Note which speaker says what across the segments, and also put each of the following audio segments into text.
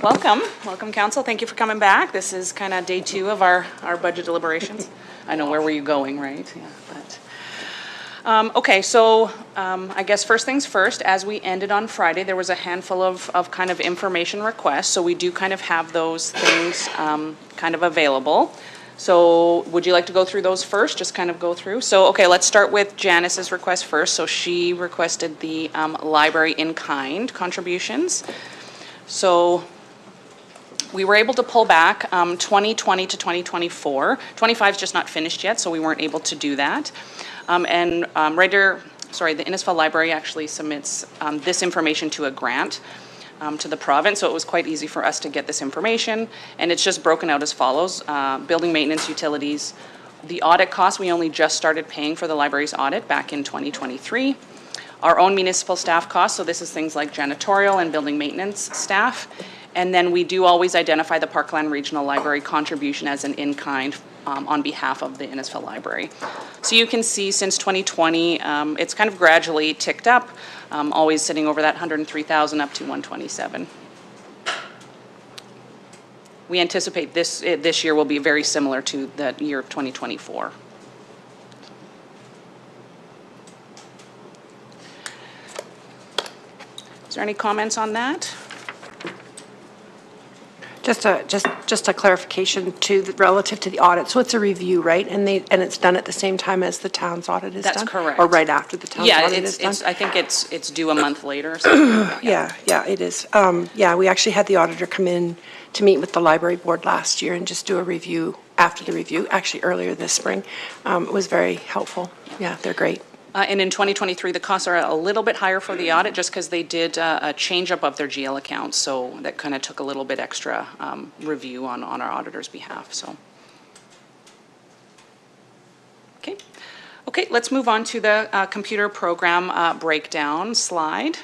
Speaker 1: Welcome, Council. Thank you for coming back. This is kind of day 2 of our budget deliberations. I know, where were you going, right? Yeah, but okay, so I guess first things first, as we ended on Friday, there was a handful of kind of information requests, so we do kind of have those things kind of available. So would you like to go through those first? Just kind of go through. So, okay, let's start with Janice's request first. So she requested the library in-kind contributions. So we were able to pull back 2020 to 2024. 25 is just not finished yet, so we weren't able to do that. The Innisfil Library actually submits this information to a grant to the province, so it was quite easy for us to get this information, and it's just broken out as follows. Building maintenance, utilities. The audit costs, we only just started paying for the library's audit back in 2023. Our own municipal staff costs, so this is things like janitorial and building maintenance staff. And then we do always identify the Parkland Regional Library contribution as an in-kind on behalf of the Innisfil Library. So you can see since 2020, it's kind of gradually ticked up, always sitting over that 103,000 up to 127. We anticipate this year will be very similar to the year of 2024. Is there any comments on that?
Speaker 2: Just a clarification relative to the audit. So it's a review, right? And it's done at the same time as the town's audit is done?
Speaker 1: That's correct.
Speaker 2: Or right after the town's audit is done?
Speaker 1: I think it's due a month later or something like that.
Speaker 2: Yeah, it is. We actually had the auditor come in to meet with the library board last year and just do a review after the review, actually earlier this spring. It was very helpful. Yeah, they're great.
Speaker 1: And in 2023, the costs are a little bit higher for the audit just because they did a change up of their GL accounts. So that kind of took a little bit extra review on our auditor's behalf. So, okay, let's move on to the computer program breakdown slide.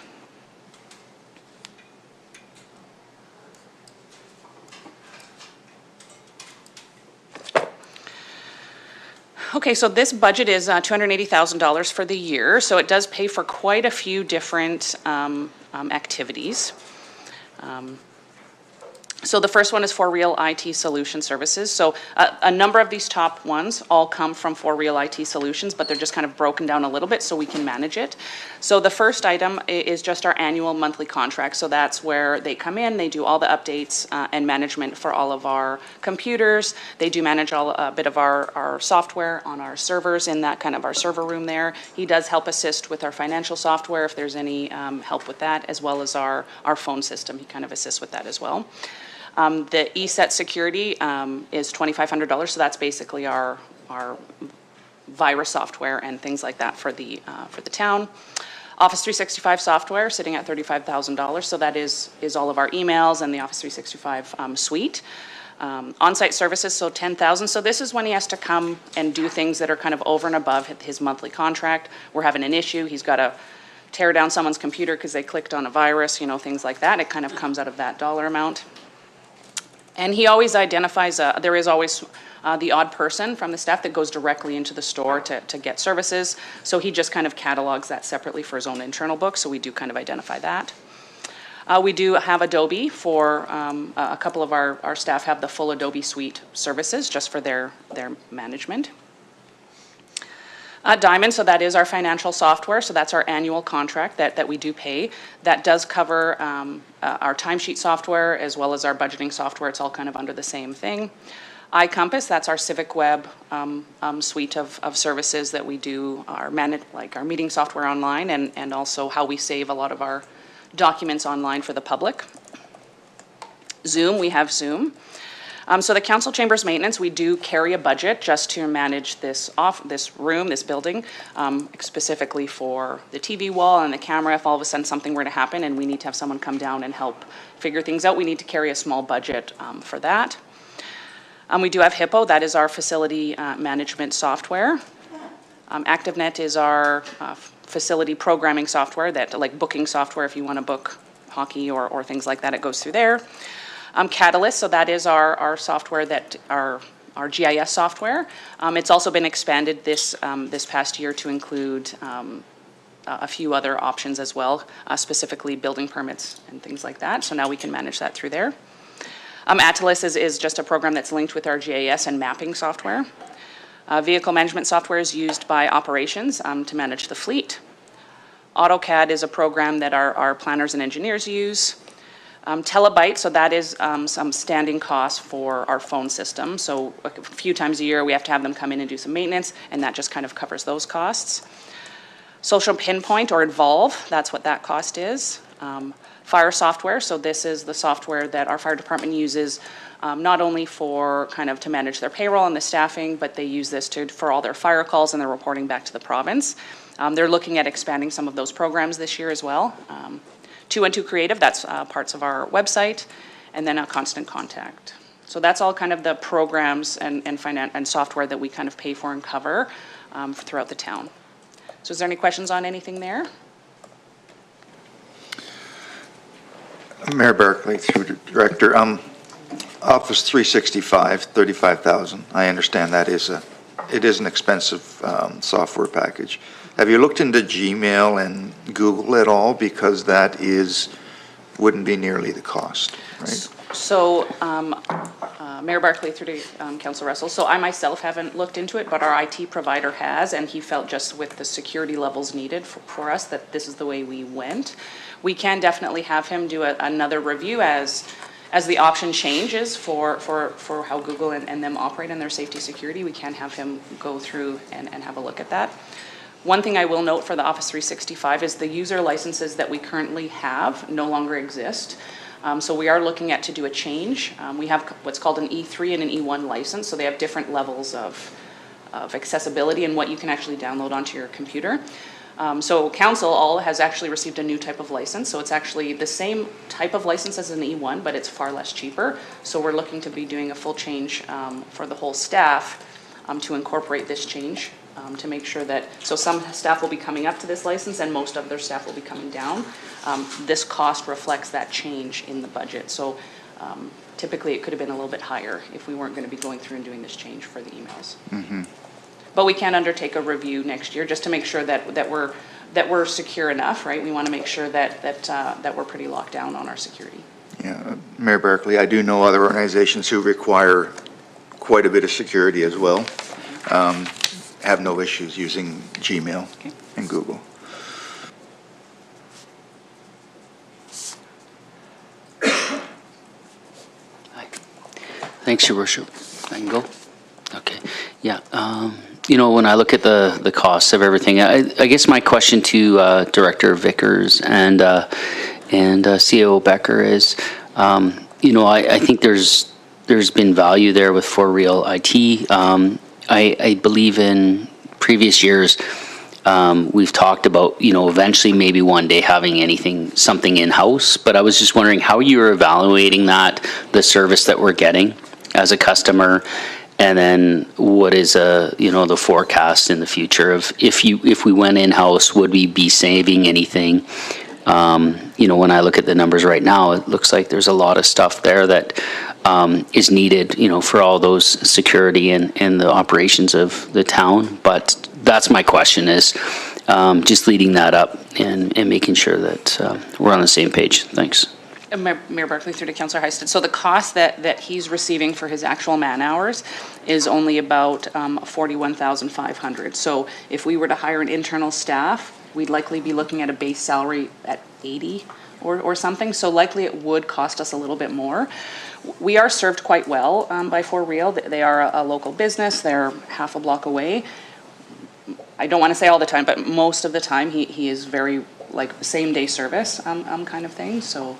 Speaker 1: Okay, so this budget is $280,000 for the year, so it does pay for quite a few different activities. So the first one is For Real IT Solution Services. So a number of these top ones all come from For Real IT Solutions, but they're just kind of broken down a little bit so we can manage it. So the first item is just our annual monthly contract. So that's where they come in, they do all the updates and management for all of our computers. They do manage a bit of our software on our servers in that kind of our server room there. He does help assist with our financial software if there's any help with that, as well as our phone system. He kind of assists with that as well. The ESET security is $2,500, so that's basically our virus software and things like that for the town. Office 365 software sitting at $35,000, so that is all of our emails and the Office 365 suite. On-site services, so $10,000. So this is when he has to come and do things that are kind of over and above his monthly contract. We're having an issue. He's got to tear down someone's computer because they clicked on a virus, things like that. It kind of comes out of that dollar amount. And he always identifies, there is always the odd person from the staff that goes directly into the store to get services. So he just kind of catalogs that separately for his own internal book. So we do kind of identify that. We do have Adobe for a couple of our staff have the full Adobe suite services just for their management. Diamond, so that is our financial software, so that's our annual contract that we do pay. That does cover our timesheet software as well as our budgeting software. It's all kind of under the same thing. iCompass, that's our Civic Web suite of services that we do, our meeting software online and also how we save a lot of our documents online for the public. Zoom, we have Zoom. So the council chambers maintenance, we do carry a budget just to manage this room, this building, specifically for the TV wall and the camera. If all of a sudden something were to happen and we need to have someone come down and help figure things out, we need to carry a small budget for that. We do have Hippo, that is our facility management software. ActiveNet is our facility programming software, that like booking software if you want to book hockey or things like that, it goes through there. Catalyst, so that is our software that our GIS software. It's also been expanded this past year to include a few other options as well, specifically building permits and things like that. So now we can manage that through there. Atlas is just a program that's linked with our GIS and mapping software. Vehicle management software is used by operations to manage the fleet. AutoCAD is a program that our planners and engineers use. Telebyte, so that is some standing costs for our phone system. So a few times a year we have to have them come in and do some maintenance, and that just kind of covers those costs. Social Pinpoint or Evolve, that's what that cost is. Fire software, so this is the software that our fire department uses not only for kind of to manage their payroll and the staffing, but they use this for all their fire calls and their reporting back to the province. They're looking at expanding some of those programs this year as well. 212 Creative, that's parts of our website, and then a Constant Contact. So that's all kind of the programs and software that we kind of pay for and cover throughout the town. So is there any questions on anything there?
Speaker 3: Mayor Barclay, through the Director. Office 365, 35,000. I understand that it is an expensive software package. Have you looked into Gmail and Google at all? Because that wouldn't be nearly the cost, right?
Speaker 1: So, Mayor Barclay through to Councillor Russell. So I myself haven't looked into it, but our IT provider has, and he felt just with the security levels needed for us that this is the way we went. We can definitely have him do another review as the option changes for how Google and them operate in their safety security. We can have him go through and have a look at that. One thing I will note for the Office 365 is the user licenses that we currently have no longer exist. So we are looking at to do a change. We have what's called an E3 and an E1 license, so they have different levels of accessibility and what you can actually download onto your computer. So Council has actually received a new type of license, so it's actually the same type of license as an E1, but it's far less cheaper. So we're looking to be doing a full change for the whole staff to incorporate this change. To make sure that, so some staff will be coming up to this license and most of their staff will be coming down. This cost reflects that change in the budget. So typically it could have been a little bit higher if we weren't going to be going through and doing this change for the emails. Mm-hmm. But we can undertake a review next year just to make sure that we're secure enough, right? We want to make sure that we're pretty locked down on our security.
Speaker 3: Yeah, Mayor Barclay, I do know other organizations who require quite a bit of security as well. Have no issues using Gmail and Google.
Speaker 4: Hi. Thanks, Your Worship. I can go? Okay. Yeah. You know, when I look at the costs of everything, I guess my question to Director Vickers and CAO Becker is, you know, I think there's been value there with For Real IT. I believe in previous years, we've talked about, you know, eventually maybe one day having something in-house, but I was just wondering how you're evaluating the service that we're getting as a customer, and then what is, you know, the forecast in the future of if we went in-house, would we be saving anything? You know, when I look at the numbers right now, it looks like there's a lot of stuff there that is needed, you know, for all those security and the operations of the town. But that's my question, is just leading that up and making sure that we're on the same page. Thanks.
Speaker 1: Mayor Barclay through to Councillor Heisted. So the cost that he's receiving for his actual man hours is only about 41,500. So if we were to hire an internal staff, we'd likely be looking at a base salary at 80 or something. So likely it would cost us a little bit more. We are served quite well by For Real. They are a local business. They're half a block away. I don't want to say all the time, but most of the time he is very like same day service kind of thing. So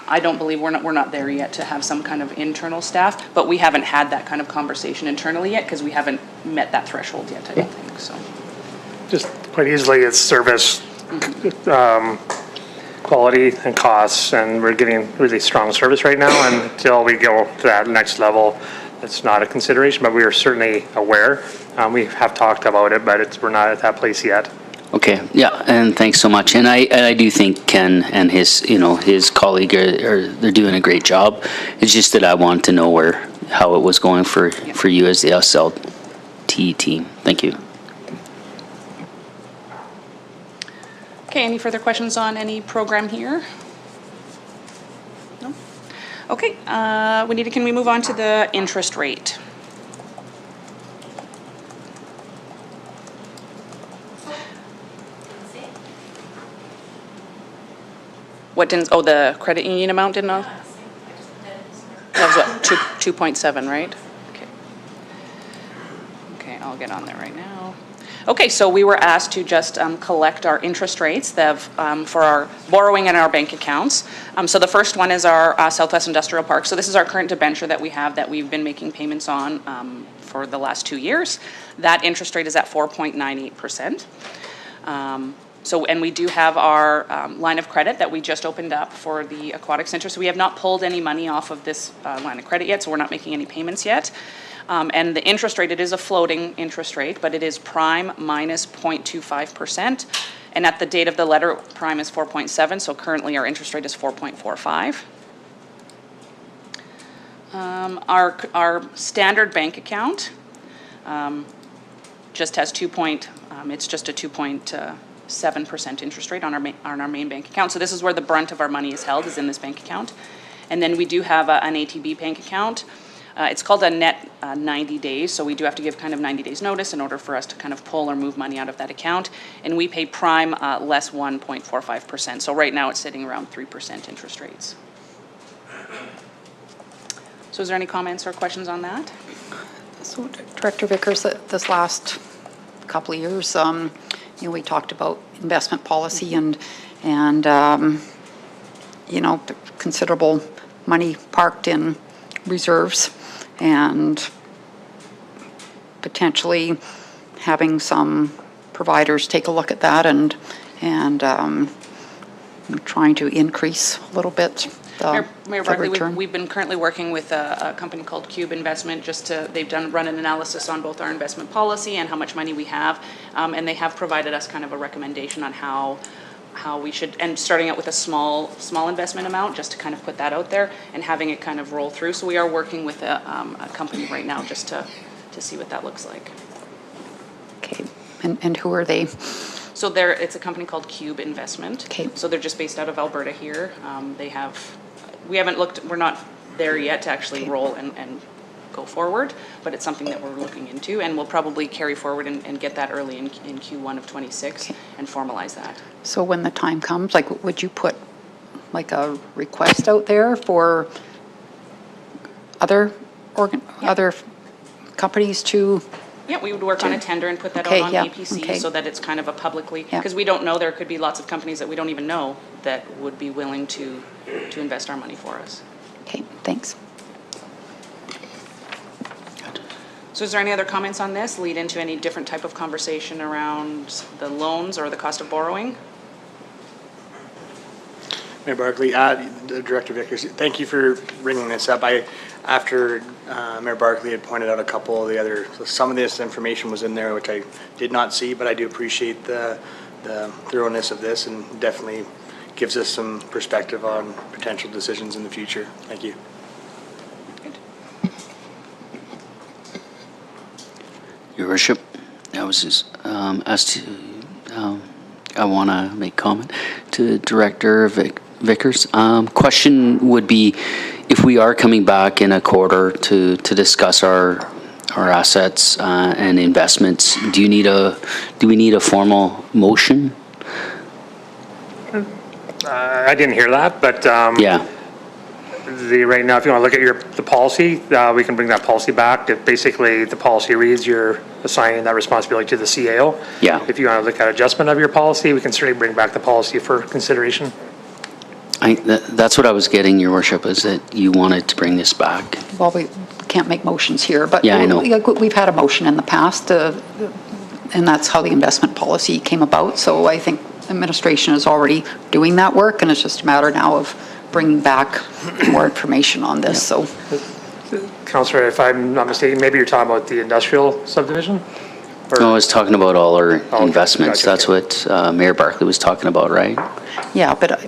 Speaker 1: I don't believe we're not there yet to have some kind of internal staff, but we haven't had that kind of conversation internally yet because we haven't met that threshold yet, I don't think, so.
Speaker 5: Just quite easily, it's service, quality and costs, and we're getting really strong service right now, and until we go to that next level, it's not a consideration, but we are certainly aware. We have talked about it, but we're not at that place yet.
Speaker 4: Okay, yeah, and thanks so much. And I do think Ken and his colleague they're doing a great job. It's just that I want to know how it was going for you as the SLT team. Thank you.
Speaker 1: Okay, any further questions on any program here? No? Okay, can we move on to the interest rate? What didn't, oh, the credit union amount didn't know? That was what, 2.7, right? Okay. Okay, I'll get on there right now. Okay, so we were asked to just collect our interest rates for our borrowing and our bank accounts. So the first one is our Southwest Industrial Park. So this is our current debenture that we have that we've been making payments on for the last 2 years. That interest rate is at 4.98%. And we do have our line of credit that we just opened up for the Aquatic Center. So we have not pulled any money off of this line of credit yet, so we're not making any payments yet. And the interest rate, it is a floating interest rate, but it is prime minus 0.25%. And at the date of the letter, prime is 4.7, so currently our interest rate is 4.45. Our standard bank account just has it's just a 2.7% interest rate on our main bank account. So this is where the brunt of our money is held, is in this bank account. And then we do have an ATB bank account. It's called a net 90 days, so we do have to give kind of 90 days notice in order for us to kind of pull or move money out of that account. And we pay prime less 1.45%. So right now it's sitting around 3% interest rates. So is there any comments or questions on that?
Speaker 6: So Director Vickers, this last couple of years, we talked about investment policy and considerable money parked in reserves and potentially having some providers take a look at that and trying to increase a little bit
Speaker 1: Mayor
Speaker 6: the
Speaker 1: Barkley,
Speaker 6: return.
Speaker 1: we've been currently working with a company called Cube Investment. They've run an analysis on both our investment policy and how much money we have, and they have provided us kind of a recommendation on how we should, and starting out with a small investment amount, just to kind of put that out there, and having it kind of roll through. So we are working with a company right now just to see what that looks like.
Speaker 6: Okay, and who are they?
Speaker 1: So it's a company called Cube Investment.
Speaker 6: Okay.
Speaker 1: So they're just based out of Alberta here. We're not there yet to actually roll and go forward, but it's something that we're looking into, and we'll probably carry forward and get that early in Q1 of 26 and formalize that.
Speaker 6: So when the time comes, would you put a request out there for other companies to?
Speaker 1: Yeah, we would work on a tender and put that
Speaker 6: Okay,
Speaker 1: out on
Speaker 6: yeah,
Speaker 1: APC
Speaker 6: okay.
Speaker 1: so that it's kind of a publicly,
Speaker 6: Yeah.
Speaker 1: because we don't know, there could be lots of companies that we don't even know that would be willing to invest our money for us.
Speaker 6: Okay, thanks.
Speaker 1: So is there any other comments on this? Lead into any different type of conversation around the loans or the cost of borrowing?
Speaker 7: Mayor Barkley, Director Vickers, thank you for bringing this up. After Mayor Barkley had pointed out a couple of the other, some of this information was in there which I did not see, but I do appreciate the thoroughness of this, and definitely gives us some perspective on potential decisions in the future. Thank you.
Speaker 4: Your Worship, I was just asked to, I want to make comment to Director Vickers. Question would be, if we are coming back in a quarter to discuss our assets and investments, do we need a formal motion?
Speaker 5: I didn't hear that, but
Speaker 4: Yeah.
Speaker 5: right now, if you want to look at the policy, we can bring that policy back. Basically, the policy reads you're assigning that responsibility to the CAO.
Speaker 4: Yeah.
Speaker 5: If you want to look at adjustment of your policy, we can certainly bring back the policy for consideration.
Speaker 4: That's what I was getting, Your Worship, is that you wanted to bring this back.
Speaker 6: Well, we can't make motions here, but
Speaker 4: Yeah, I know.
Speaker 6: we've had a motion in the past, and that's how the investment policy came about. So I think administration is already doing that work, and it's just a matter now of bringing back more information on this. So,
Speaker 5: Councillor, if I'm not mistaken, maybe you're talking about the industrial subdivision? Or-
Speaker 4: No, I was talking about all our investments.
Speaker 5: gotcha,
Speaker 4: That's what Mayor Barkley was talking about, right?
Speaker 6: yeah, but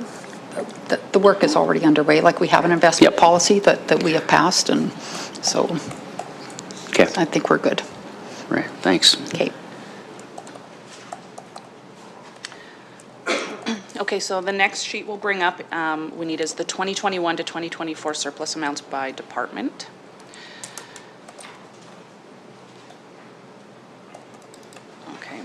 Speaker 6: the work is already underway. Like, we have an investment
Speaker 4: Yep.
Speaker 6: policy that we have passed, and so
Speaker 4: Okay,
Speaker 6: I think we're good.
Speaker 4: right, thanks.
Speaker 6: Okay.
Speaker 1: Okay, so the next sheet we'll bring up, we need is the 2021 to 2024 surplus amounts by department. Okay,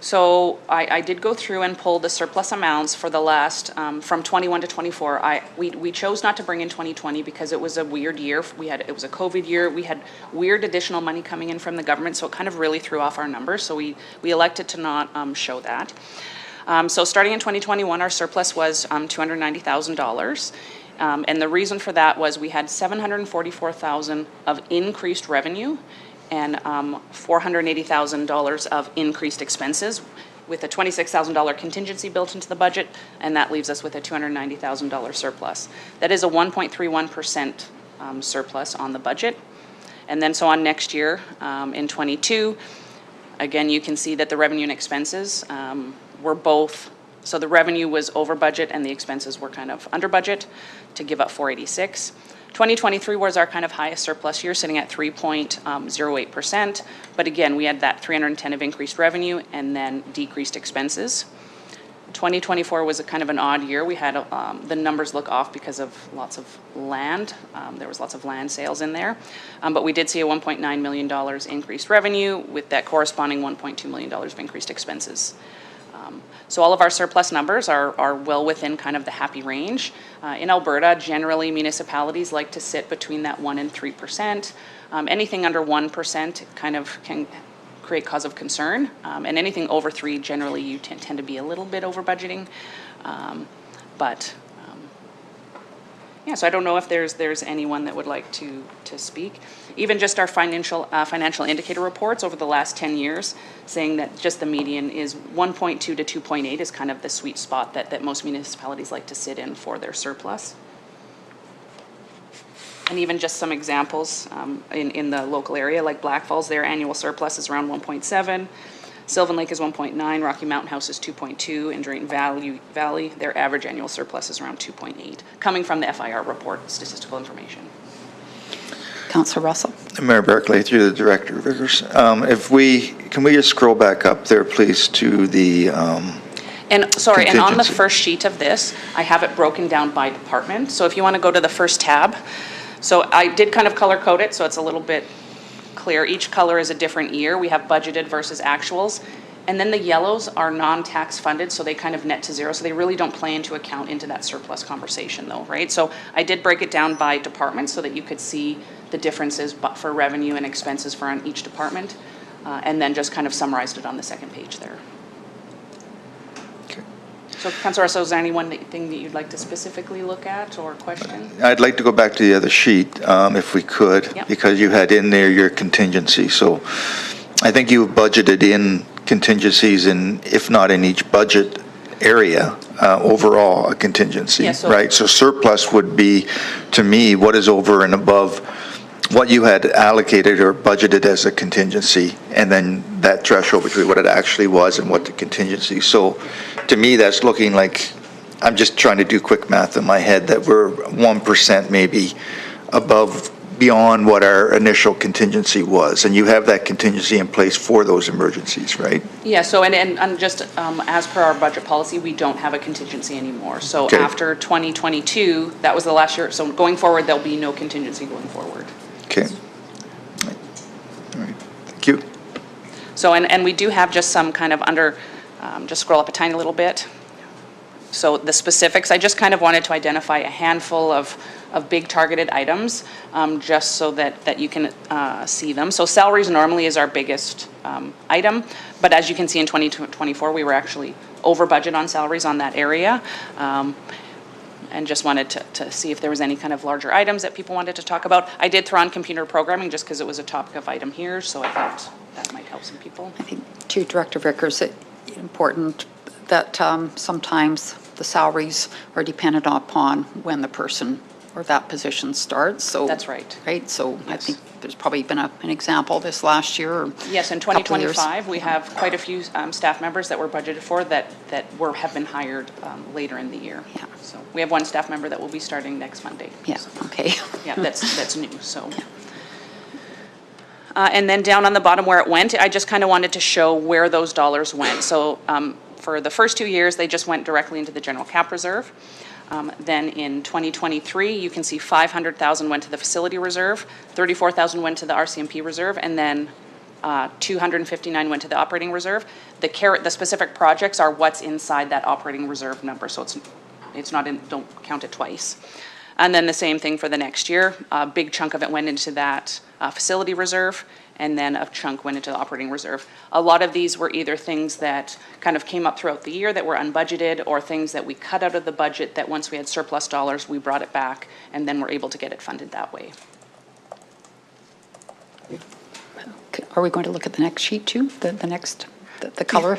Speaker 1: so I did go through and pull the surplus amounts for the last, from 21 to 24. We chose not to bring in 2020 because it was a weird year. It was a COVID year. We had weird additional money coming in from the government, so it kind of really threw off our numbers. So we elected to not show that. So starting in 2021, our surplus was $290,000. And the reason for that was we had $744,000 of increased revenue and $480,000 of increased expenses with a $26,000 contingency built into the budget, and that leaves us with a $290,000 surplus. That is a 1.31% surplus on the budget. And then so on next year, in 22, again, you can see that the revenue and expenses were both, so the revenue was over budget and the expenses were kind of under budget to give up 486. 2023 was our kind of highest surplus year, sitting at 3.08%. But again, we had that 310 of increased revenue and then decreased expenses. 2024 was a kind of an odd year. We had, the numbers look off because of lots of land. There was lots of land sales in there. But we did see a $1.9 million increased revenue with that corresponding $1.2 million of increased expenses. So all of our surplus numbers are well within kind of the happy range. In Alberta, generally municipalities like to sit between that 1% and 3%. Anything under 1% kind of can create cause of concern. And anything over 3, generally you tend to be a little bit over budgeting. Yeah, so I don't know if there's anyone that would like to speak. Even just our financial indicator reports over the last 10 years, saying that just the median is 1.2 to 2.8 is kind of the sweet spot that most municipalities like to sit in for their surplus. And even just some examples in the local area, like Black Falls, their annual surplus is around 1.7. Sylvan Lake is 1.9, Rocky Mountain House is 2.2, and Drayton Valley, their average annual surplus is around 2.8, coming from the FIR report, statistical information.
Speaker 6: Councillor Russell.
Speaker 3: Mayor Barclay, through the Director Vickers. Can we just scroll back up there, please, to the
Speaker 1: And sorry, and on the
Speaker 3: contingency.
Speaker 1: first sheet of this, I have it broken down by department. So if you want to go to the first tab, so I did kind of color code it, so it's a little bit clear. Each color is a different year. We have budgeted versus actuals. And then the yellows are non-tax funded, so they kind of net to zero. So they really don't play into account into that surplus conversation though, right? So I did break it down by department so that you could see the differences for revenue and expenses for on each department. And then just kind of summarized it on the second page there.
Speaker 3: Okay.
Speaker 1: So Councillor Russo, is there anything that you'd like to specifically look at or question?
Speaker 3: I'd like to go back to the other sheet, if we could,
Speaker 1: Yep.
Speaker 3: because you had in there your contingency. So I think you budgeted in contingencies in, if not in each budget area, overall a contingency,
Speaker 1: Yeah, so-
Speaker 3: right? So surplus would be, to me, what is over and above what you had allocated or budgeted as a contingency, and then that threshold between what it actually was and what the contingency. So to me, that's looking like, I'm just trying to do quick math in my head, that we're 1% maybe above, beyond what our initial contingency was. And you have that contingency in place for those emergencies, right?
Speaker 1: Yeah, so and just as per our budget policy, we don't have a contingency anymore. So
Speaker 3: Okay.
Speaker 1: after 2022, that was the last year. So going forward, there'll be no contingency going forward.
Speaker 3: Okay. All right. Thank you.
Speaker 1: So, and we do have just some kind of under, just scroll up a tiny little bit. So the specifics, I just kind of wanted to identify a handful of big targeted items, just so that you can see them. So salaries normally is our biggest item, but as you can see in 2024, we were actually over budget on salaries on that area. And just wanted to see if there was any kind of larger items that people wanted to talk about. I did throw on computer programming just because it was a topic of item here, so I thought that might help some people.
Speaker 6: I think, to Director Vickers, it's important that sometimes the salaries are dependent upon when the person or that position starts, so.
Speaker 1: That's right.
Speaker 6: Right, so I
Speaker 1: Yes.
Speaker 6: think there's probably been an example this last year or
Speaker 1: Yes, in
Speaker 6: couple of years.
Speaker 1: 2025, we have quite a few staff members that were budgeted for that have been hired later in the year.
Speaker 6: Yeah.
Speaker 1: So we have one staff member that will be starting next Monday.
Speaker 6: Yeah,
Speaker 1: So,
Speaker 6: okay.
Speaker 1: yeah, that's new, so. And then down on the bottom where it went, I just kind of wanted to show where those dollars went. So for the first 2 years, they just went directly into the general cap reserve. Then in 2023, you can see 500,000 went to the facility reserve, 34,000 went to the RCMP reserve, and then 259 went to the operating reserve. The specific projects are what's inside that operating reserve number, so it's not in, don't count it twice. And then the same thing for the next year. A big chunk of it went into that facility reserve, and then a chunk went into the operating reserve. A lot of these were either things that kind of came up throughout the year that were unbudgeted, or things that we cut out of the budget that once we had surplus dollars, we brought it back, and then we're able to get it funded that way.
Speaker 6: Okay, are we going to look at the next sheet too? The next, the color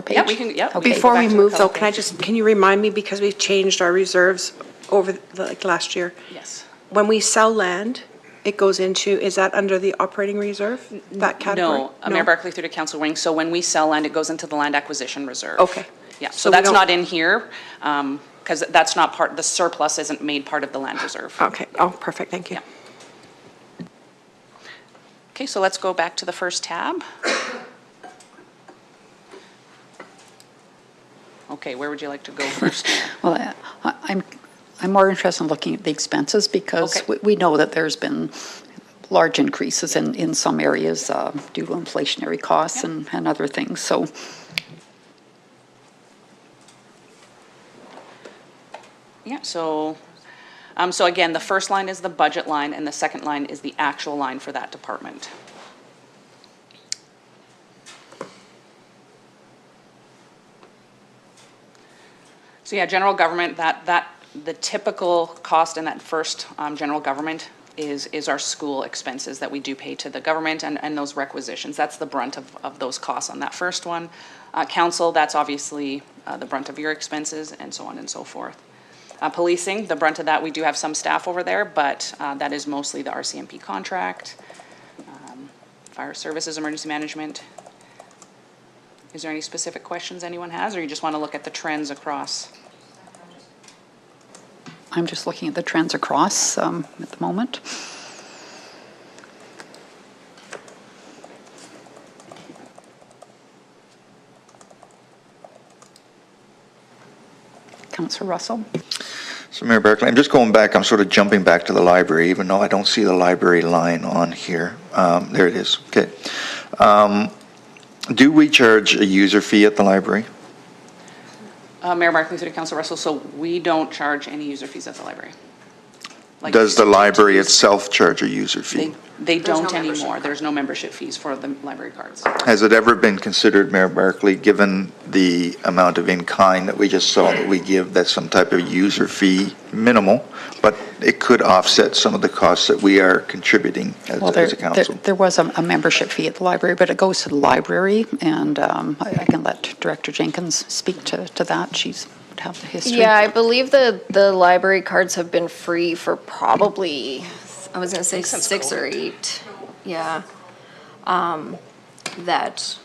Speaker 6: page?
Speaker 1: Yeah, we can, yeah.
Speaker 6: Okay.
Speaker 2: Before we
Speaker 1: back to the
Speaker 2: move though,
Speaker 1: color
Speaker 2: can you remind me, because we've changed our reserves over like last year?
Speaker 1: Yes.
Speaker 2: When we sell land, it goes into, is that under the operating reserve, that category?
Speaker 1: No, Mayor Barkley through to Councillor Wing. So when we sell land, it goes into the land acquisition reserve.
Speaker 2: Okay.
Speaker 1: Yeah,
Speaker 2: So
Speaker 1: so
Speaker 2: we
Speaker 1: that's
Speaker 2: don't-
Speaker 1: not in here, because that's not part, the surplus isn't made part of the land reserve.
Speaker 2: Okay, oh, perfect, thank you.
Speaker 1: Okay, so let's go back to the first tab. Okay, where would you like to go first?
Speaker 6: Well, I'm more interested in looking at the expenses because
Speaker 1: Okay.
Speaker 6: we know that there's been large increases in some areas due to inflationary costs and other things, so.
Speaker 1: Yeah, so again, the first line is the budget line, and the second line is the actual line for that department. So yeah, general government, the typical cost in that first general government is our school expenses that we do pay to the government and those requisitions. That's the brunt of those costs on that first one. Council, that's obviously the brunt of your expenses, and so on and so forth. Policing, the brunt of that, we do have some staff over there, but that is mostly the RCMP contract. Fire services, emergency management. Is there any specific questions anyone has, or you just want to look at the trends across?
Speaker 6: I'm just looking at the trends across at the moment. Councillor Russell?
Speaker 3: So Mayor Barkley, I'm just going back, I'm sort of jumping back to the library, even though I don't see the library line on here. There it is, okay. Do we charge a user fee at the library?
Speaker 1: Mayor Barkley, through to Councillor Russell, so we don't charge any user fees at the library. Like,
Speaker 3: Does the library itself charge a user fee?
Speaker 1: They don't
Speaker 2: no membership
Speaker 1: anymore. There's no membership fees for the library cards.
Speaker 3: Has it ever been considered, Mayor Barkley, given the amount of in-kind that we just saw that we give, that some type of user fee, minimal, but it could offset some of the costs that we are contributing as a council?
Speaker 6: There was a membership fee at the library, but it goes to the library, and I can let Director Jenkins speak to that. She's would have the history.
Speaker 8: Yeah, I believe the library cards have been free for probably, I was gonna say 6 or 8, yeah. That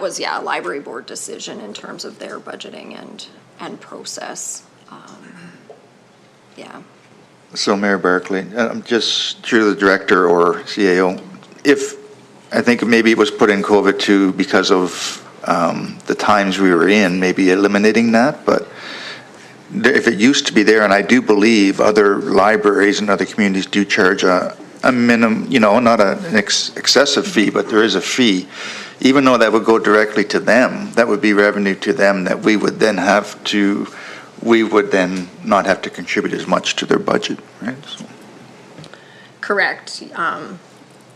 Speaker 8: was, yeah, a library board decision in terms of their budgeting and process. Yeah.
Speaker 3: So Mayor Barkley, just through the director or CAO, I think maybe it was put in COVID too because of the times we were in, maybe eliminating that, but if it used to be there, and I do believe other libraries and other communities do charge a minimum, not an excessive fee, but there is a fee. Even though that would go directly to them, that would be revenue to them that we would then not have to contribute as much to their budget, right? So.
Speaker 8: Correct.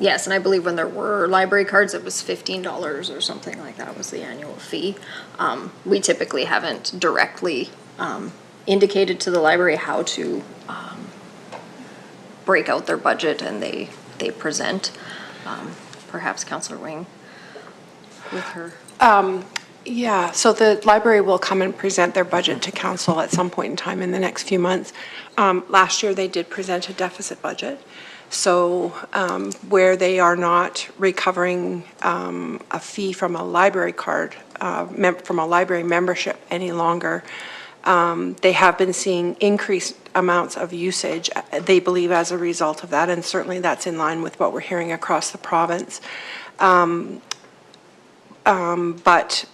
Speaker 8: Yes, and I believe when there were library cards, it was $15 or something like that was the annual fee. We typically haven't directly indicated to the library how to break out their budget, and they present. Perhaps Councillor Wing with her.
Speaker 2: Yeah, so the library will come and present their budget to council at some point in time in the next few months. Last year, they did present a deficit budget. So where they are not recovering a fee from a library card, from a library membership any longer, they have been seeing increased amounts of usage, they believe, as a result of that, and certainly that's in line with what we're hearing across the province. But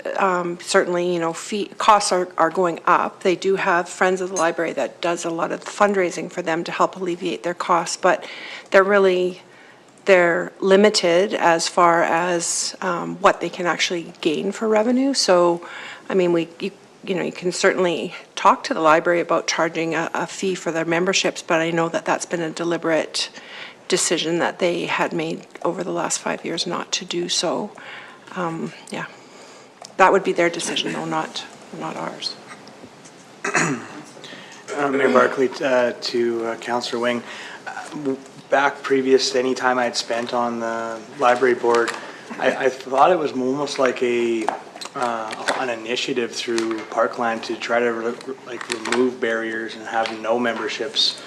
Speaker 2: certainly, costs are going up. They do have Friends of the Library that does a lot of fundraising for them to help alleviate their costs, but they're limited as far as what they can actually gain for revenue. So, I mean, you can certainly talk to the library about charging a fee for their memberships, but I know that that's been a deliberate decision that they had made over the last 5 years not to do so. Yeah, that would be their decision, though, not ours.
Speaker 7: Mayor Barkley, to Councillor Wing, back previous to any time I'd spent on the library board, I thought it was almost like an initiative through Parkland to try to remove barriers and have no memberships.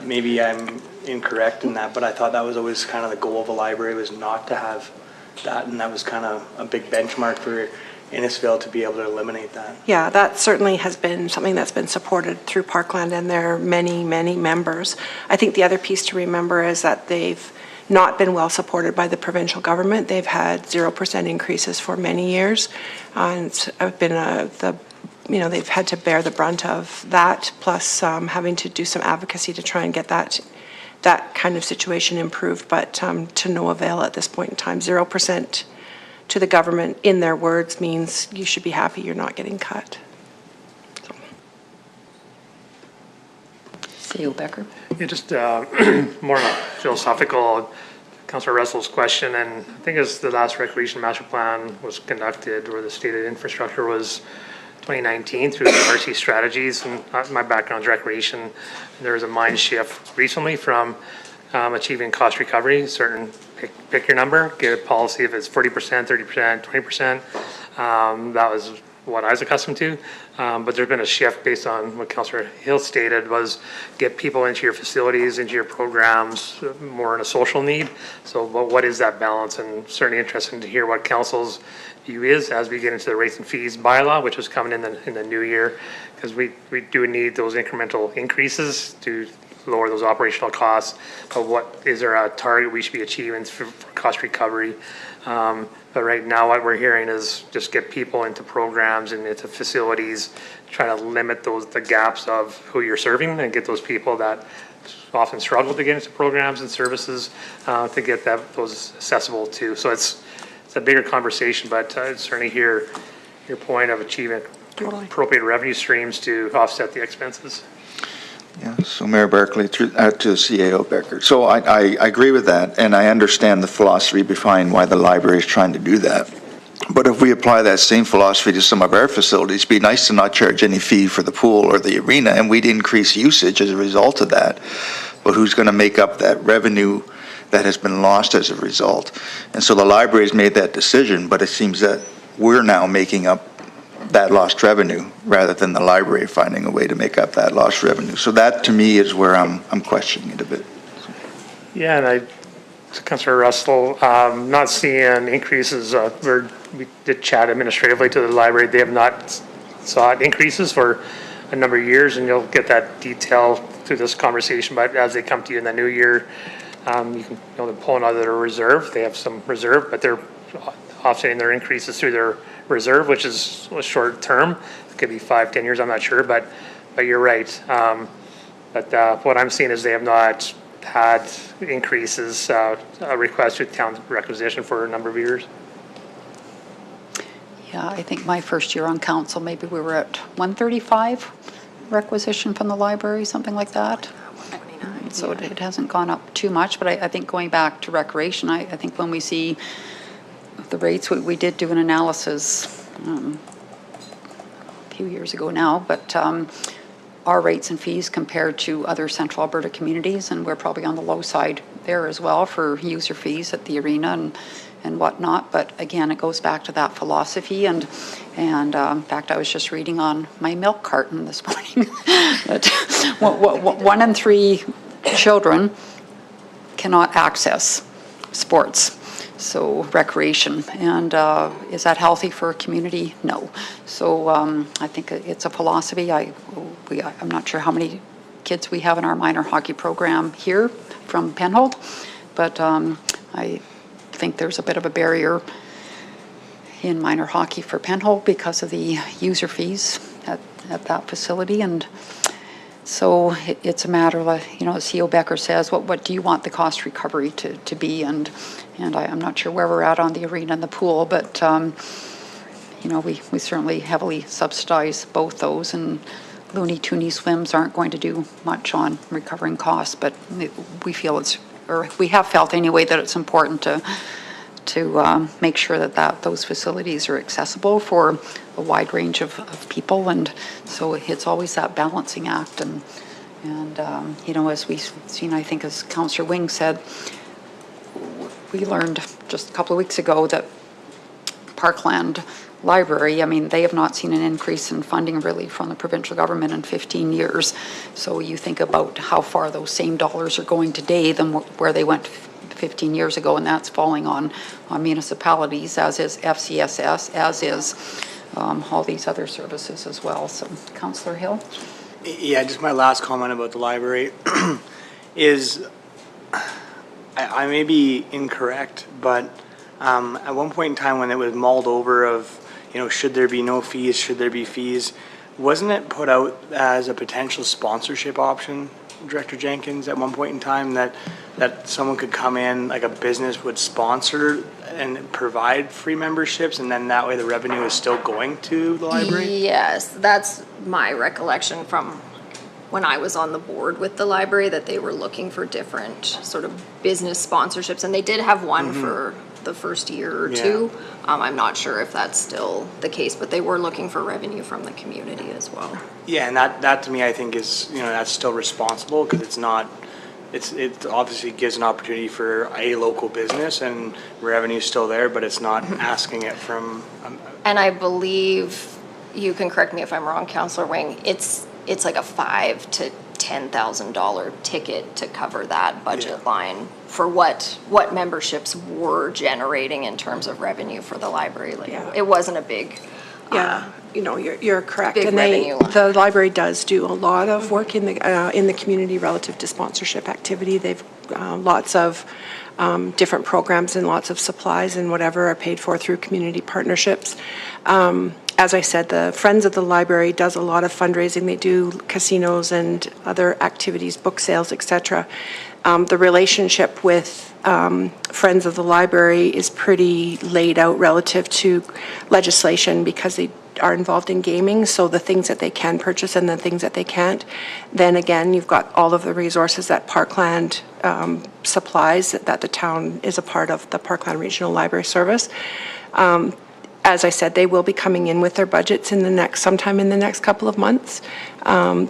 Speaker 7: Maybe I'm incorrect in that, but I thought that was always kind of the goal of a library, was not to have that, and that was kind of a big benchmark for Innisfil to be able to eliminate that.
Speaker 2: Yeah, that certainly has been something that's been supported through Parkland and their many, many members. I think the other piece to remember is that they've not been well supported by the provincial government. They've had 0% increases for many years, and it's been they've had to bear the brunt of that, plus having to do some advocacy to try and get that kind of situation improved, but to no avail at this point in time. 0% to the government, in their words, means you should be happy you're not getting cut.
Speaker 6: CEO Becker.
Speaker 5: Yeah, just more of a philosophical, Councillor Russell's question, and I think as the last recreation master plan was conducted, or the stated infrastructure was 2019 through the RC strategies, and my background's recreation. There was a mind shift recently from achieving cost recovery, certain pick your number, get a policy if it's 40%, 30%, 20%. That was what I was accustomed to, but there's been a shift based on what Councillor Hill stated, was get people into your facilities, into your programs, more in a social need. So what is that balance? And certainly interesting to hear what Council's view is as we get into the rates and fees bylaw, which is coming in the new year, because we do need those incremental increases to lower those operational costs. But what is there a target we should be achieving for cost recovery? But right now what we're hearing is just get people into programs and into facilities, try to limit the gaps of who you're serving and get those people that often struggle to get into programs and services to get those accessible too. So it's a bigger conversation, but I certainly hear your point of achieving appropriate revenue streams to offset the expenses.
Speaker 3: Yeah, so Mayor Barkley, to CAO Becker. So I agree with that, and I understand the philosophy behind why the library is trying to do that. But if we apply that same philosophy to some of our facilities, it'd be nice to not charge any fee for the pool or the arena, and we'd increase usage as a result of that. But who's going to make up that revenue that has been lost as a result? And so the library's made that decision, but it seems that we're now making up that lost revenue rather than the library finding a way to make up that lost revenue. So that to me is where I'm questioning it a bit.
Speaker 5: Yeah, and Councillor Russell, not seeing increases. We did chat administratively to the library. They have not sought increases for a number of years, and you'll get that detail through this conversation. But as they come to you in the new year, you can they're pulling out of their reserve. They have some reserve, but they're offsetting their increases through their reserve, which is short term. It could be 5-10 years, I'm not sure, but you're right. But what I'm seeing is they have not had increases, a request to town requisition for a number of years.
Speaker 6: Yeah, I think my first year on council, maybe we were at 135 requisition from the library, something like that. So it hasn't gone up too much, but I think going back to recreation, I think when we see the rates, we did do an analysis a few years ago now, but our rates and fees compared to other central Alberta communities, and we're probably on the low side there as well for user fees at the arena and whatnot. But again, it goes back to that philosophy, and in fact, I was just reading on my milk carton this morning that 1 in 3 children cannot access sports. So recreation, and is that healthy for a community? No. So I think it's a philosophy. I'm not sure how many kids we have in our minor hockey program here from Penhold, but I think there's a bit of a barrier in minor hockey for Penhold because of the user fees at that facility. And so it's a matter of, CEO Becker says, what do you want the cost recovery to be? And I'm not sure where we're at on the arena and the pool, but, we certainly heavily subsidize both those, and Looney Tooney swims aren't going to do much on recovering costs, but we have felt anyway that it's important to make sure that those facilities are accessible for a wide range of people, and so it's always that balancing act. And as we've seen, I think as Councillor Wing said, we learned just a couple of weeks ago that Parkland Library, they have not seen an increase in funding really from the provincial government in 15 years. So you think about how far those same dollars are going today than where they went 15 years ago, and that's falling on municipalities, as is FCSS, as is all these other services as well. So, Councillor Hill?
Speaker 7: Yeah, just my last comment about the library is, I may be incorrect, but at one point in time when it was mulled over of, should there be no fees, should there be fees, wasn't it put out as a potential sponsorship option, Director Jenkins, at one point in time, that someone could come in, like a business would sponsor and provide free memberships, and then that way the revenue is still going to the library?
Speaker 8: Yes, that's my recollection from when I was on the board with the library, that they were looking for different sort of business sponsorships, and they did have one for the first year or two. I'm not sure if that's still the case, but they were looking for revenue from the community as well.
Speaker 7: Yeah, and that to me, I think is, that's still responsible, because it obviously gives an opportunity for a local business, and revenue's still there, but it's not asking it from.
Speaker 8: And I believe, you can correct me if I'm wrong, Councillor Wing, it's like a $5,000 to $10,000 ticket to cover that budget line for what memberships were generating in terms of revenue for the library. It wasn't a big.
Speaker 2: You're correct.
Speaker 8: Big
Speaker 2: And
Speaker 8: revenue line.
Speaker 2: the library does do a lot of work in the community relative to sponsorship activity. They've lots of different programs and lots of supplies and whatever are paid for through community partnerships. As I said, the Friends of the Library does a lot of fundraising. They do casinos and other activities, book sales, etc. The relationship with Friends of the Library is pretty laid out relative to legislation, because they are involved in gaming, so the things that they can purchase and the things that they can't. Then again, you've got all of the resources that Parkland supplies, that the town is a part of, the Parkland Regional Library Service. As I said, they will be coming in with their budgets sometime in the next couple of months,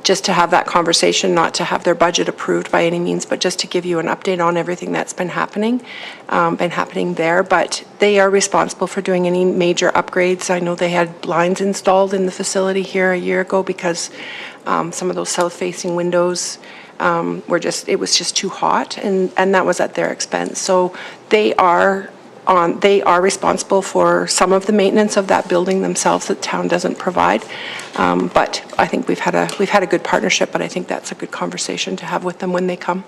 Speaker 2: just to have that conversation, not to have their budget approved by any means, but just to give you an update on everything that's been happening there. But they are responsible for doing any major upgrades. I know they had blinds installed in the facility here a year ago because some of those south-facing windows it was just too hot, and that was at their expense. So they are responsible for some of the maintenance of that building themselves that town doesn't provide. But I think we've had a good partnership, but I think that's a good conversation to have with them when they come.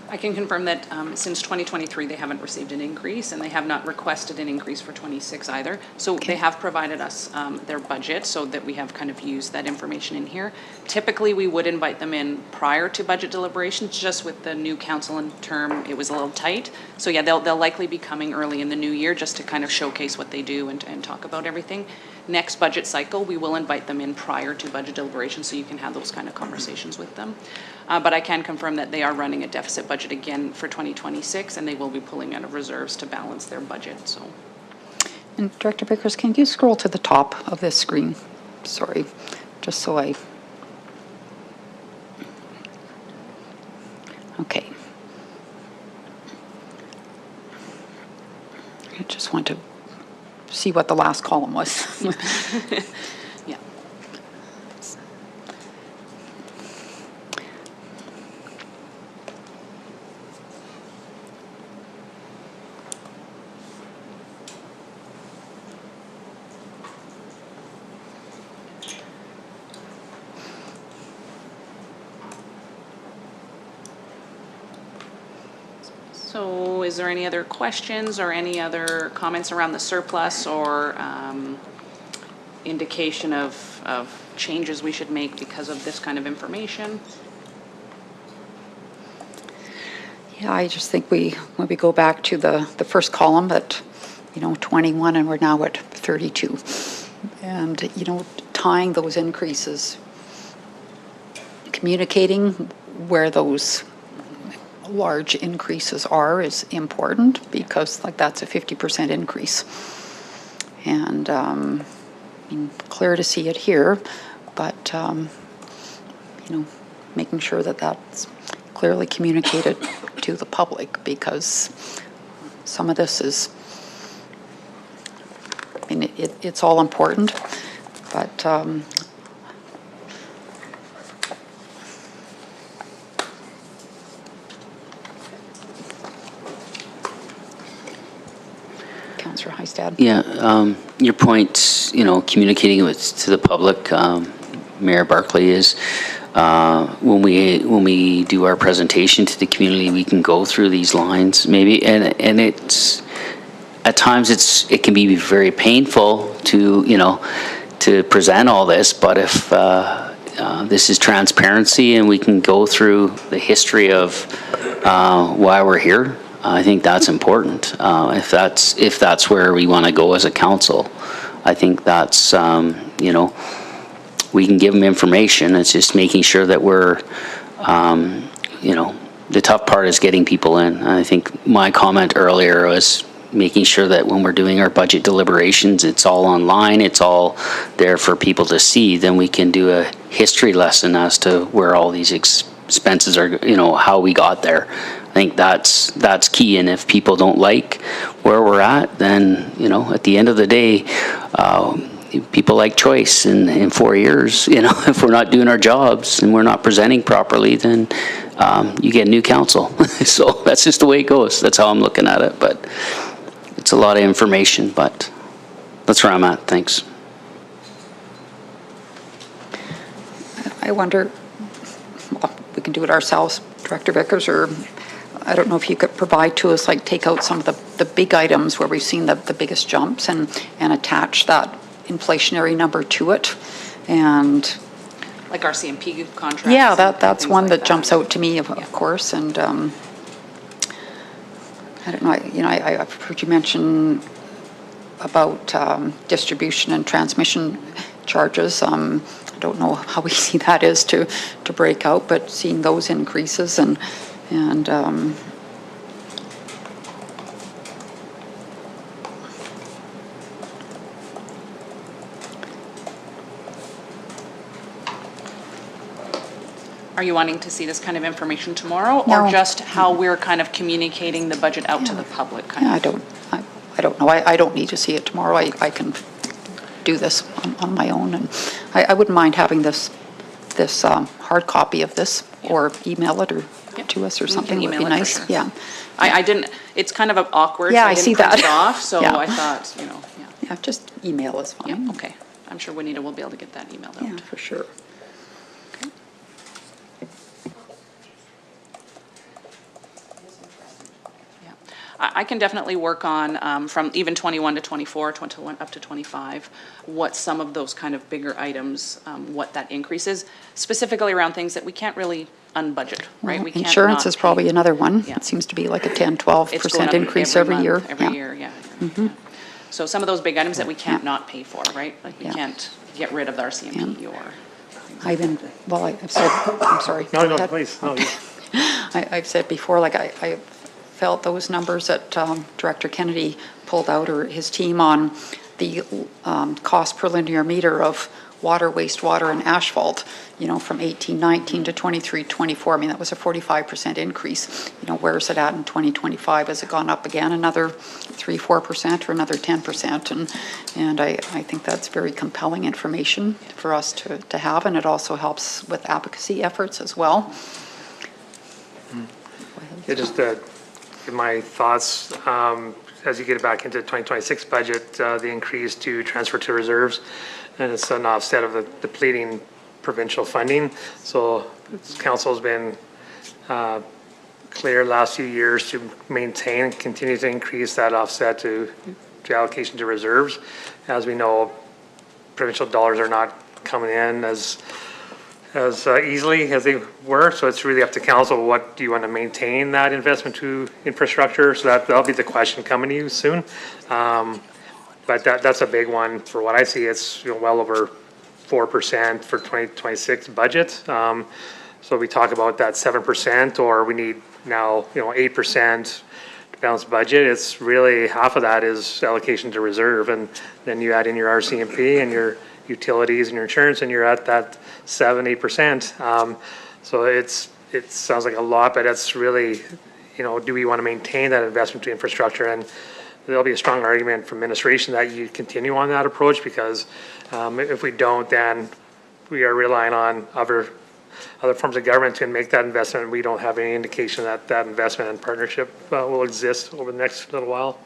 Speaker 1: I can confirm that since 2023, they haven't received an increase, and they have not requested an increase for 26 either. So they have provided us their budget, so that we have kind of used that information in here. Typically, we would invite them in prior to budget deliberations. Just with the new council in term, it was a little tight. So yeah, they'll likely be coming early in the new year just to kind of showcase what they do and talk about everything. Next budget cycle, we will invite them in prior to budget deliberations, so you can have those kind of conversations with them. But I can confirm that they are running a deficit budget again for 2026, and they will be pulling out of reserves to balance their budget. So,
Speaker 6: And Director Vickers, can you scroll to the top of this screen? Sorry, just so I. Okay. I just want to see what the last column was.
Speaker 1: yeah. So is there any other questions or any other comments around the surplus or indication of changes we should make because of this kind of information?
Speaker 6: Yeah, I just think when we go back to the first column at, 21 and we're now at 32. And, tying those increases, communicating where those large increases are is important because that's a 50% increase. And clear to see it here, but making sure that that's clearly communicated to the public because some of this is, it's all important, but Councillor Hystad.
Speaker 4: Yeah, your point, communicating to the public, Mayor Barkley, is when we do our presentation to the community, we can go through these lines maybe, and it's at times it can be very painful to present all this, but if this is transparency and we can go through the history of why we're here, I think that's important. If that's where we want to go as a council, I think that's we can give them information. It's just making sure that we're the tough part is getting people in. I think my comment earlier was making sure that when we're doing our budget deliberations, it's all online, it's all there for people to see. Then we can do a history lesson as to where all these expenses are, how we got there. I think that's key. And if people don't like where we're at, then, at the end of the day, people like choice. In 4 years, if we're not doing our jobs and we're not presenting properly, then you get a new council. So that's just the way it goes. That's how I'm looking at it. But it's a lot of information, but that's where I'm at. Thanks.
Speaker 6: I wonder, we can do it ourselves, Director Vickers, or I don't know if you could provide to us, take out some of the big items where we've seen the biggest jumps and attach that inflationary number to it. And
Speaker 1: Like our CMP contracts?
Speaker 6: yeah, that's one that jumps out to me, of course. And I don't know, I've heard you mention about distribution and transmission charges. I don't know how easy that is to break out, but seeing those increases and
Speaker 1: Are you wanting to see this kind of information tomorrow?
Speaker 6: No.
Speaker 1: Or just how we're kind of communicating the budget out to the public?
Speaker 6: yeah, I don't know. I don't need to see it tomorrow. I can do this on my own, and I wouldn't mind having this hard copy of this or email it to us or something. Would be nice. Sure. Yeah.
Speaker 1: I didn't. It's kind of awkward.
Speaker 6: Yeah,
Speaker 1: so
Speaker 6: I see
Speaker 1: didn't print
Speaker 6: that.
Speaker 1: It off, so
Speaker 6: Yeah.
Speaker 1: I thought, yeah.
Speaker 6: Yeah, just email is fine.
Speaker 1: Yeah. Okay. I'm sure Juanita will be able to get that emailed out.
Speaker 6: Yeah, for sure.
Speaker 1: I can definitely work on, from even 21 to 24, 21 up to 25, what some of those kind of bigger items, what that increase is, specifically around things that we can't really unbudget, right?
Speaker 6: Well,
Speaker 1: We can't
Speaker 6: insurance
Speaker 1: not
Speaker 6: is probably
Speaker 1: pay.
Speaker 6: another one.
Speaker 1: Yeah.
Speaker 6: It seems to be like a 10,
Speaker 1: It's going
Speaker 6: 12%
Speaker 1: up
Speaker 6: increase every
Speaker 1: month,
Speaker 6: year.
Speaker 1: Every year, yeah. Yeah. So some of those big items that we can't
Speaker 6: Yeah.
Speaker 1: not pay for, right? Like we
Speaker 6: Yeah.
Speaker 1: can't get rid of our CMP or.
Speaker 6: I've said, I'm sorry.
Speaker 5: No,
Speaker 6: Go ahead.
Speaker 5: please. No, you-
Speaker 6: I've said before, I felt those numbers that Director Kennedy pulled out, or his team, on the cost per linear meter of water, wastewater, and asphalt, from 18-19 to 23-24. I mean, that was a 45% increase. Where is it at in 2025? Has it gone up again another 3-4% or another 10%? And I think that's very compelling information for us to have, and it also helps with advocacy efforts as well.
Speaker 5: Yeah, just give my thoughts, as you get back into 2026 budget, the increase to transfer to reserves, and it's an offset of the depleting provincial funding. So council's been clear the last few years to maintain and continue to increase that offset to allocation to reserves. As we know, provincial dollars are not coming in as easily as they were, so it's really up to council. What do you want to maintain that investment to infrastructure? So that'll be the question coming to you soon. But that's a big one for what I see. It's well over 4% for 2026 budget. So we talk about that 7%, or we need now 8% to balance budget. It's really half of that is allocation to reserve, and then you add in your RCMP and your utilities and your insurance, and you're at that 7-8%. So it sounds like a lot, but it's really, do we want to maintain that investment to infrastructure? And there'll be a strong argument from administration that you continue on that approach, because if we don't, then we are relying on other forms of government to make that investment, and we don't have any indication that that investment and partnership will exist over the next little while.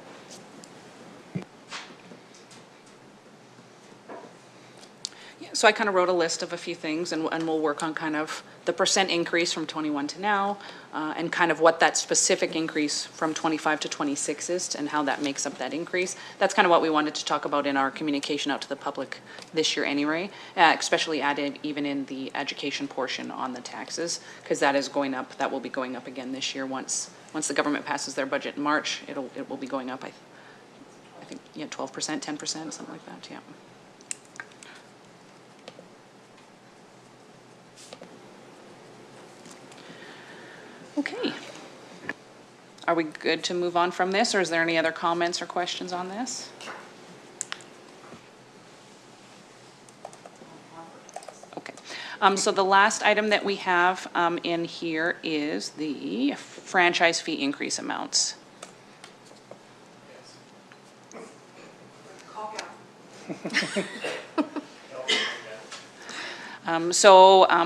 Speaker 1: So I kind of wrote a list of a few things, and we'll work on kind of the percent increase from 21 to now, and kind of what that specific increase from 25 to 26 is, and how that makes up that increase. That's kind of what we wanted to talk about in our communication out to the public this year anyway, especially added even in the education portion on the taxes, because that is going up. That will be going up again this year once the government passes their budget in March. It will be going up, I think, 12%, 10%, something like that, yeah. Okay. Are we good to move on from this, or is there any other comments or questions on this? Okay. So the last item that we have in here is the franchise fee increase amounts.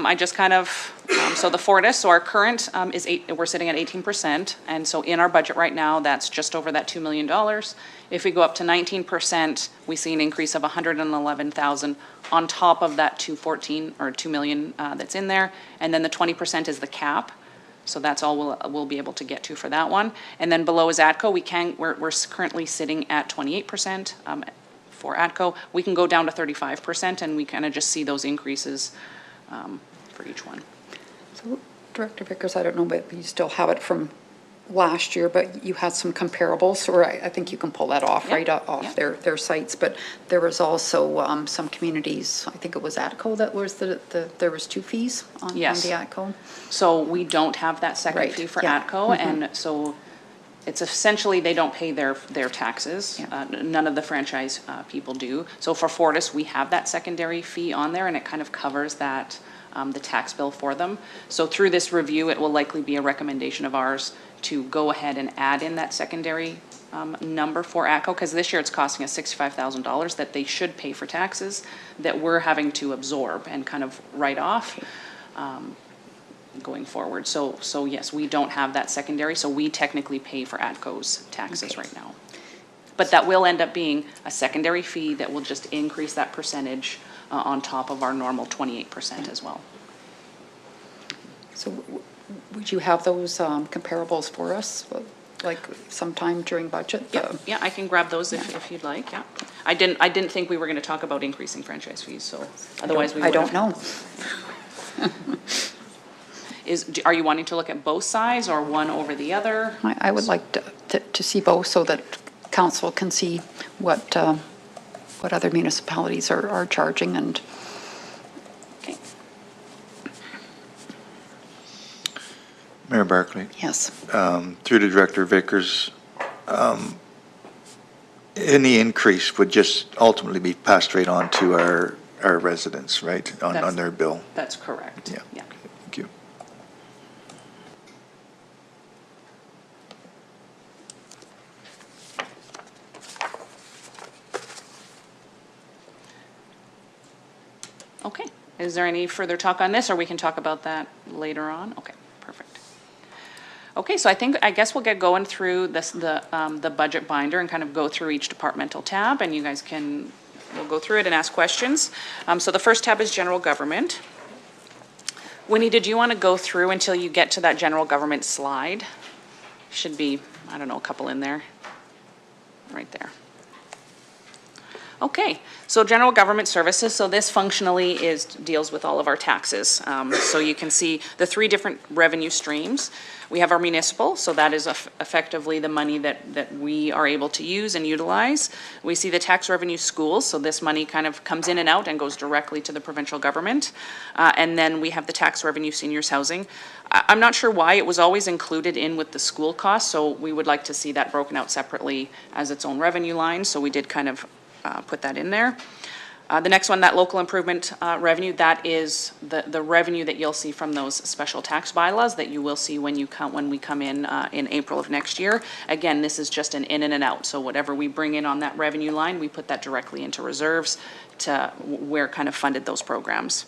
Speaker 1: I just kind of, so the Fortis, so our current is we're sitting at 18%, and so in our budget right now, that's just over that $2 million. If we go up to 19%, we see an increase of 111,000 on top of that 214 or 2 million that's in there, and then the 20% is the cap. So that's all we'll be able to get to for that one. And then below is ATCO. We're currently sitting at 28%. For ATCO, we can go down to 35%, and we kind of just see those increases for each one.
Speaker 6: So, Director Vickers, I don't know, but you still have it from last year, but you had some comparables, or I think you can pull that off,
Speaker 1: Yeah.
Speaker 6: right, off their sites. But there was also some communities, I think it was ATCO that was there was 2 fees on the ATCO.
Speaker 1: So we don't have that second fee for ATCO, and so it's essentially they don't pay their taxes. None of the franchise people do. So for Fortis, we have that secondary fee on there, and it kind of covers that the tax bill for them. So through this review, it will likely be a recommendation of ours to go ahead and add in that secondary number for ATCO, because this year it's costing us $65,000 that they should pay for taxes that we're having to absorb and kind of write off. Going forward. So yes, we don't have that secondary, so we technically pay for ATCO's taxes right now. But that will end up being a secondary fee that will just increase that percentage on top of our normal 28% as well.
Speaker 6: So would you have those comparables for us, like sometime during budget?
Speaker 1: Yeah, I can grab those if you'd like, yeah. I didn't think we were going to talk about increasing franchise fees, so otherwise we would have.
Speaker 6: I don't know.
Speaker 1: Are you wanting to look at both sides or one over the other?
Speaker 6: I would like to see both, so that council can see what other municipalities are charging. And
Speaker 1: okay.
Speaker 3: Mayor Barkley.
Speaker 6: Yes.
Speaker 3: Through the Director Vickers, any increase would just ultimately be passed right on to our residents, right, on their bill?
Speaker 1: That's correct. Yeah.
Speaker 3: Thank you.
Speaker 1: Okay. Is there any further talk on this, or we can talk about that later on? Okay, perfect. Okay, so I guess we'll get going through the budget binder and kind of go through each departmental tab, and you guys we'll go through it and ask questions. So the first tab is general government. Winnie, did you want to go through until you get to that general government slide? Should be, I don't know, a couple in there. Right there. Okay, so general government services, so this functionally deals with all of our taxes. So you can see the three different revenue streams. We have our municipal, so that is effectively the money that we are able to use and utilize. We see the tax revenue schools, so this money kind of comes in and out and goes directly to the provincial government. And then we have the tax revenue seniors housing. I'm not sure why it was always included in with the school costs, so we would like to see that broken out separately as its own revenue line, so we did kind of put that in there. The next one, that local improvement revenue, that is the revenue that you'll see from those special tax bylaws that you will see when we come in April of next year. Again, this is just an in and an out. So whatever we bring in on that revenue line, we put that directly into reserves to where kind of funded those programs.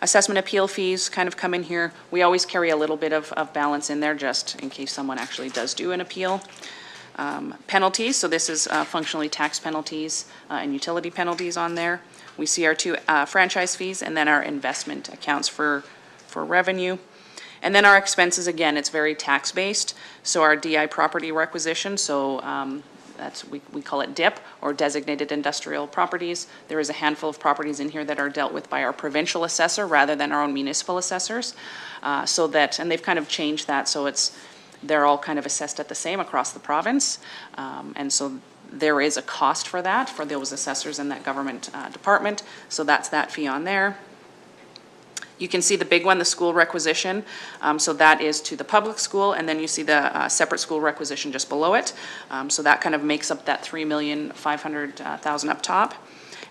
Speaker 1: Assessment appeal fees kind of come in here. We always carry a little bit of balance in there just in case someone actually does do an appeal. Penalties, so this is functionally tax penalties and utility penalties on there. We see our two franchise fees and then our investment accounts for revenue. And then our expenses, again, it's very tax-based. So our DI property requisition, so we call it DIP, or designated industrial properties. There is a handful of properties in here that are dealt with by our provincial assessor rather than our own municipal assessors. And they've kind of changed that, so they're all kind of assessed at the same across the province. And so there is a cost for that, for those assessors in that government department. So that's that fee on there. You can see the big one, the school requisition. So that is to the public school, and then you see the separate school requisition just below it. So that kind of makes up that $3,500,000 up top.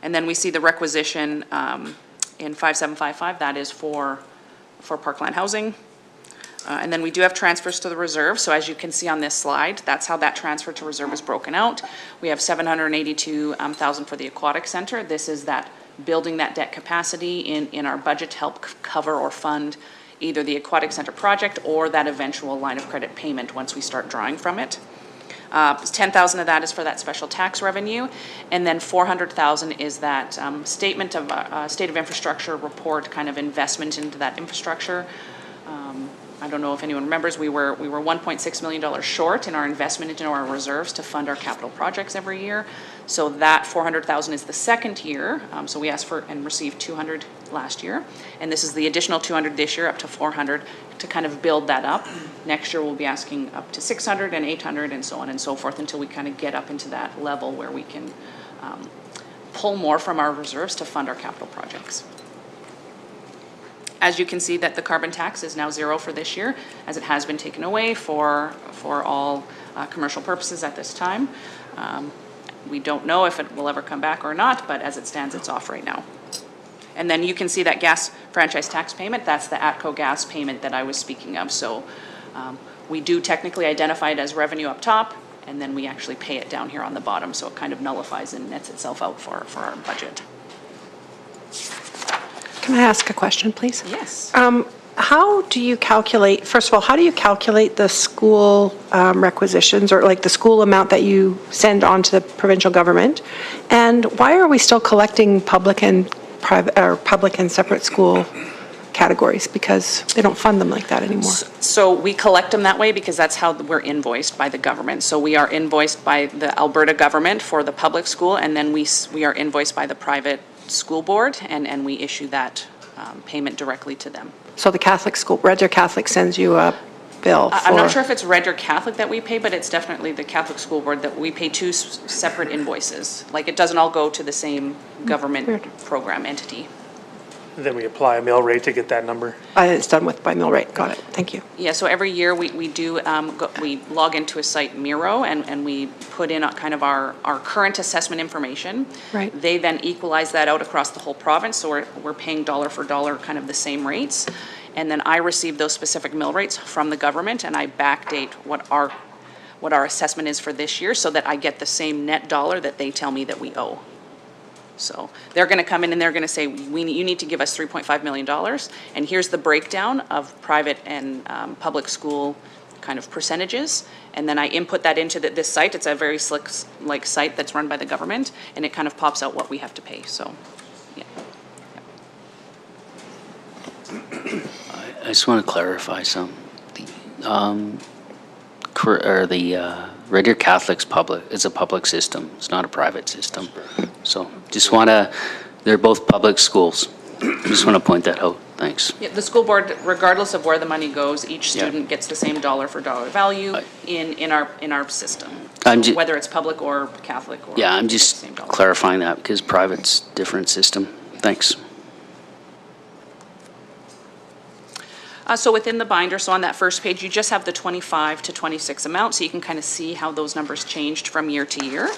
Speaker 1: And then we see the requisition in 5755, that is for Parkland housing. And then we do have transfers to the reserve. So as you can see on this slide, that's how that transfer to reserve is broken out. We have $782,000 for the aquatic center. This is that building that debt capacity in our budget to help cover or fund either the aquatic center project or that eventual line of credit payment once we start drawing from it. 10,000 of that is for that special tax revenue, and then 400,000 is that statement of state of infrastructure report, kind of investment into that infrastructure. I don't know if anyone remembers, we were $1.6 million short in our investment into our reserves to fund our capital projects every year. So that 400,000 is the second year. So we asked for and received 200 last year, and this is the additional 200 this year, up to 400 to kind of build that up. Next year we'll be asking up to 600 and 800 and so on and so forth until we kind of get up into that level where we can pull more from our reserves to fund our capital projects. As you can see, that the carbon tax is now zero for this year, as it has been taken away for all commercial purposes at this time. We don't know if it will ever come back or not, but as it stands, it's off right now. And then you can see that gas franchise tax payment, that's the ATCO gas payment that I was speaking of. So we do technically identify it as revenue up top, and then we actually pay it down here on the bottom, so it kind of nullifies and nets itself out for our budget.
Speaker 2: Can I ask a question, please?
Speaker 1: Yes.
Speaker 2: How do you calculate, first of all, how do you calculate the school requisitions, or like the school amount that you send on to the provincial government? And why are we still collecting public and private, or public and separate school categories? Because they don't fund them like that anymore.
Speaker 1: So we collect them that way because that's how we're invoiced by the government. So we are invoiced by the Alberta government for the public school, and then we are invoiced by the private school board, and we issue that payment directly to them.
Speaker 2: So the Catholic school, Red Deer Catholic sends you a bill for...
Speaker 1: I'm not sure if it's Red Deer Catholic that we pay, but it's definitely the Catholic school board that we pay two separate invoices. Like, it doesn't all go to the same government program entity.
Speaker 5: Then we apply a mill rate to get that number.
Speaker 2: It's done with by mill rate. Got it. Thank you.
Speaker 1: Yeah, so every year we do, we log into a site, Miro, and we put in kind of our current assessment information.
Speaker 2: Right.
Speaker 1: They then equalize that out across the whole province, so we're paying dollar for dollar kind of the same rates. And then I receive those specific mill rates from the government, and I backdate what our assessment is for this year so that I get the same net dollar that they tell me that we owe. So they're going to come in and they're going to say, you need to give us $3.5 million, and here's the breakdown of private and public school kind of percentages. And then I input that into this site. It's a very slick site that's run by the government, and it kind of pops out what we have to pay. So, yeah.
Speaker 4: just want to clarify some. Red Deer Catholic's public, it's a public system. It's not a private system. So just want to, they're both public schools. Just want to point that out. Thanks.
Speaker 1: Yeah, the school board, regardless of where the money goes, each
Speaker 4: Yeah.
Speaker 1: student gets the same dollar for dollar value in our system.
Speaker 4: I'm
Speaker 1: So
Speaker 4: ju-
Speaker 1: whether it's public or Catholic or.
Speaker 4: Yeah, I'm
Speaker 1: it's
Speaker 4: just
Speaker 1: the same dollar.
Speaker 4: clarifying that because private's different system. Thanks.
Speaker 1: So within the binder, so on that first page, you just have the 25 to 26 amount, so you can kind of see how those numbers changed from year to year.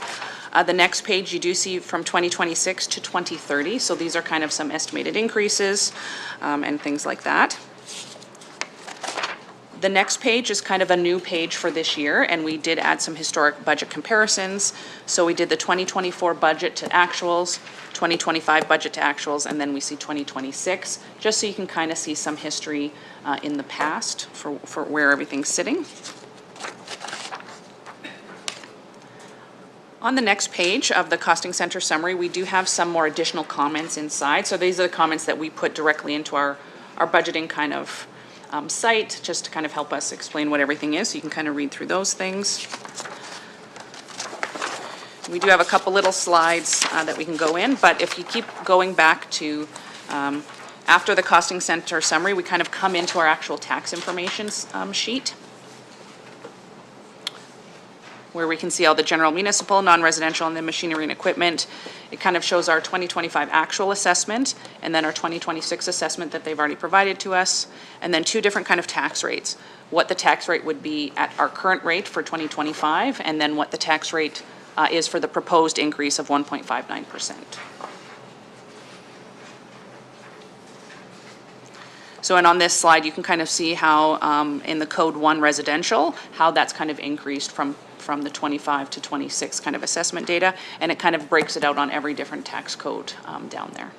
Speaker 1: The next page, you do see from 2026 to 2030, so these are kind of some estimated increases and things like that. The next page is kind of a new page for this year, and we did add some historic budget comparisons. So we did the 2024 budget to actuals, 2025 budget to actuals, and then we see 2026, just so you can kind of see some history in the past for where everything's sitting. On the next page of the costing center summary, we do have some more additional comments inside. So these are the comments that we put directly into our budgeting kind of site, just to kind of help us explain what everything is, so you can kind of read through those things. We do have a couple little slides that we can go in, but if you keep going back to after the costing center summary, we kind of come into our actual tax information sheet, where we can see all the general municipal, non-residential, and then machinery and equipment. It kind of shows our 2025 actual assessment, and then our 2026 assessment that they've already provided to us, and then two different kind of tax rates. What the tax rate would be at our current rate for 2025, and then what the tax rate is for the proposed increase of 1.59%. So, and on this slide, you can kind of see how in the Code 1 residential, how that's kind of increased from the 25 to 26 kind of assessment data, and it kind of breaks it out on every different tax code down there.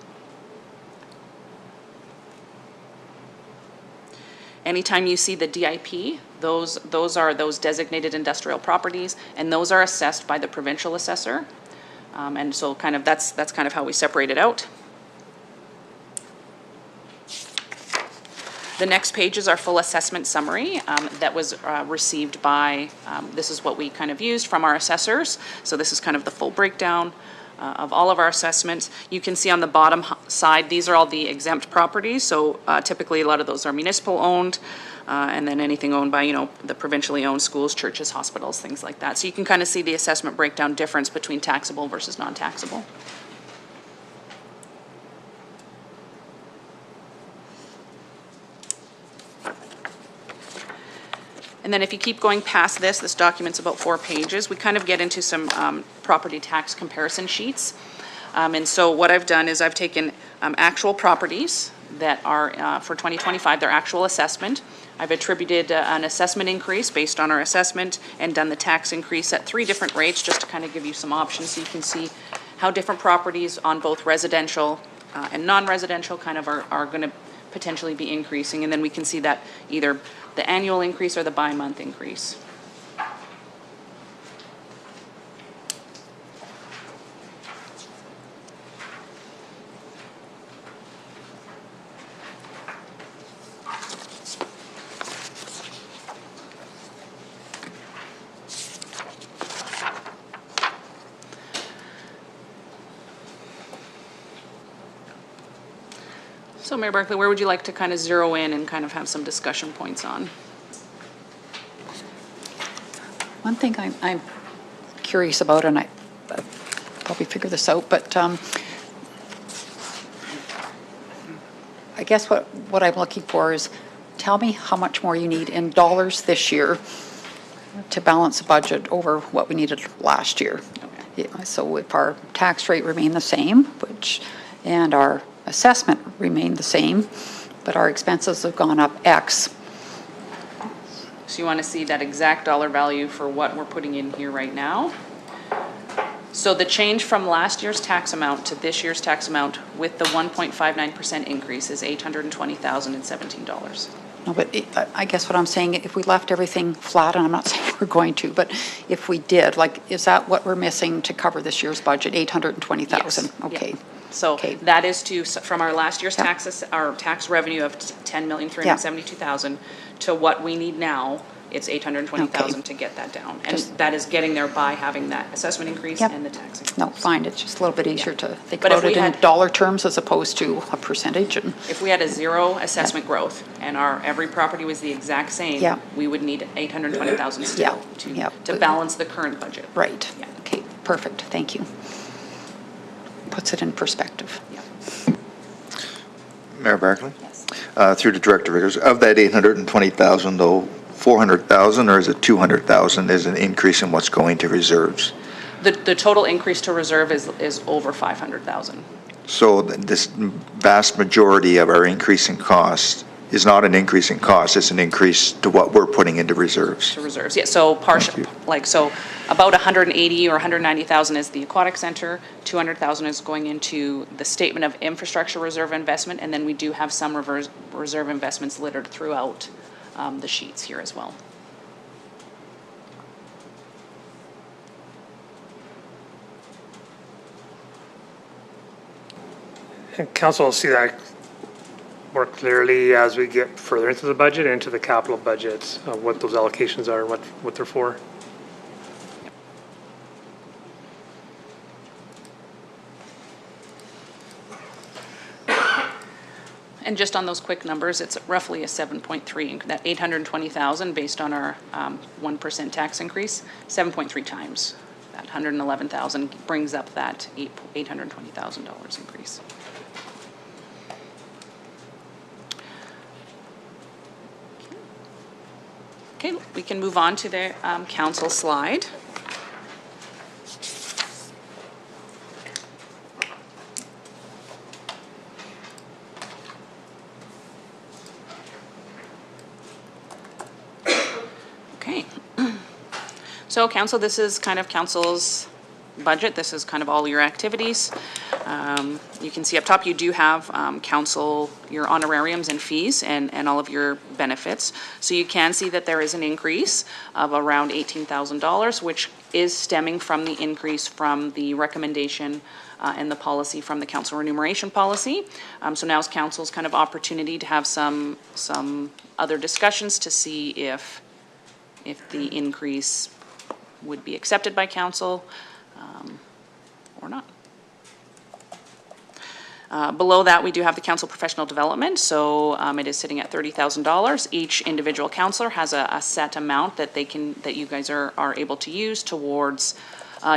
Speaker 1: Anytime you see the DIP, those are those designated industrial properties, and those are assessed by the provincial assessor. And so kind of that's kind of how we separate it out. The next page is our full assessment summary that was received by, this is what we kind of used from our assessors. So this is kind of the full breakdown of all of our assessments. You can see on the bottom side, these are all the exempt properties. So typically a lot of those are municipal owned, and then anything owned by, the provincially owned schools, churches, hospitals, things like that. So you can kind of see the assessment breakdown difference between taxable versus non-taxable. And then if you keep going past this document's about 4 pages, we kind of get into some property tax comparison sheets. And so what I've done is I've taken actual properties that are, for 2025, their actual assessment. I've attributed an assessment increase based on our assessment and done the tax increase at 3 different rates, just to kind of give you some options so you can see how different properties on both residential and non-residential kind of are going to potentially be increasing. And then we can see that either the annual increase or the bi-month increase. So Mayor Barkley, where would you like to kind of zero in and kind of have some discussion points on?
Speaker 6: One thing I'm curious about, and I probably figure this out, but I guess what I'm looking for is, tell me how much more you need in dollars this year to balance the budget over what we needed last year. Okay. Yeah, so if our tax rate remained the same, and our assessment remained the same, but our expenses have gone up X.
Speaker 1: So you want to see that exact dollar value for what we're putting in here right now. So the change from last year's tax amount to this year's tax amount with the 1.59% increase is $820,017.
Speaker 6: No, but I guess what I'm saying, if we left everything flat, and I'm not saying we're going to, but if we did, is that what we're missing to cover this year's budget, $820,000?
Speaker 1: Yes.
Speaker 6: Okay.
Speaker 1: Yeah. So
Speaker 6: Okay.
Speaker 1: that is from our last year's
Speaker 6: Yeah.
Speaker 1: taxes, our tax revenue of 10,372,000 to what we need now, it's 820,000
Speaker 6: Okay.
Speaker 1: to get that down. And
Speaker 6: Just-
Speaker 1: that is getting there by having that assessment increase
Speaker 6: Yep.
Speaker 1: and the tax increase.
Speaker 6: No, fine, it's just a little bit easier to think
Speaker 1: But if
Speaker 6: about it
Speaker 1: we
Speaker 6: in
Speaker 1: had-
Speaker 6: dollar terms as opposed to a percentage, and,
Speaker 1: If we had a zero assessment growth and every property was the exact same,
Speaker 6: Yeah.
Speaker 1: we would need 820,000
Speaker 6: Yeah,
Speaker 1: still
Speaker 6: yeah.
Speaker 1: to balance the current budget.
Speaker 6: right.
Speaker 1: Yeah.
Speaker 6: Okay, perfect, thank you. Puts it in perspective.
Speaker 1: Yeah.
Speaker 3: Mayor Barkley?
Speaker 1: Yes.
Speaker 3: Through the Director Vickers, of that 820,000 though, 400,000 or is it 200,000 is an increase in what's going to reserves?
Speaker 1: The total increase to reserve is over 500,000.
Speaker 3: So this vast majority of our increase in cost is not an increase in cost, it's an increase to what we're putting into reserves.
Speaker 1: To reserves, yeah, so partial, so about 180 or 190,000 is the aquatic center, 200,000 is going into the statement of infrastructure reserve investment, and then we do have some reserve investments littered throughout the sheets here as well.
Speaker 5: And council will see that more clearly as we get further into the budget, into the capital budgets, what those allocations are, what they're for.
Speaker 1: And just on those quick numbers, it's roughly a 7.3, that 820,000 based on our 1% tax increase, 7.3 times that 111,000 brings up that $820,000 increase. Okay, we can move on to the council slide. Okay. So council, this is kind of council's budget. This is kind of all your activities. You can see up top, you do have council, your honorariums and fees and all of your benefits. So you can see that there is an increase of around $18,000, which is stemming from the increase from the recommendation and the policy from the council remuneration policy. So now is council's kind of opportunity to have some other discussions to see if the increase would be accepted by council or not. Below that, we do have the council professional development, so it is sitting at $30,000. Each individual councillor has a set amount that that you guys are able to use towards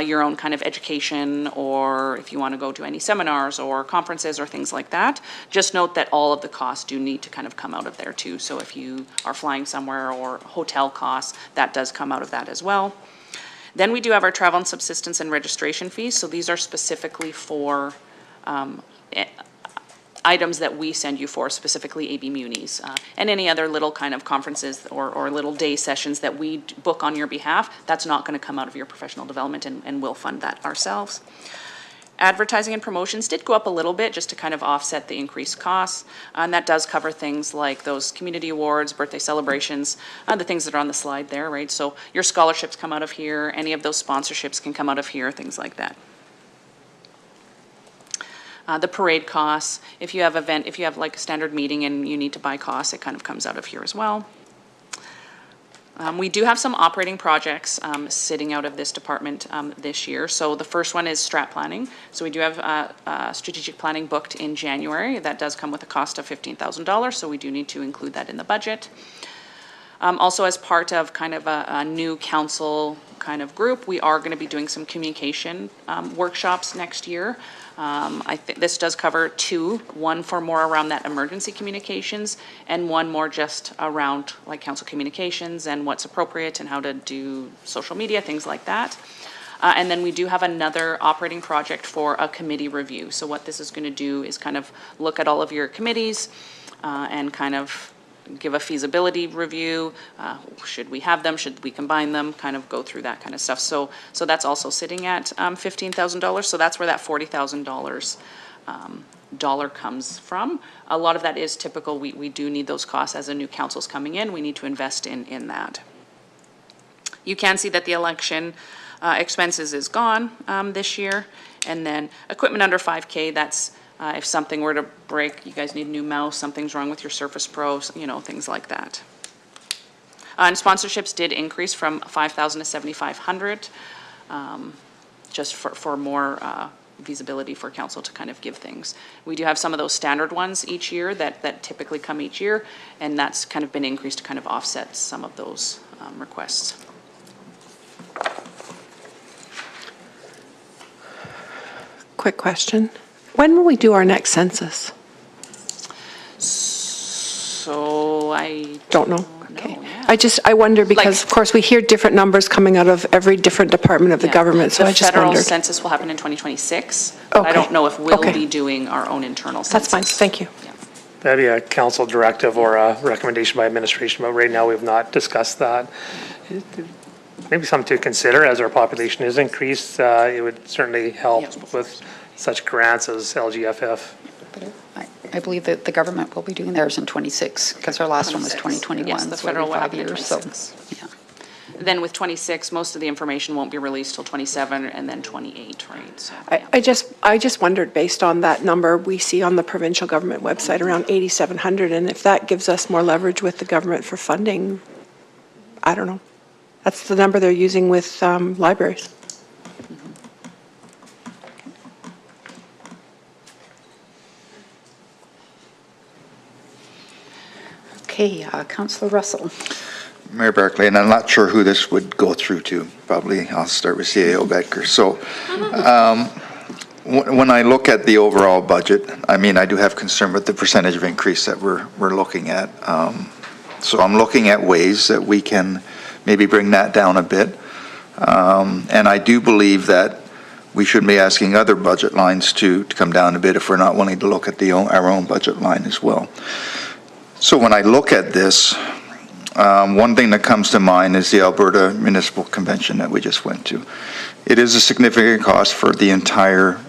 Speaker 1: your own kind of education, or if you want to go to any seminars or conferences or things like that. Just note that all of the costs do need to kind of come out of there too. So if you are flying somewhere or hotel costs, that does come out of that as well. Then we do have our travel and subsistence and registration fees. So these are specifically for items that we send you for, specifically AB Munis, and any other little kind of conferences or little day sessions that we book on your behalf. That's not going to come out of your professional development, and we'll fund that ourselves. Advertising and promotions did go up a little bit just to kind of offset the increased costs, and that does cover things like those community awards, birthday celebrations, the things that are on the slide there, right? So your scholarships come out of here, any of those sponsorships can come out of here, things like that. The parade costs, if you have like a standard meeting and you need to buy costs, it kind of comes out of here as well. We do have some operating projects sitting out of this department this year. So the first one is strat planning. So we do have strategic planning booked in January. That does come with a cost of $15,000, so we do need to include that in the budget. Also, as part of kind of a new council kind of group, we are going to be doing some communication workshops next year. I think this does cover two, one for more around that emergency communications and one more just around like council communications and what's appropriate and how to do social media, things like that. And then we do have another operating project for a committee review. So what this is going to do is kind of look at all of your committees and kind of give a feasibility review. Should we have them? Should we combine them? Kind of go through that kind of stuff. So that's also sitting at $15,000. So that's where that $40,000 dollar comes from. A lot of that is typical. We do need those costs as a new council's coming in. We need to invest in that. You can see that the election expenses is gone this year. And then equipment under 5K, that's if something were to break, you guys need a new mouse, something's wrong with your Surface Pro, things like that. And sponsorships did increase from 5,000 to 7,500, just for more visibility for council to kind of give things. We do have some of those standard ones each year that typically come each year, and that's kind of been increased to kind of offset some of those requests.
Speaker 2: Quick question. When will we do our next census?
Speaker 1: So I
Speaker 2: Don't know.
Speaker 1: know,
Speaker 2: Okay.
Speaker 1: yeah.
Speaker 2: I wonder because, of course, we hear different numbers coming out of every different department of the
Speaker 1: Yeah.
Speaker 2: government, so I just
Speaker 1: The federal
Speaker 2: wondered.
Speaker 1: census will happen in 2026. But I
Speaker 2: Okay.
Speaker 1: don't know if we'll
Speaker 2: Okay.
Speaker 1: be doing our own internal
Speaker 2: That's
Speaker 1: census.
Speaker 2: fine, thank you.
Speaker 1: Yeah.
Speaker 5: That'd be a council directive or a recommendation by administration, but right now we've not discussed that. Maybe something to consider as our population is increased. It would certainly help
Speaker 1: Yeah.
Speaker 5: with such grants as LGFF.
Speaker 6: But I believe that the government will be doing theirs in '26, because our last one was
Speaker 1: 26.
Speaker 6: 2021.
Speaker 1: Yes, the
Speaker 6: so every
Speaker 1: federal will
Speaker 6: 5
Speaker 1: happen in
Speaker 6: years, so,
Speaker 1: 26.
Speaker 6: yeah.
Speaker 1: Then with 26, most of the information won't be released till 27 and then 28, right? So, yeah.
Speaker 2: I just wondered, based on that number we see on the provincial government website, around 8,700, and if that gives us more leverage with the government for funding, I don't know. That's the number they're using with libraries.
Speaker 6: Okay, Councillor Russell.
Speaker 3: Mayor Barclay, and I'm not sure who this would go through to. Probably I'll start with CAO Becker. So when I look at the overall budget, I mean, I do have concern with the percentage of increase that we're looking at. So I'm looking at ways that we can maybe bring that down a bit. And I do believe that we should be asking other budget lines to come down a bit if we're not willing to look at our own budget line as well. So when I look at this, one thing that comes to mind is the Alberta Municipal Convention that we just went to. It is a significant cost for the entire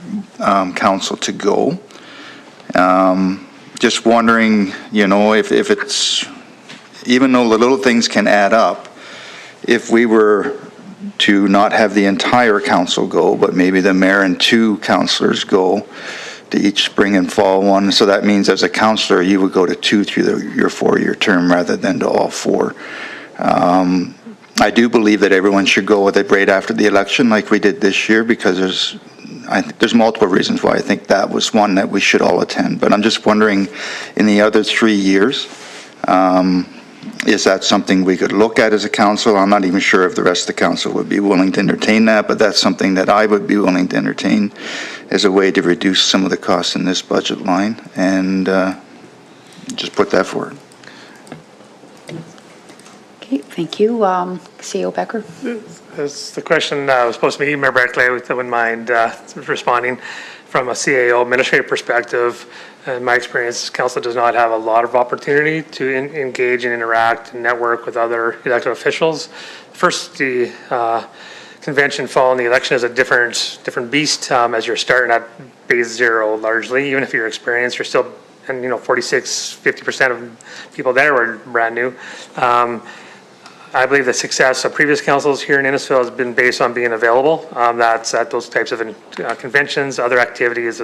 Speaker 3: council to go. Just wondering, if it's, even though the little things can add up, if we were to not have the entire council go, but maybe the mayor and 2 councillors go to each spring and fall one. So that means as a councillor, you would go to 2 through your 4-year term rather than to all 4. I do believe that everyone should go with it right after the election like we did this year, because there's multiple reasons why I think that was one that we should all attend. But I'm just wondering, in the other 3 years, is that something we could look at as a council? I'm not even sure if the rest of the council would be willing to entertain that, but that's something that I would be willing to entertain as a way to reduce some of the costs in this budget line, and just put that forward.
Speaker 6: Okay, thank you. CEO Becker?
Speaker 5: That's the question was supposed to be Mayor Barclay. I wouldn't mind responding from a CAO administrative perspective. In my experience, council does not have a lot of opportunity to engage and interact and network with other elected officials. First, the convention following the election is a different beast as you're starting at base zero largely. Even if you're experienced, you're still, and 50% of people there were brand new. I believe the success of previous councils here in Innisfil has been based on being available. That's at those types of conventions, other activities,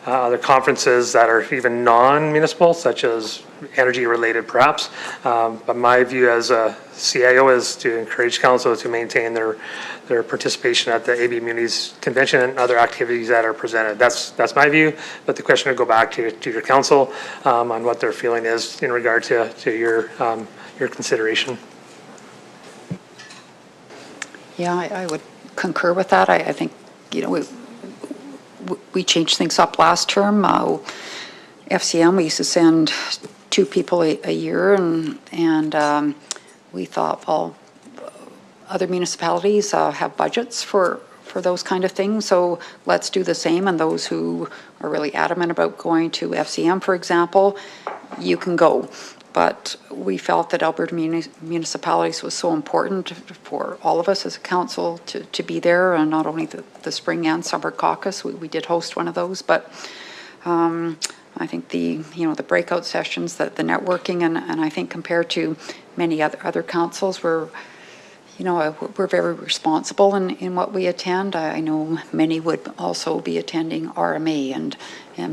Speaker 5: other conferences that are even non-municipal, such as energy-related perhaps. But my view as a CIO is to encourage council to maintain their participation at the AB Munis Convention and other activities that are presented. That's my view, but the question would go back to your council on what their feeling is in regard to your consideration.
Speaker 6: Yeah, I would concur with that. I think, we changed things up last term. FCM, we used to send 2 people a year, and we thought, well, other municipalities have budgets for those kind of things, so let's do the same. And those who are really adamant about going to FCM, for example, you can go. But we felt that Alberta municipalities was so important for all of us as a council to be there, and not only the spring and summer caucus. We did host one of those, but I think the breakout sessions, the networking, and I think compared to many other councils, we're we're very responsible in what we attend. I know many would also be attending RMA and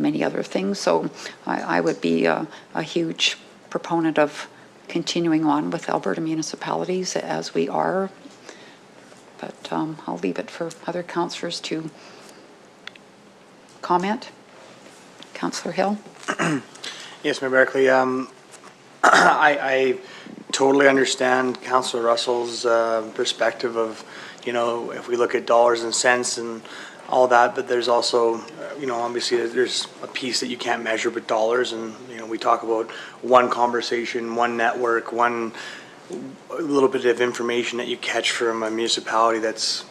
Speaker 6: many other things. So I would be a huge proponent of continuing on with Alberta municipalities as we are. But I'll leave it for other councillors to comment. Councillor Hill?
Speaker 7: Yes, Mayor Barkley. I totally understand Councillor Russell's perspective of, if we look at dollars and cents and all that, but there's also, obviously there's a piece that you can't measure with dollars, and, we talk about one conversation, one network, one little bit of information that you catch from a municipality that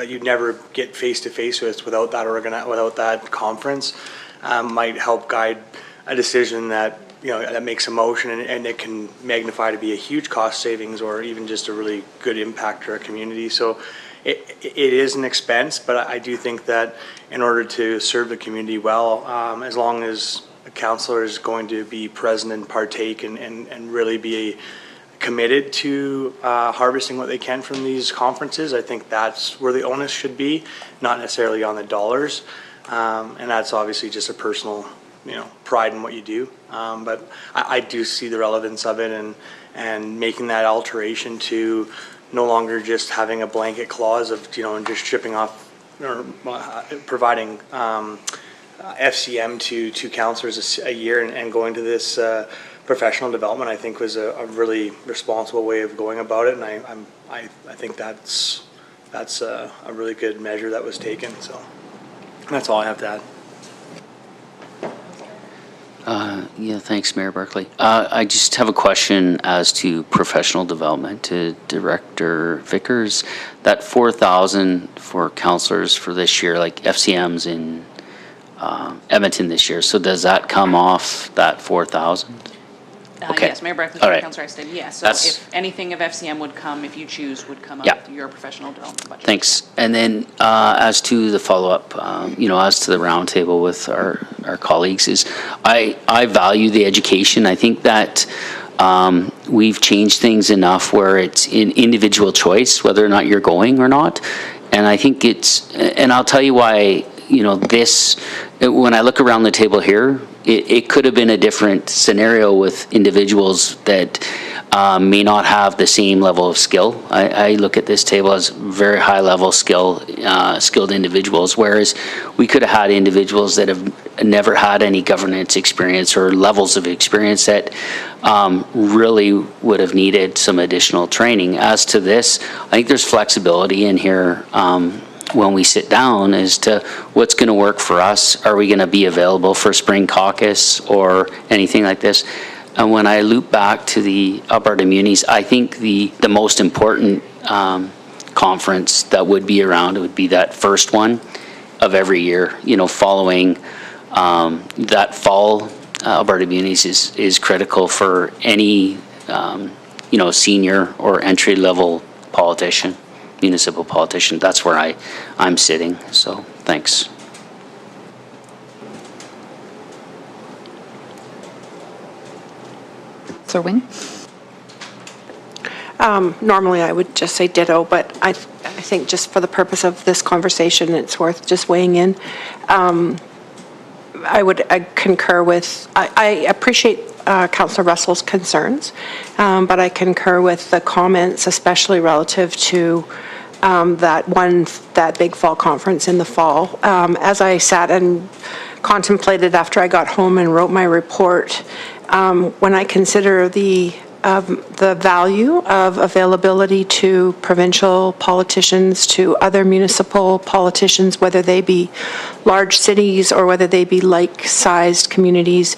Speaker 7: you'd never get face-to-face with without that conference, might help guide a decision that that makes a motion, and it can magnify to be a huge cost savings or even just a really good impact to our community. So it is an expense, but I do think that in order to serve the community well, as long as a councillor is going to be present and partake and really be committed to harvesting what they can from these conferences, I think that's where the onus should be, not necessarily on the dollars. And that's obviously just a personal pride in what you do. But I do see the relevance of it, and making that alteration to no longer just having a blanket clause of, just shipping off or providing FCM to councillors a year and going to this professional development, I think was a really responsible way of going about it. And I think that's a really good measure that was taken. So that's all I have to add.
Speaker 4: Yeah, thanks, Mayor Barkley. I just have a question as to professional development to Director Vickers. That 4,000 for councillors for this year, like FCM's in Edmonton this year. So does that come off that 4,000? Okay.
Speaker 1: Yes, Mayor Barkley,
Speaker 4: right.
Speaker 1: Councillor Exton, yes. So
Speaker 4: That's,
Speaker 1: if anything of FCM would come, if you choose, would come
Speaker 4: Yeah.
Speaker 1: out of your professional development budget.
Speaker 4: Thanks. And then as to the follow-up, as to the roundtable with our colleagues, is I value the education. I think that we've changed things enough where it's in individual choice whether or not you're going or not. And I think and I'll tell you why, when I look around the table here, it could have been a different scenario with individuals that may not have the same level of skill. I look at this table as very high level skilled individuals, whereas we could have had individuals that have never had any governance experience or levels of experience that really would have needed some additional training. As to this, I think there's flexibility in here when we sit down as to what's going to work for us. Are we going to be available for spring caucus or anything like this? And when I loop back to the Alberta Munis, I think the most important conference that would be around, it would be that first one of every year, following that fall. Alberta Munis is critical for any, senior or entry-level politician, municipal politician. That's where I'm sitting. So thanks.
Speaker 6: Sir Wing?
Speaker 2: Normally I would just say ditto, but I think just for the purpose of this conversation, it's worth just weighing in. I concur with, I appreciate Councillor Russell's concerns, but I concur with the comments, especially relative to that big fall conference in the fall. As I sat and contemplated after I got home and wrote my report, when I consider the value of availability to provincial politicians, to other municipal politicians, whether they be large cities or whether they be like-sized communities,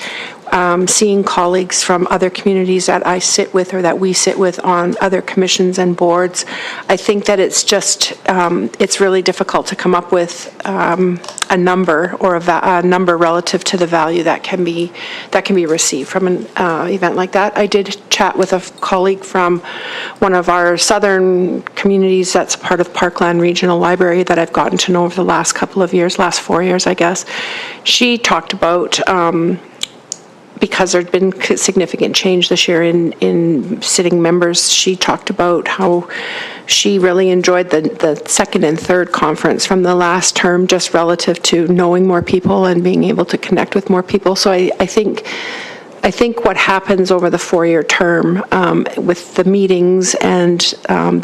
Speaker 2: seeing colleagues from other communities that I sit with or that we sit with on other commissions and boards, I think that it's just, it's really difficult to come up with a number or a number relative to the value that can be received from an event like that. I did chat with a colleague from one of our southern communities that's part of Parkland Regional Library that I've gotten to know over the last couple of years, last 4 years, I guess. She talked about because there'd been significant change this year in sitting members, she talked about how she really enjoyed the second and third conference from the last term, just relative to knowing more people and being able to connect with more people. So I think what happens over the 4-year term with the meetings and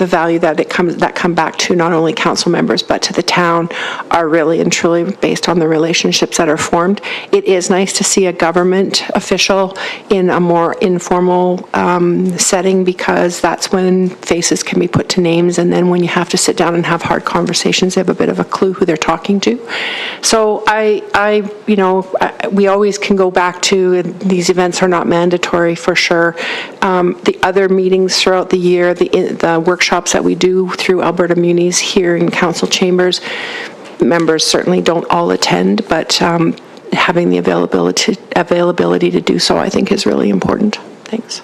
Speaker 2: the value that come back to not only council members but to the town are really and truly based on the relationships that are formed. It is nice to see a government official in a more informal setting, because that's when faces can be put to names, and then when you have to sit down and have hard conversations, they have a bit of a clue who they're talking to. So we always can go back to these events are not mandatory for sure. The other meetings throughout the year, the workshops that we do through Alberta Munis here in council chambers, members certainly don't all attend, but having the availability to do so, I think, is really important. Thanks.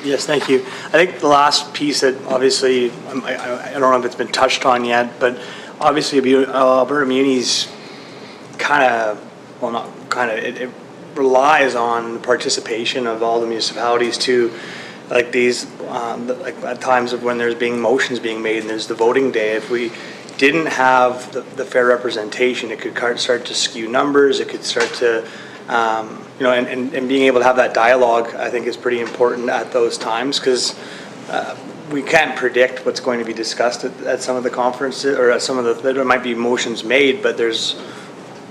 Speaker 7: Yes, thank you. I think the last piece that obviously, I don't know if it's been touched on yet, but obviously Alberta Munis it relies on the participation of all the municipalities to, like these, like at times of when there's motions being made and there's the voting day. If we didn't have the fair representation, it could start to skew numbers. It could start to, and being able to have that dialogue, I think, is pretty important at those times, because we can't predict what's going to be discussed at some of the conferences, or at some of there might be motions made, but there's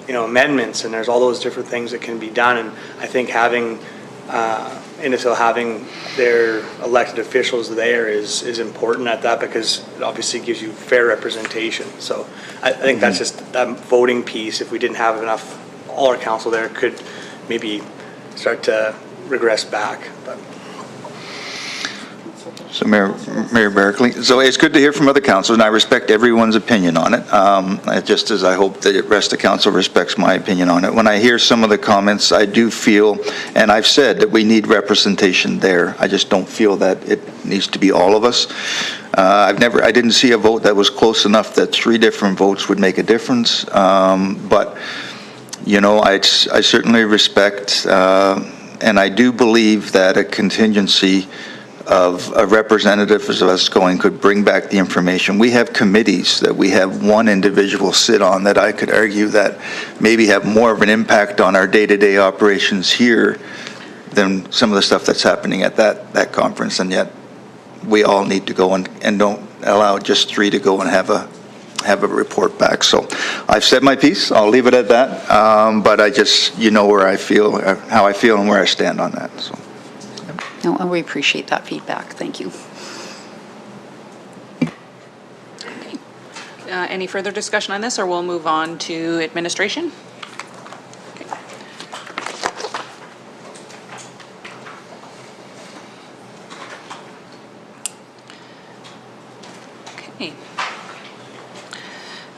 Speaker 7: amendments, and there's all those different things that can be done. And I think having their elected officials there is important at that, because it obviously gives you fair representation. So I think that's just that voting piece. If we didn't have enough, all our council there could maybe start to regress back. But.
Speaker 3: So Mayor Barkley, so it's good to hear from other councils, and I respect everyone's opinion on it, just as I hope that the rest of council respects my opinion on it. When I hear some of the comments, I do feel, and I've said, that we need representation there. I just don't feel that it needs to be all of us. I didn't see a vote that was close enough that 3 different votes would make a difference, but I certainly respect, and I do believe that a contingency of a representative of us going could bring back the information. We have committees that we have one individual sit on that I could argue that maybe have more of an impact on our day-to-day operations here than some of the stuff that's happening at that conference, and yet we all need to go and don't allow just 3 to go and have a report back. So I've said my piece. I'll leave it at that. But I just, where I feel, how I feel and where I stand on that. So.
Speaker 6: No, and we appreciate that feedback. Thank you.
Speaker 1: Any further discussion on this, or we'll move on to administration?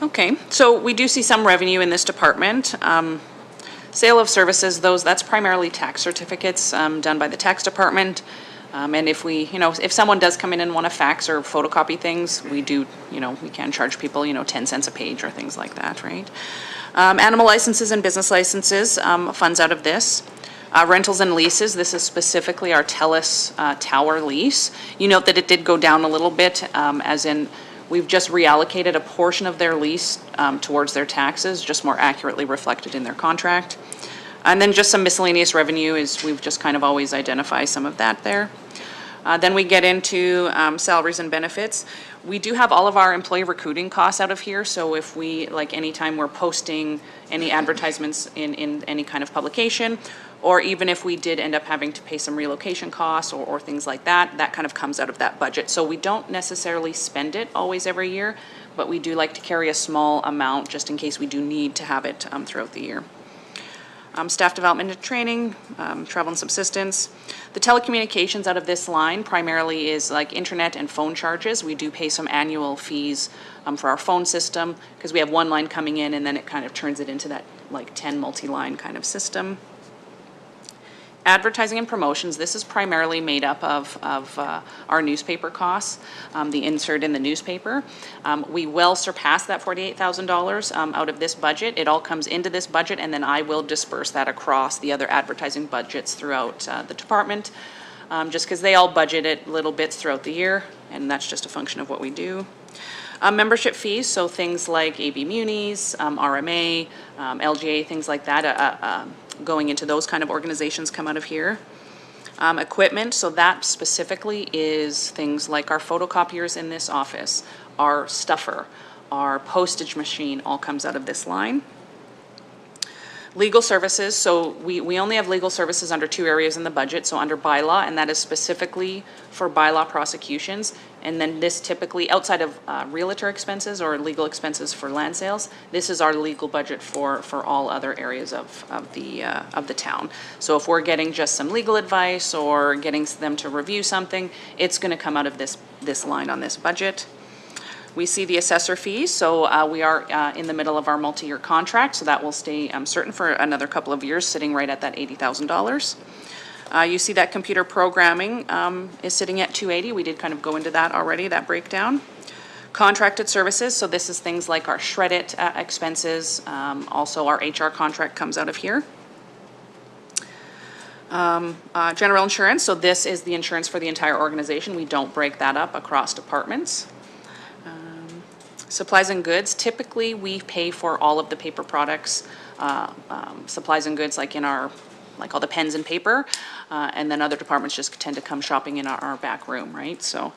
Speaker 1: Okay, so we do see some revenue in this department. Sale of services, that's primarily tax certificates done by the tax department. And if if someone does come in and want to fax or photocopy things, we do, we can charge people, 10 cents a page or things like that, right? Animal licenses and business licenses, funds out of this. Rentals and leases, this is specifically our TELUS tower lease. You note that it did go down a little bit, as in we've just reallocated a portion of their lease towards their taxes, just more accurately reflected in their contract. And then just some miscellaneous revenue is we've just kind of always identified some of that there. Then we get into salaries and benefits. We do have all of our employee recruiting costs out of here. So if we, like anytime we're posting any advertisements in any kind of publication, or even if we did end up having to pay some relocation costs or things like that, that kind of comes out of that budget. So we don't necessarily spend it always every year, but we do like to carry a small amount just in case we do need to have it throughout the year. Staff development and training, travel and subsistence. The telecommunications out of this line primarily is like internet and phone charges. We do pay some annual fees for our phone system because we have one line coming in and then it kind of turns it into that like 10 multi-line kind of system. Advertising and promotions, this is primarily made up of our newspaper costs, the insert in the newspaper. We will surpass that $48,000 out of this budget. It all comes into this budget, and then I will disperse that across the other advertising budgets throughout the department, just because they all budget it little bits throughout the year, and that's just a function of what we do. Membership fees, so things like AB Munis, RMA, LGA, things like that, going into those kind of organizations come out of here. Equipment, so that specifically is things like our photocopiers in this office, our stuffer, our postage machine, all comes out of this line. Legal services, so we only have legal services under 2 areas in the budget, so under bylaw, and that is specifically for bylaw prosecutions. And then this typically, outside of realtor expenses or legal expenses for land sales, this is our legal budget for all other areas of the town. So if we're getting just some legal advice or getting them to review something, it's going to come out of this line on this budget. We see the assessor fees, so we are in the middle of our multi-year contract, so that will stay certain for another couple of years, sitting right at that $80,000. You see that computer programming is sitting at $280,000. We did kind of go into that already, that breakdown. Contracted services, so this is things like our shred-it expenses. Also, our HR contract comes out of here. General insurance, so this is the insurance for the entire organization. We don't break that up across departments. Supplies and goods, typically we pay for all of the paper products, supplies and goods like in our, like all the pens and paper, and then other departments just tend to come shopping in our back room, right? So,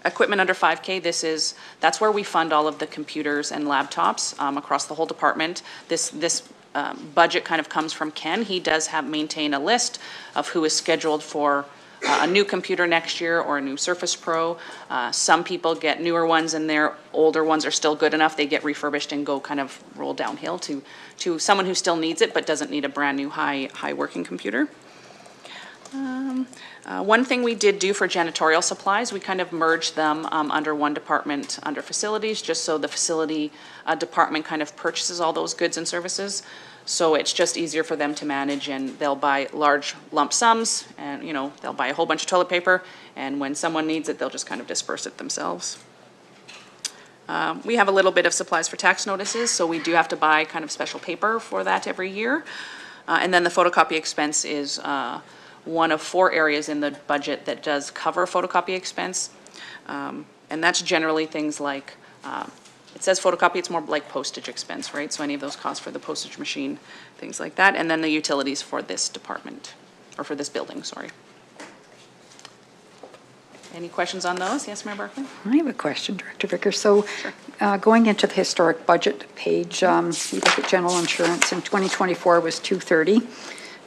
Speaker 1: equipment under 5K, that's where we fund all of the computers and laptops across the whole department. This budget kind of comes from Ken. He does maintain a list of who is scheduled for a new computer next year or a new Surface Pro. Some people get newer ones and their older ones are still good enough. They get refurbished and go kind of roll downhill to someone who still needs it but doesn't need a brand new high working computer. One thing we did do for janitorial supplies, we kind of merged them under one department under facilities, just so the facility department kind of purchases all those goods and services. So it's just easier for them to manage, and they'll buy large lump sums, and they'll buy a whole bunch of toilet paper, and when someone needs it, they'll just kind of disperse it themselves. We have a little bit of supplies for tax notices, so we do have to buy kind of special paper for that every year. And then the photocopy expense is one of 4 areas in the budget that does cover photocopy expense. And that's generally things like, it says photocopy, it's more like postage expense, right? So any of those costs for the postage machine, things like that. And then the utilities for this department, or for this building, sorry. Any questions on those? Yes, Mayor Barkley?
Speaker 6: I have a question, Director Vickers. So going into the historic budget page, you look at general insurance in 2024 was $230.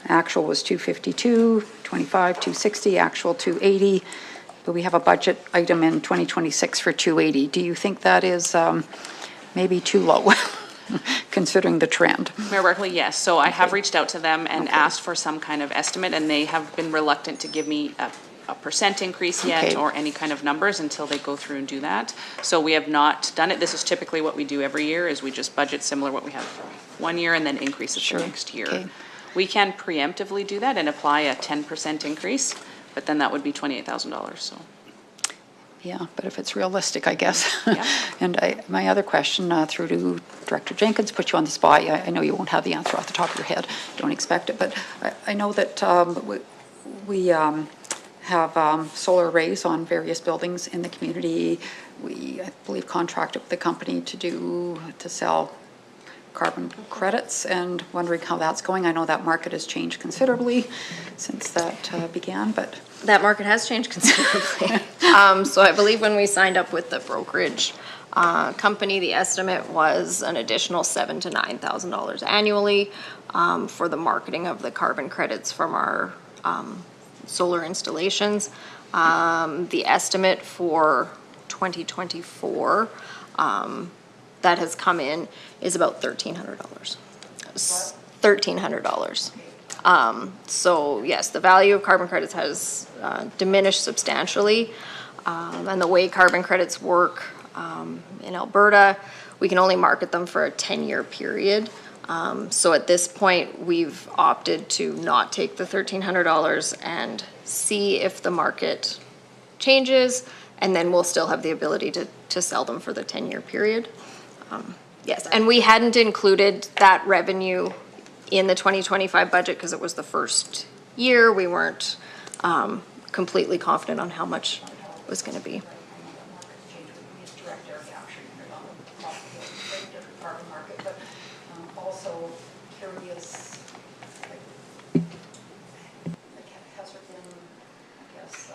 Speaker 6: Actual was $252, 25, $260, actual $280. But we have a budget item in 2026 for $280. Do you think that is maybe too low, considering the trend?
Speaker 1: Mayor Barkley, yes. So I have reached out to them and asked for some kind of estimate, and they have been reluctant to give me a percent increase yet or any kind of numbers until they go through and do that. So we have not done it. This is typically what we do every year, is we just budget similar what we have one year and then increase it the next year.
Speaker 6: Okay.
Speaker 1: We can preemptively do that and apply a 10% increase, but then that would be $28,000, so.
Speaker 6: Yeah, but if it's realistic, I guess.
Speaker 1: Yeah.
Speaker 6: And my other question through to Director Jenkins, put you on the spot. I know you won't have the answer off the top of your head. Don't expect it. But I know that we have solar arrays on various buildings in the community. We, I believe, contracted with the company to sell carbon credits, and wondering how that's going. I know that market has changed considerably since that began, but...
Speaker 8: That market has changed considerably. So I believe when we signed up with the brokerage company, the estimate was an additional $7,000 to $9,000 annually for the marketing of the carbon credits from our solar installations. The estimate for 2024 that has come in is about $1,300. $1,300. So yes, the value of carbon credits has diminished substantially. And the way carbon credits work in Alberta, we can only market them for a 10-year period. So at this point, we've opted to not take the $1,300 and see if the market changes, and then we'll still have the ability to sell them for the 10-year period. Yes, and we hadn't included that revenue in the 2025 budget because it was the first year. We weren't completely confident on how much it was going to be.
Speaker 6: Also curious, has there been, I guess,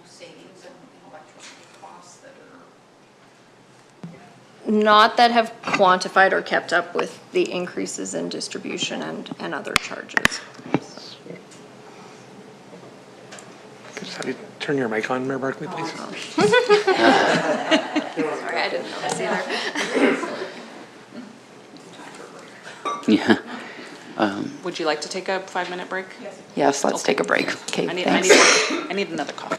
Speaker 6: savings in electricity costs that are?
Speaker 8: Not that have quantified or kept up with the increases in distribution and other charges.
Speaker 5: Just have you turn your mic on, Mayor Barkley, please?
Speaker 8: Sorry, I didn't notice either.
Speaker 4: Yeah.
Speaker 1: Would you like to take a 5-minute break?
Speaker 6: Yes, let's take a break. Okay,
Speaker 1: I
Speaker 6: thanks.
Speaker 1: need another coffee.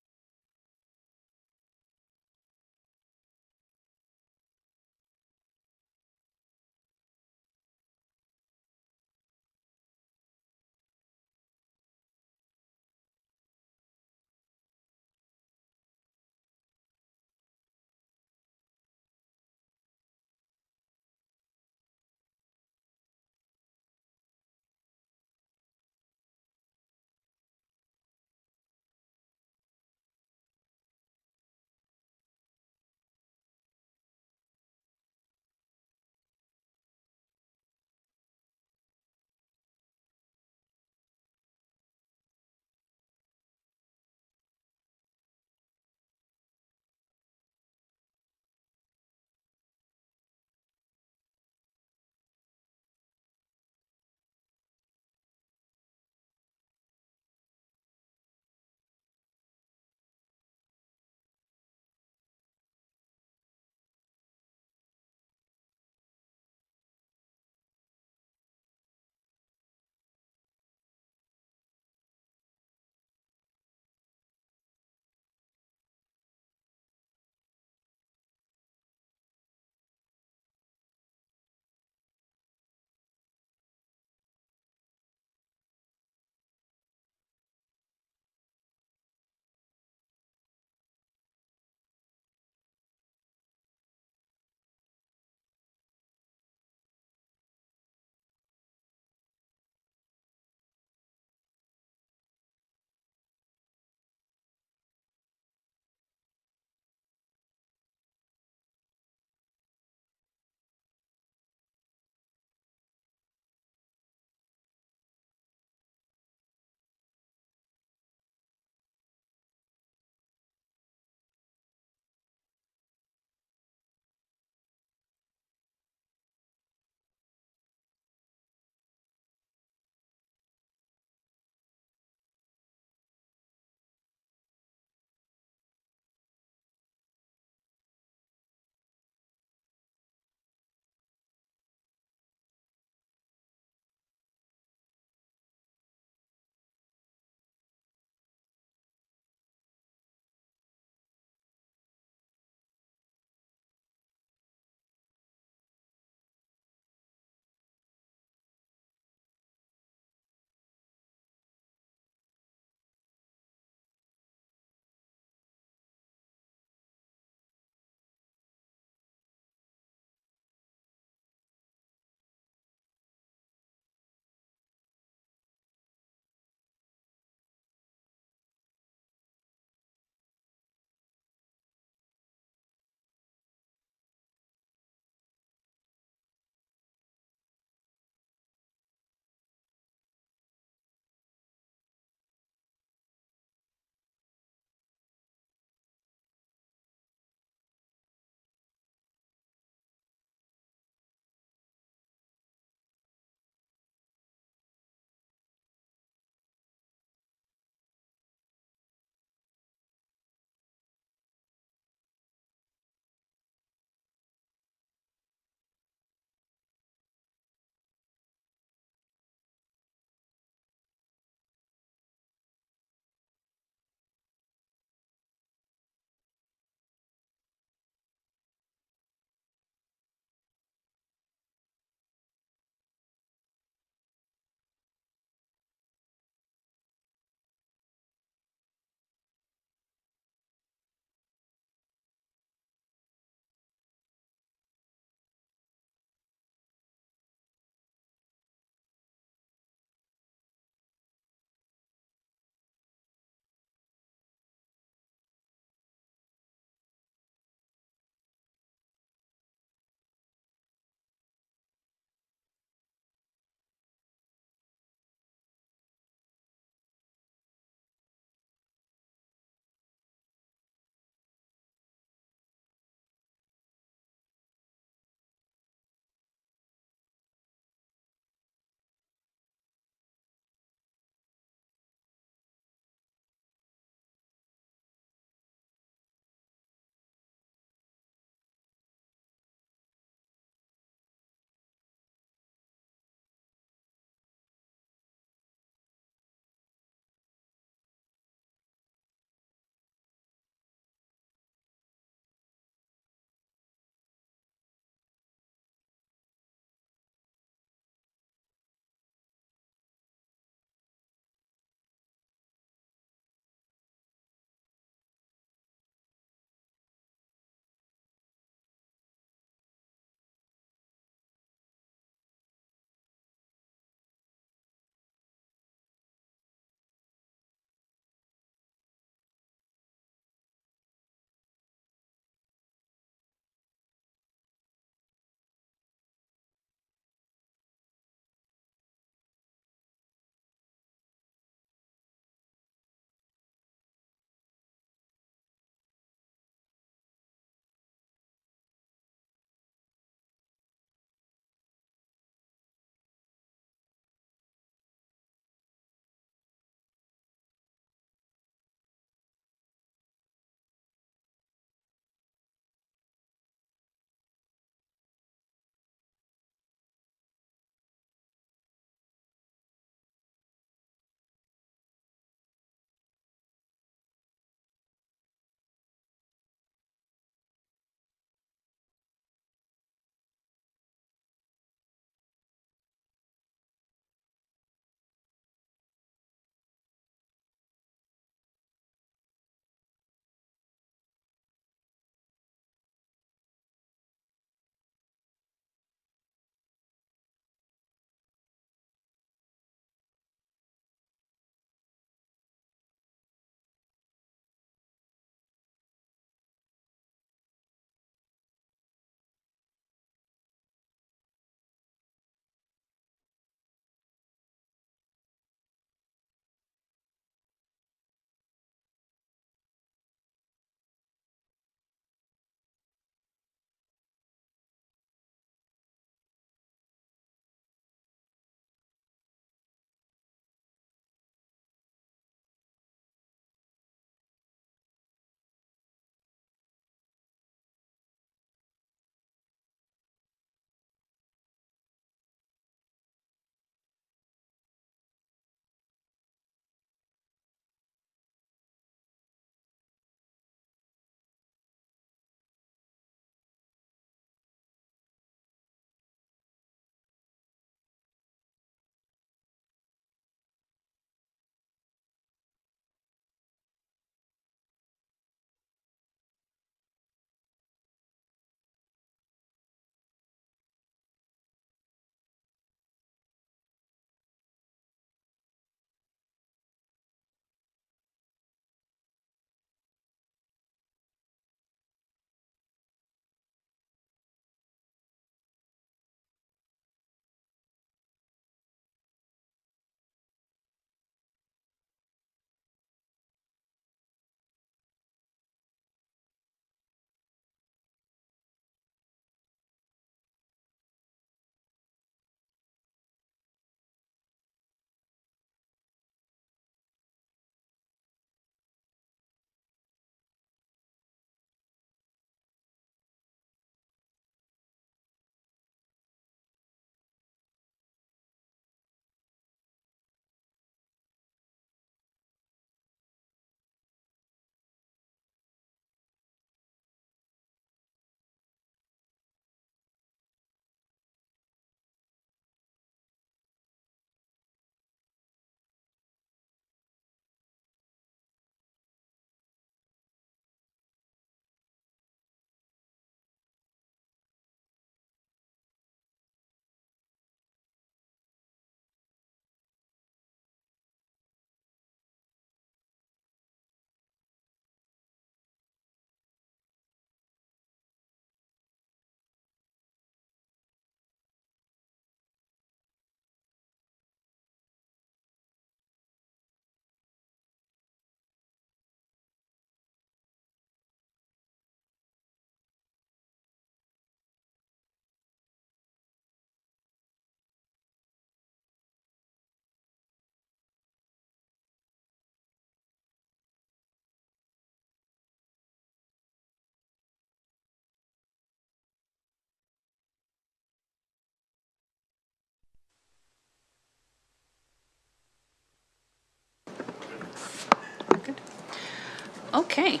Speaker 1: Okay,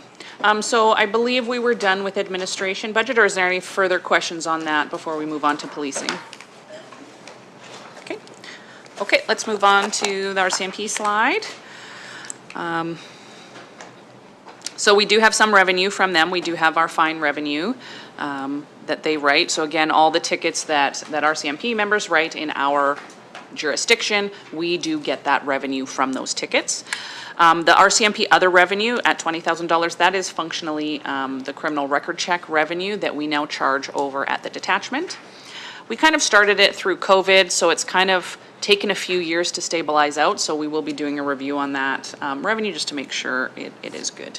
Speaker 1: so I believe we were done with administration budget, or is there any further questions on that before we move on to policing? Okay, okay, let's move on to the RCMP slide. So we do have some revenue from them. We do have our fine revenue that they write. So again, all the tickets that RCMP members write in our jurisdiction, we do get that revenue from those tickets. The RCMP other revenue at $20,000, that is functionally the criminal record check revenue that we now charge over at the detachment. We kind of started it through COVID, so it's kind of taken a few years to stabilize out, so we will be doing a review on that revenue just to make sure it is good.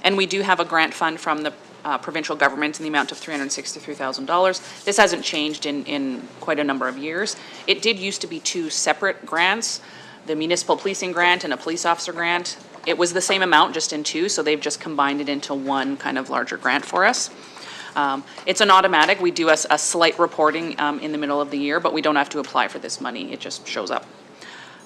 Speaker 1: And we do have a grant fund from the provincial government in the amount of $363,000. This hasn't changed in quite a number of years. It did used to be two separate grants, the municipal policing grant and a police officer grant. It was the same amount, just in two, so they've just combined it into one kind of larger grant for us. It's an automatic. We do a slight reporting in the middle of the year, but we don't have to apply for this money. It just shows up.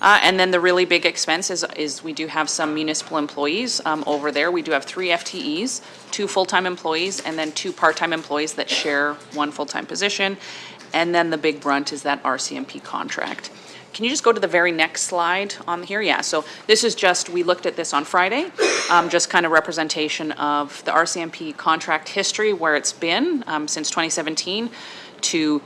Speaker 1: And then the really big expense is we do have some municipal employees over there. We do have 3 FTEs, 2 full-time employees, and then 2 part-time employees that share 1 full-time position. And then the big brunt is that RCMP contract. Can you just go to the very next slide on here? Yeah, so this is just, we looked at this on Friday, just kind of representation of the RCMP contract history, where it's been since 2017 to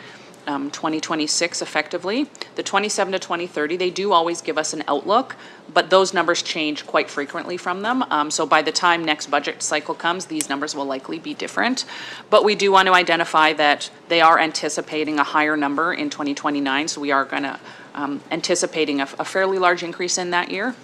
Speaker 1: 2026 effectively. The 27 to 2030, they do always give us an outlook, but those numbers change quite frequently from them. So by the time next budget cycle comes, these numbers will likely be different. But we do want to identify that they are anticipating a higher number in 2029, so we are going to anticipating a fairly large increase in that year.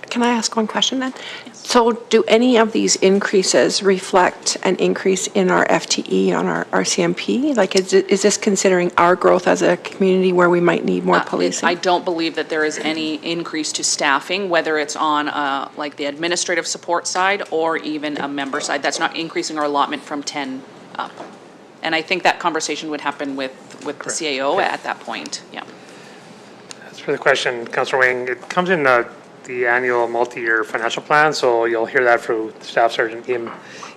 Speaker 2: Can I ask one question then? So do any of these increases reflect an increase in our FTE on our RCMP? Like, is this considering our growth as a community where we might need more policing?
Speaker 1: I don't believe that there is any increase to staffing, whether it's on like the administrative support side or even a member side. That's not increasing our allotment from 10 up. And I think that conversation would happen with the CAO at that point, yeah.
Speaker 5: That's for the question, Councillor Wing. It comes in the annual multi-year financial plan, so you'll hear that from Staff Sergeant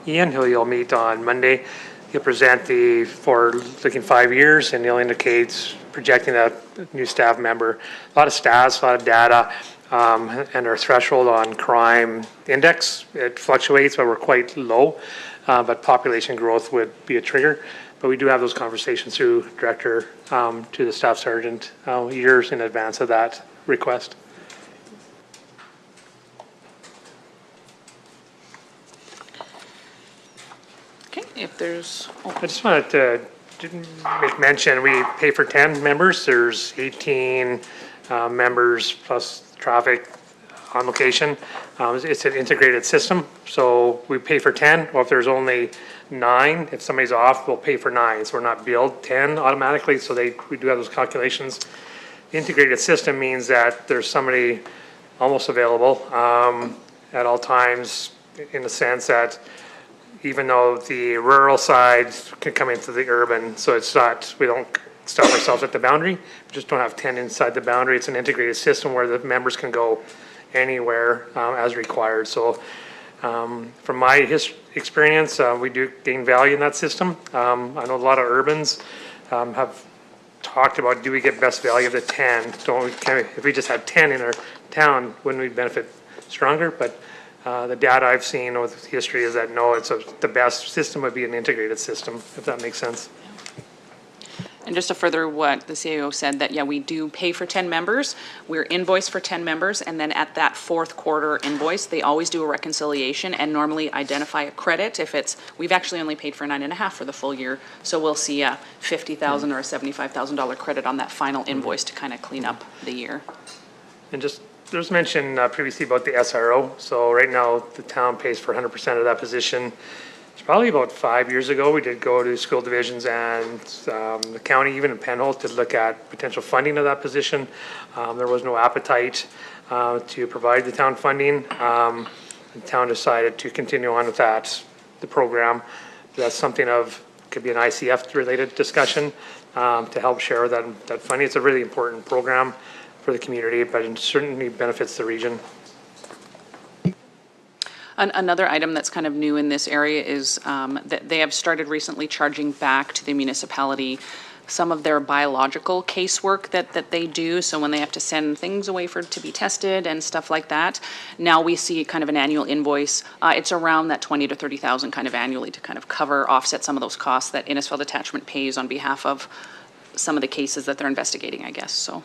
Speaker 5: Ian, who you'll meet on Monday. He'll present the forward-looking 5 years, and he'll indicate projecting that new staff member. A lot of stats, a lot of data, and our threshold on crime index, it fluctuates, but we're quite low. But population growth would be a trigger. But we do have those conversations through Director to the Staff Sergeant years in advance of that request.
Speaker 1: Okay, if there's...
Speaker 5: I just wanted to make mention, we pay for 10 members. There's 18 members plus traffic on location. It's an integrated system, so we pay for 10. Well, if there's only 9, if somebody's off, we'll pay for 9. So we're not billed 10 automatically, so we do have those calculations. The integrated system means that there's somebody almost available at all times, in the sense that even though the rural side can come into the urban, so it's not, we don't stop ourselves at the boundary. We just don't have 10 inside the boundary. It's an integrated system where the members can go anywhere as required. So from my experience, we do gain value in that system. I know a lot of urbans have talked about, do we get best value of the 10? If we just had 10 in our town, wouldn't we benefit stronger? But the data I've seen with history is that no, the best system would be an integrated system, if that makes sense.
Speaker 1: And just to further what the CAO said, that, yeah, we do pay for 10 members. We're invoiced for 10 members, and then at that 4th quarter invoice, they always do a reconciliation and normally identify a credit. If we've actually only paid for 9.5 for the full year, so we'll see a $50,000 or a $75,000 credit on that final invoice to kind of clean up the year.
Speaker 5: And just, there was mention previously about the SRO. So right now, the town pays for 100% of that position. It's probably about 5 years ago, we did go to school divisions and the county, even in Penhold, to look at potential funding of that position. There was no appetite to provide the town funding. The town decided to continue on with the program. That's something could be an ICF related discussion to help share that funding. It's a really important program for the community, but it certainly benefits the region.
Speaker 1: Another item that's kind of new in this area is that they have started recently charging back to the municipality some of their biological casework that they do. So when they have to send things away to be tested and stuff like that, now we see kind of an annual invoice. It's around that 20 to 30,000 kind of annually to kind of offset some of those costs that Innisfil Detachment pays on behalf of some of the cases that they're investigating, I guess, so.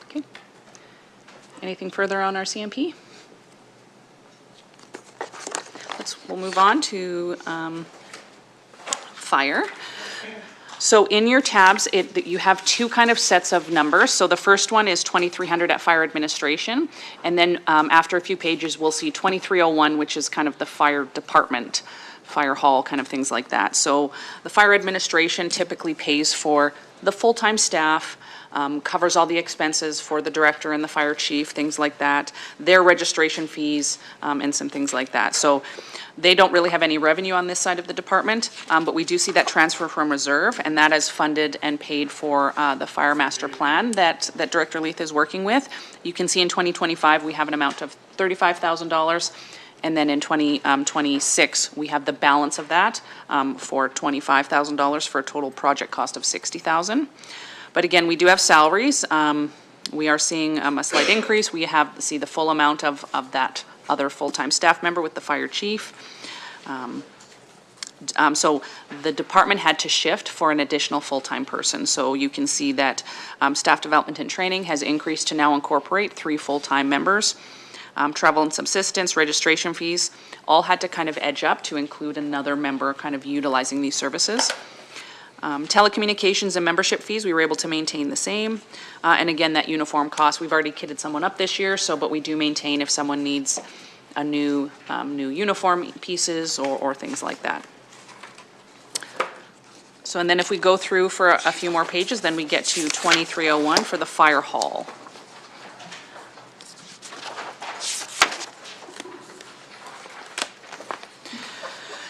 Speaker 1: Okay. Anything further on our CMP? We'll move on to fire. So in your tabs, you have two kind of sets of numbers. So the first one is 2,300 at fire administration. And then after a few pages, we'll see 2,301, which is kind of the fire department, fire hall, kind of things like that. So the fire administration typically pays for the full-time staff, covers all the expenses for the director and the fire chief, things like that, their registration fees, and some things like that. So they don't really have any revenue on this side of the department, but we do see that transfer from reserve, and that is funded and paid for the fire master plan that Director Leith is working with. You can see in 2025, we have an amount of $35,000. And then in 2026, we have the balance of that for $25,000 for a total project cost of $60,000. But again, we do have salaries. We are seeing a slight increase. We see the full amount of that other full-time staff member with the fire chief. So the department had to shift for an additional full-time person. So you can see that staff development and training has increased to now incorporate 3 full-time members. Travel and subsistence, registration fees, all had to kind of edge up to include another member kind of utilizing these services. Telecommunications and membership fees, we were able to maintain the same. And again, that uniform cost, we've already kitted someone up this year, but we do maintain if someone needs a new uniform pieces or things like that. So, and then if we go through for a few more pages, then we get to 2301 for the fire hall.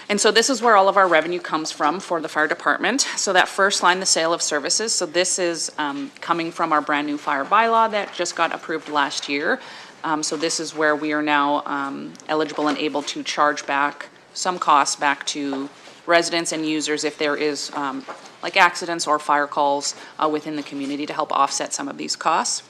Speaker 1: And so this is where all of our revenue comes from for the fire department. So that first line, the sale of services. So this is coming from our brand new fire bylaw that just got approved last year. So this is where we are now eligible and able to charge back some costs back to residents and users if there is like accidents or fire calls within the community to help offset some of these costs.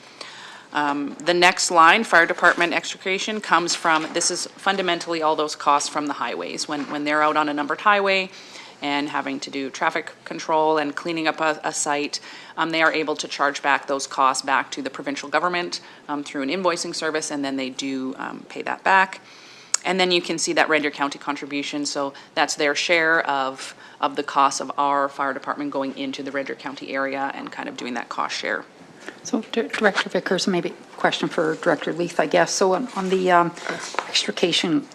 Speaker 1: The next line, fire department extrication, comes from, this is fundamentally all those costs from the highways. When they're out on a numbered highway and having to do traffic control and cleaning up a site, they are able to charge back those costs back to the provincial government through an invoicing service, and then they do pay that back. And then you can see that Red Deer County contribution, so that's their share of the cost of our fire department going into the Red Deer County area and kind of doing that cost share.
Speaker 6: So Director Vickers, maybe a question for Director Leith, I guess. So on the extrication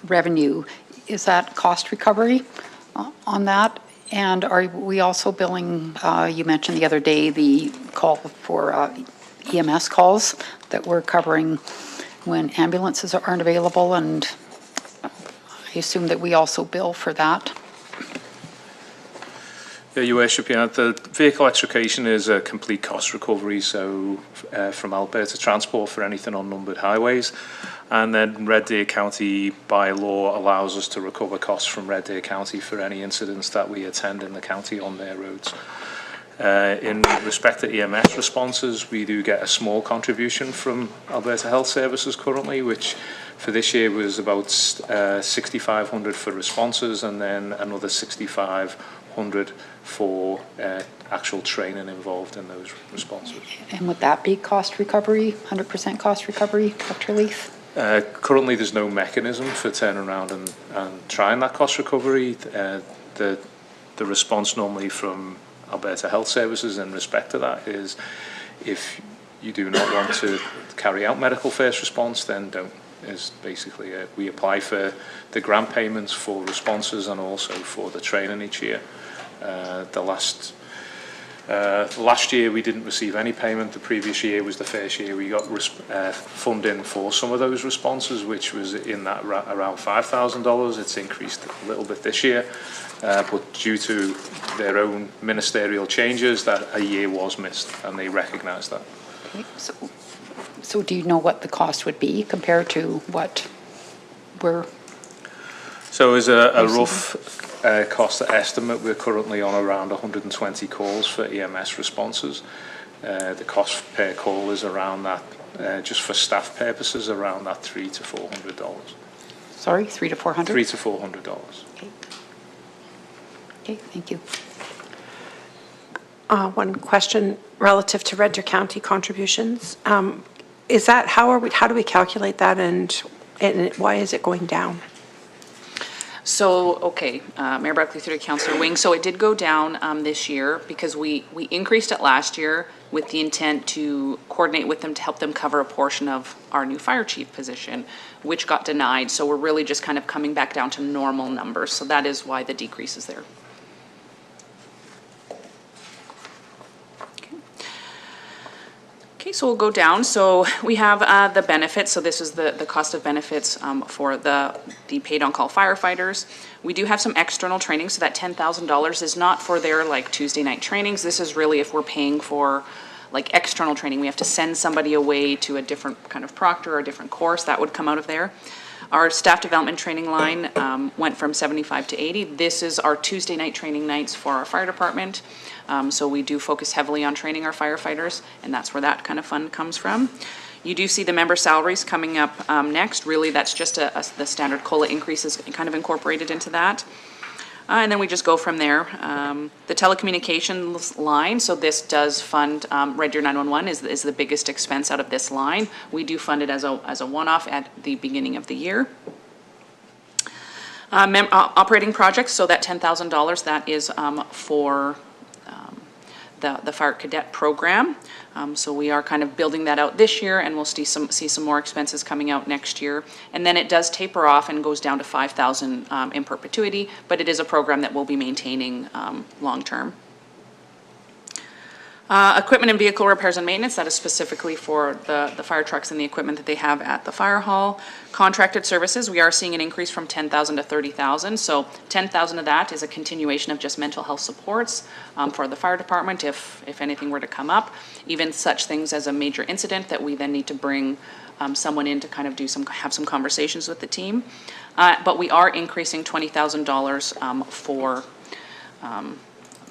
Speaker 6: revenue, is that cost recovery on that? And are we also billing, you mentioned the other day, the call for EMS calls that we're covering when ambulances aren't available, and I assume that we also bill for that?
Speaker 9: Yeah, Your Worship, the vehicle extrication is a complete cost recovery, so from Alberta Transport for anything on numbered highways. And then Red Deer County, by law, allows us to recover costs from Red Deer County for any incidents that we attend in the county on their roads. In respect to EMS responses, we do get a small contribution from Alberta Health Services currently, which for this year was about 6,500 for responses, and then another 6,500 for actual training involved in those responses.
Speaker 6: And would that be cost recovery, 100% cost recovery, Dr. Leith?
Speaker 9: Currently, there's no mechanism for turning around and trying that cost recovery. The response normally from Alberta Health Services in respect to that is if you do not want to carry out medical first response, then don't. Is basically we apply for the grant payments for responses and also for the training each year. The last Last year, we didn't receive any payment. The previous year was the first year we got funding for some of those responses, which was in that around $5,000. It's increased a little bit this year, but due to their own ministerial changes, that a year was missed, and they recognise that.
Speaker 6: Okay, so do you know what the cost would be compared to what we're?
Speaker 9: So as a rough cost estimate, we're currently on around 120 calls for EMS responses. The cost per call is around that, just for staff purposes, around that $300 to $400.
Speaker 6: Sorry, $300 to $400?
Speaker 9: $300 to $400.
Speaker 6: Okay. Okay, thank you.
Speaker 2: One question relative to Red Deer County contributions. Is that, how do we calculate that, and why is it going down?
Speaker 1: So, okay, Mayor Barkley through to Councillor Wing. So it did go down this year because we increased it last year with the intent to coordinate with them to help them cover a portion of our new fire chief position, which got denied. So we're really just kind of coming back down to normal numbers. So that is why the decrease is there. Okay, so we'll go down. So we have the benefits. So this is the cost of benefits for the paid on-call firefighters. We do have some external training. So that $10,000 is not for their like Tuesday night trainings. This is really if we're paying for like external training. We have to send somebody away to a different kind of proctor or a different course. That would come out of there. Our staff development training line went from 75 to 80. This is our Tuesday night training nights for our fire department. So we do focus heavily on training our firefighters, and that's where that kind of fund comes from. You do see the member salaries coming up next. Really, that's just the standard COLA increases kind of incorporated into that. And then we just go from there. The telecommunications line, so this does fund, Red Deer 911 is the biggest expense out of this line. We do fund it as a one-off at the beginning of the year. Operating projects, so that $10,000, that is for the Fire Cadet Program. So we are kind of building that out this year, and we'll see some more expenses coming out next year. And then it does taper off and goes down to $5,000 in perpetuity, but it is a program that we'll be maintaining long-term. Equipment and vehicle repairs and maintenance, that is specifically for the fire trucks and the equipment that they have at the fire hall. Contracted services, we are seeing an increase from $10,000 to $30,000. So $10,000 of that is a continuation of just mental health supports for the fire department if anything were to come up. Even such things as a major incident that we then need to bring someone in to kind of have some conversations with the team. But we are increasing $20,000 for, let me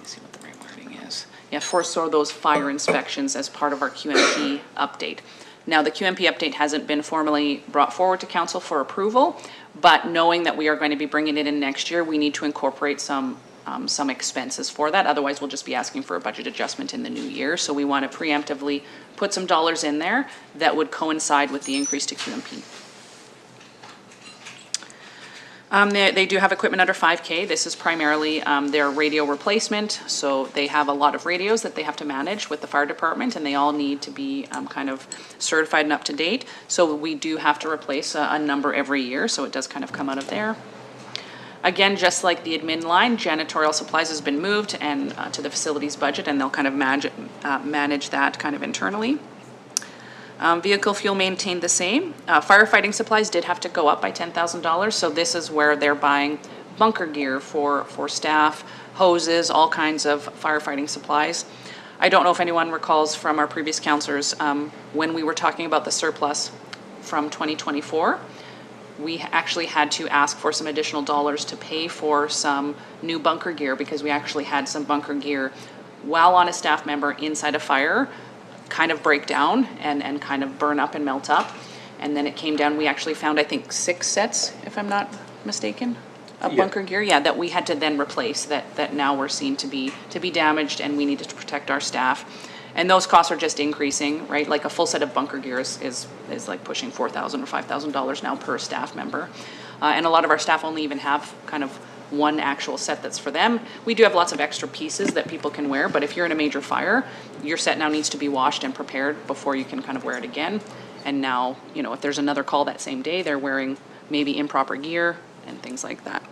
Speaker 1: see what the right wording is. Yeah, for sort of those fire inspections as part of our QMP update. Now, the QMP update hasn't been formally brought forward to council for approval, but knowing that we are going to be bringing it in next year, we need to incorporate some expenses for that. Otherwise, we'll just be asking for a budget adjustment in the new year. So we want to preemptively put some dollars in there that would coincide with the increase to QMP. They do have equipment under 5K. This is primarily their radio replacement. So they have a lot of radios that they have to manage with the fire department, and they all need to be kind of certified and up to date. So we do have to replace a number every year. So it does kind of come out of there. Again, just like the admin line, janitorial supplies has been moved and to the facilities budget, and they'll kind of manage that kind of internally. Vehicle fuel maintained the same. Firefighting supplies did have to go up by $10,000. So this is where they're buying bunker gear for staff, hoses, all kinds of firefighting supplies. I don't know if anyone recalls from our previous councillors, when we were talking about the surplus from 2024, we actually had to ask for some additional dollars to pay for some new bunker gear because we actually had some bunker gear while on a staff member inside a fire kind of break down and kind of burn up and melt up. And then it came down, we actually found, I think, 6 sets, if I'm not mistaken, of bunker gear, that we had to then replace that now we're seen to be damaged, and we needed to protect our staff. And those costs are just increasing, right? Like a full set of bunker gear is like pushing $4,000 or $5,000 now per staff member. And a lot of our staff only even have kind of one actual set that's for them. We do have lots of extra pieces that people can wear, but if you're in a major fire, your set now needs to be washed and prepared before you can kind of wear it again. And now, if there's another call that same day, they're wearing maybe improper gear and things like that.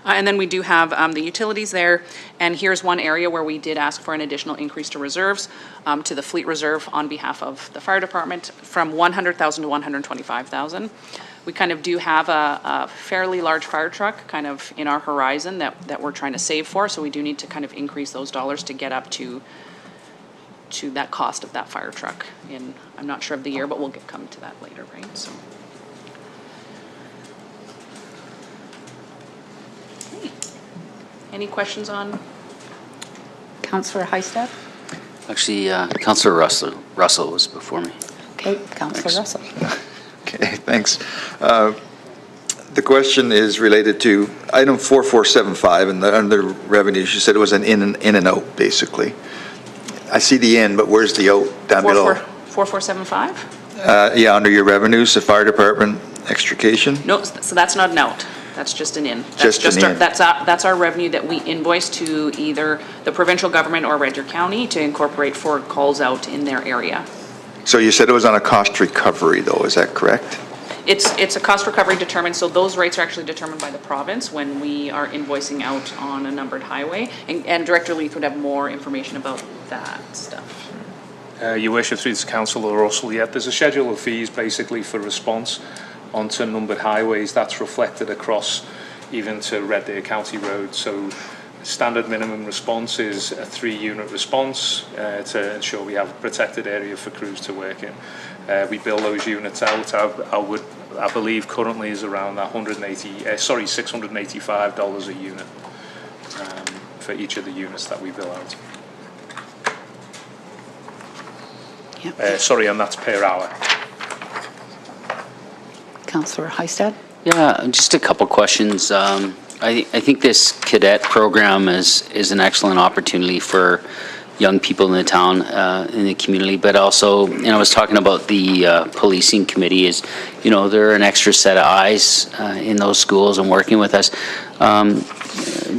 Speaker 1: And then we do have the utilities there, and here's one area where we did ask for an additional increase to reserves, to the fleet reserve on behalf of the fire department, from 100,000 to 125,000. We kind of do have a fairly large fire truck kind of in our horizon that we're trying to save for, so we do need to kind of increase those dollars to get up to that cost of that fire truck in, I'm not sure of the year, but we'll come to that later, right? So. Okay. Any questions on?
Speaker 6: Councillor Heistad?
Speaker 4: Actually, Councillor Russell was before me.
Speaker 6: Okay, Councillor Russell.
Speaker 3: Okay, thanks. The question is related to item 4475 and under revenues. You said it was an in and out, basically. I see the in, but where's the out down below?
Speaker 1: 4475?
Speaker 3: Yeah, under your revenues, the fire department extrication.
Speaker 1: No, so that's not an out. That's just an in.
Speaker 3: Just an in.
Speaker 1: That's our revenue that we invoice to either the provincial government or Red Deer County to incorporate for calls out in their area.
Speaker 3: So you said it was on a cost recovery, though, is that correct?
Speaker 1: It's a cost recovery determined, so those rates are actually determined by the province when we are invoicing out on a numbered highway. And Director Leith would have more information about that stuff.
Speaker 9: Your worship, through to Councillor Russell, yeah, there's a schedule of fees basically for response onto numbered highways. That's reflected across even to Red Deer County roads. So standard minimum response is a 3-unit response to ensure we have a protected area for crews to work in. We bill those units out. I believe currently is around $685 a unit for each of the units that we bill out.
Speaker 6: Yep.
Speaker 9: And that's per hour.
Speaker 6: Councillor Heistad?
Speaker 4: Yeah, just a couple questions. I think this cadet program is an excellent opportunity for young people in the town, in the community, but also, I was talking about the policing committee is, they're an extra set of eyes in those schools and working with us.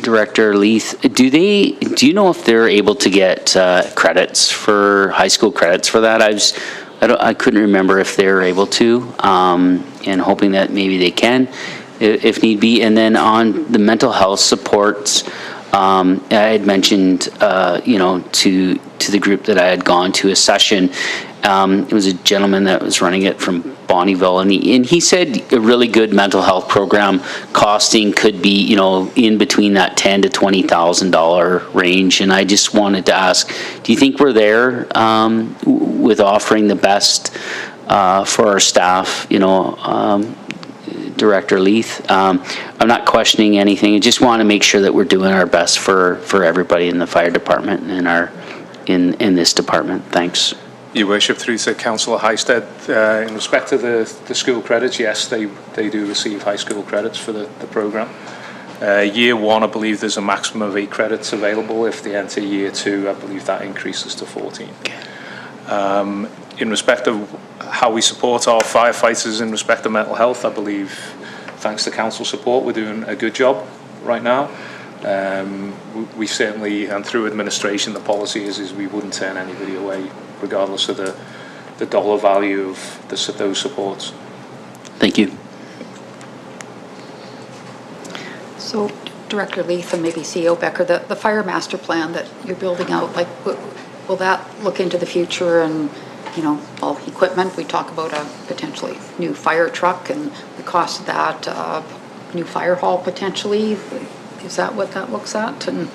Speaker 4: Director Leith, do you know if they're able to get credits for high school credits for that? I couldn't remember if they're able to, and hoping that maybe they can, if need be. And then on the mental health supports, I had mentioned, to the group that I had gone to a session. It was a gentleman that was running it from Bonnyville, and he said a really good mental health program costing could be, in between that $10,000 to $20,000 range. And I just wanted to ask, do you think we're there with offering the best for our staff? Director Leith, I'm not questioning anything. I just want to make sure that we're doing our best for everybody in the fire department and in this department. Thanks.
Speaker 9: Your worship, through to Councillor Heistad, in respect to the school credits, yes, they do receive high school credits for the programme. Year 1, I believe there's a maximum of 8 credits available. If they enter year 2, I believe that increases to 14. In respect of how we support our firefighters in respect of mental health, I believe, thanks to council support, we're doing a good job right now. We certainly, and through administration, the policy is we wouldn't turn anybody away, regardless of the dollar value of those supports.
Speaker 4: Thank you.
Speaker 6: So, Director Leith and maybe CEO Becker, the fire master plan that you're building out, will that look into the future and, all equipment? We talk about a potentially new fire truck and the cost of that, new fire hall potentially. Is that what that looks at? And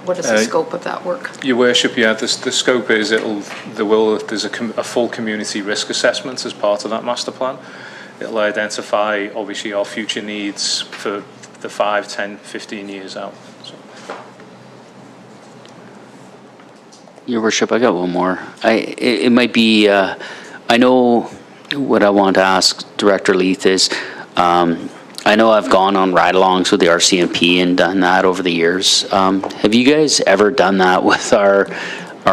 Speaker 6: what is the scope of that work?
Speaker 9: Your worship, yeah, the scope is there's a full community risk assessment as part of that master plan. It'll identify, obviously, our future needs for the 5, 10, 15 years out. So.
Speaker 4: Your worship, I got one more. It might be, I know what I want to ask Director Leith is, I know I've gone on ride-alongs with the RCMP and done that over the years. Have you guys ever done that with our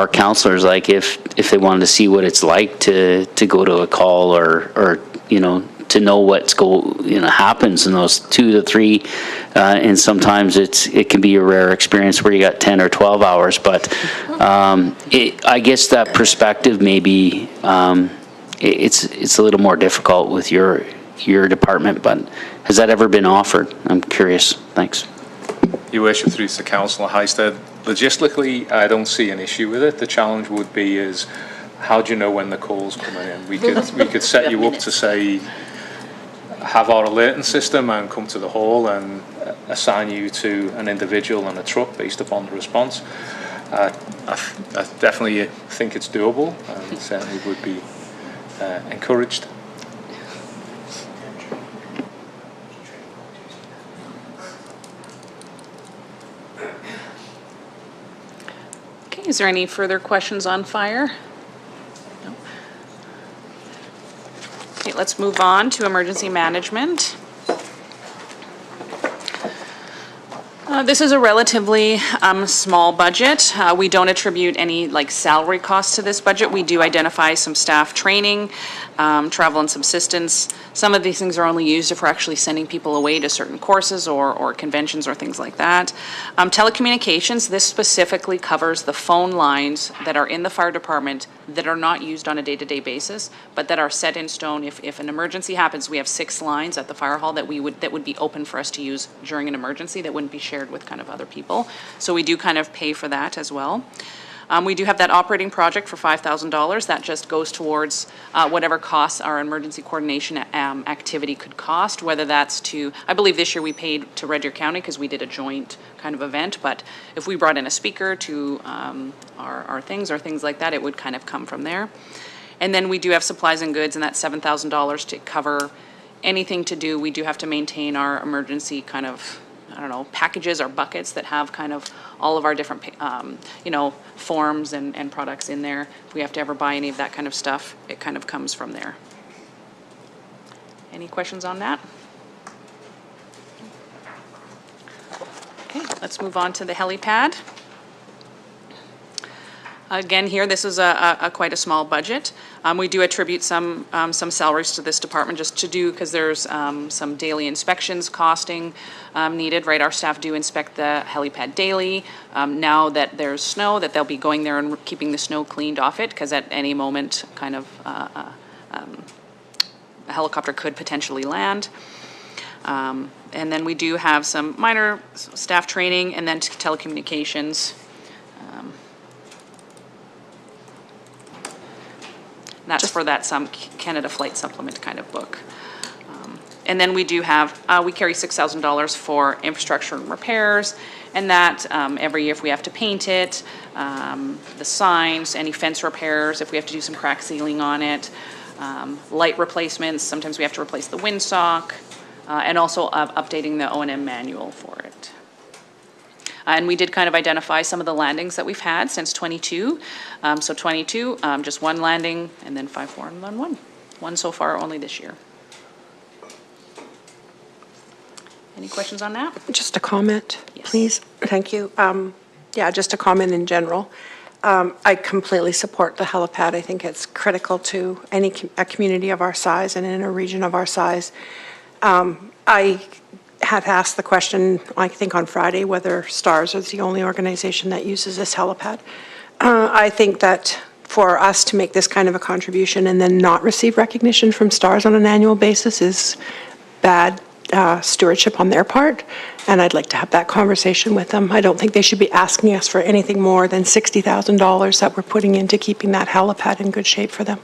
Speaker 4: counselors? Like if they wanted to see what it's like to go to a call or to know what's happens in those 2 to 3, and sometimes it can be a rare experience where you got 10 or 12 hours. But I guess that perspective maybe it's a little more difficult with your department. But Has that ever been offered? I'm curious. Thanks.
Speaker 9: Your worship, through to Councillor Highstead, logistically, I don't see an issue with it. The challenge would be is, how do you know when the call's coming in? We could set you up to say, have our alerting system and come to the hall and assign you to an individual on a truck based upon the response. I definitely think it's doable and certainly would be encouraged.
Speaker 1: Okay, is there any further questions on fire? No. Okay, let's move on to emergency management. This is a relatively small budget. We don't attribute any salary costs to this budget. We do identify some staff training, travel and subsistence. Some of these things are only used if we're actually sending people away to certain courses or conventions or things like that. Telecommunications, this specifically covers the phone lines that are in the fire department that are not used on a day-to-day basis, but that are set in stone. If an emergency happens, we have 6 lines at the fire hall that would be open for us to use during an emergency that wouldn't be shared with kind of other people. So we do kind of pay for that as well. We do have that operating project for $5,000. That just goes towards whatever costs our emergency coordination activity could cost, whether that's to, I believe this year we paid to Red Deer County because we did a joint kind of event, but if we brought in a speaker to our things or things like that, it would kind of come from there. And then we do have supplies and goods, and that's $7,000 to cover anything to do. We do have to maintain our emergency kind of, I don't know, packages or buckets that have kind of all of our different, forms and products in there. If we have to ever buy any of that kind of stuff, it kind of comes from there. Any questions on that? Okay, let's move on to the helipad. Again, here, this is a quite a small budget. We do attribute some salaries to this department just to do, because there's some daily inspections costing needed, right? Our staff do inspect the helipad daily. Now that there's snow, that they'll be going there and keeping the snow cleaned off it, because at any moment, kind of, a helicopter could potentially land. And then we do have some minor staff training, and then telecommunications. That's for that Canada Flight Supplement kind of book. And then we do have, we carry $6,000 for infrastructure and repairs, and that every year if we have to paint it, the signs, any fence repairs, if we have to do some crack sealing on it, light replacements, sometimes we have to replace the windsock, and also updating the O&M manual for it. And we did kind of identify some of the landings that we've had since 22. So 22, just 1 landing, and then 5, 4, and then 1. 1 so far only this year. Any questions on that?
Speaker 2: Just a comment,
Speaker 1: Yes.
Speaker 2: please. Thank you. Yeah, just a comment in general. I completely support the helipad. I think it's critical to a community of our size and in a region of our size. I had asked the question, I think on Friday, whether STARS is the only organization that uses this helipad. I think that for us to make this kind of a contribution and then not receive recognition from STARS on an annual basis is bad stewardship on their part, and I'd like to have that conversation with them. I don't think they should be asking us for anything more than $60,000 that we're putting into keeping that helipad in good shape for them.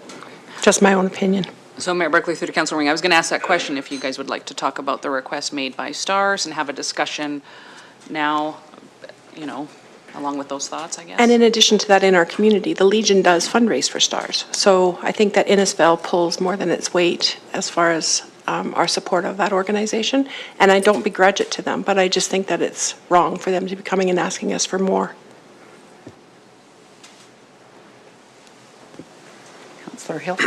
Speaker 2: Just my own opinion.
Speaker 1: So Mayor Berkeley, through to Councilor Ring, I was going to ask that question if you guys would like to talk about the request made by STARS and have a discussion now, along with those thoughts, I guess.
Speaker 2: And in addition to that, in our community, the Legion does fundraise for STARS. So I think that Innisfil pulls more than its weight as far as our support of that organization. And I don't begrudge it to them, but I just think that it's wrong for them to be coming and asking us for more.
Speaker 6: Councillor Hill?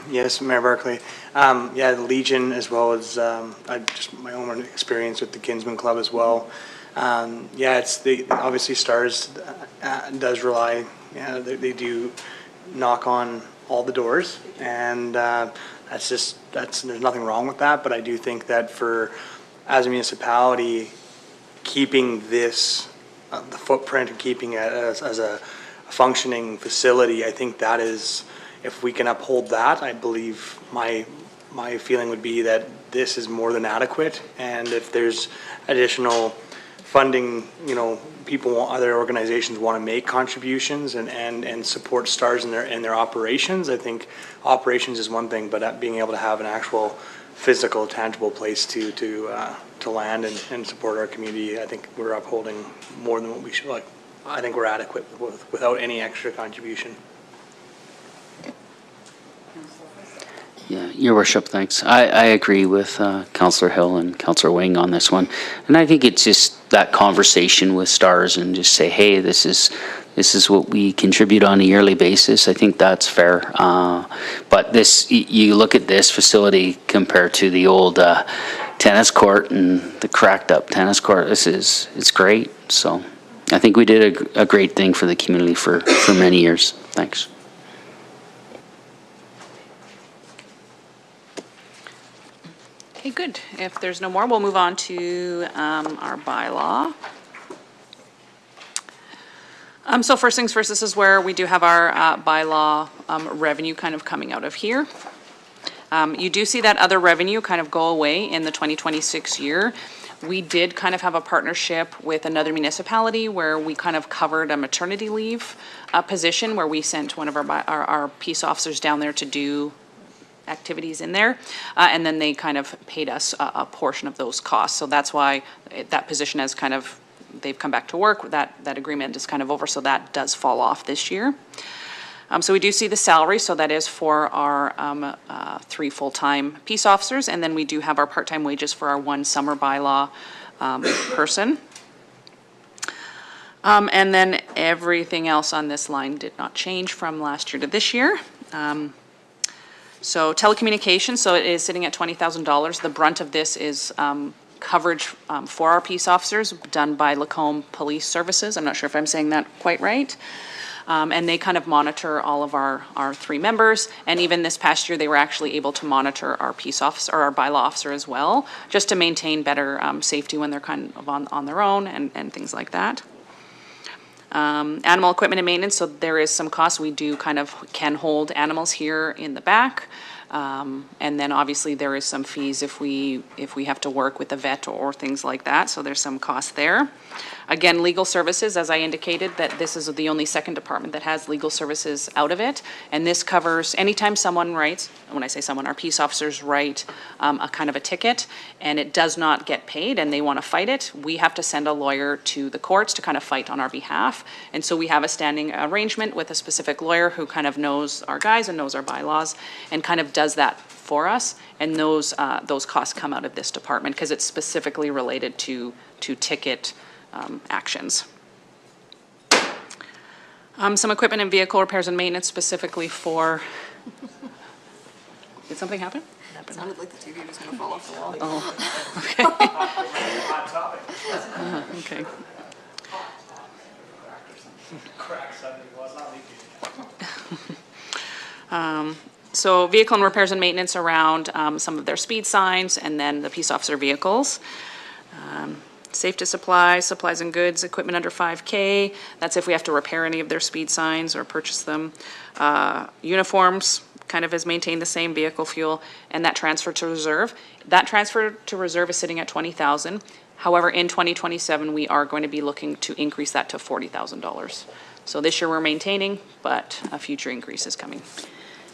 Speaker 7: Yes, Mayor Barkley. Yeah, the Legion, as well as just my own experience with the Kinsman Club as well. Yeah, obviously STARS does rely. Yeah, they do knock on all the doors, and there's nothing wrong with that. But I do think that as a municipality, keeping this the footprint and keeping it as a functioning facility, I think that is. If we can uphold that, I believe my feeling would be that this is more than adequate, and if there's additional funding, you know, other organizations want to make contributions and support STARS in their operations. I think operations is one thing, but being able to have an actual physical, tangible place to land and support our community, I think we're upholding more than what we should. Like, I think we're adequate without any extra contribution.
Speaker 4: Yeah, Your Worship, thanks. I agree with Councillor Hill and Councillor Wing on this one. And I think it's just that conversation with STARS and just say, hey, this is what we contribute on a yearly basis. I think that's fair. But this, you look at this facility compared to the old tennis court and the cracked up tennis court, it's great. So I think we did a great thing for the community for many years. Thanks.
Speaker 1: Okay, good. If there's no more, we'll move on to our bylaw. So first things first, this is where we do have our bylaw revenue kind of coming out of here. You do see that other revenue kind of go away in the 2026 year. We did kind of have a partnership with another municipality where we kind of covered a maternity leave position where we sent one of our peace officers down there to do activities in there, and then they kind of paid us a portion of those costs. So that's why that position has kind of, they've come back to work, that agreement is kind of over, so that does fall off this year. So we do see the salary, so that is for our 3 full-time peace officers, and then we do have our part-time wages for our 1 summer bylaw person. And then everything else on this line did not change from last year to this year. So telecommunications, so it is sitting at $20,000. The brunt of this is coverage for our peace officers done by Lacombe Police Services. I'm not sure if I'm saying that quite right. And they kind of monitor all of our 3 members. And even this past year, they were actually able to monitor our peace officer, or our bylaw officer as well, just to maintain better safety when they're kind of on their own and things like that. Animal equipment and maintenance, so there is some cost. We do can hold animals here in the back. And then obviously there is some fees if we have to work with a vet or things like that, so there's some cost there. Again, legal services, as I indicated, that this is the only second department that has legal services out of it, and this covers anytime someone writes, when I say someone, our peace officers write a kind of a ticket and it does not get paid and they want to fight it, we have to send a lawyer to the courts to kind of fight on our behalf. And so we have a standing arrangement with a specific lawyer who kind of knows our guys and knows our bylaws and kind of does that for us, and those costs come out of this department because it's specifically related to ticket actions. Some equipment and vehicle repairs and maintenance specifically for, did something happen?
Speaker 8: It sounded like the TV was going to fall off the wall.
Speaker 1: Oh, okay. Okay. So vehicle and repairs and maintenance around some of their speed signs and then the peace officer vehicles. Safe to supplies and goods, equipment under 5K. That's if we have to repair any of their speed signs or purchase them. Uniforms kind of has maintained the same, vehicle fuel, and that transfer to reserve. That transfer to reserve is sitting at $20,000. However, in 2027, we are going to be looking to increase that to $40,000. So this year we're maintaining, but a future increase is coming.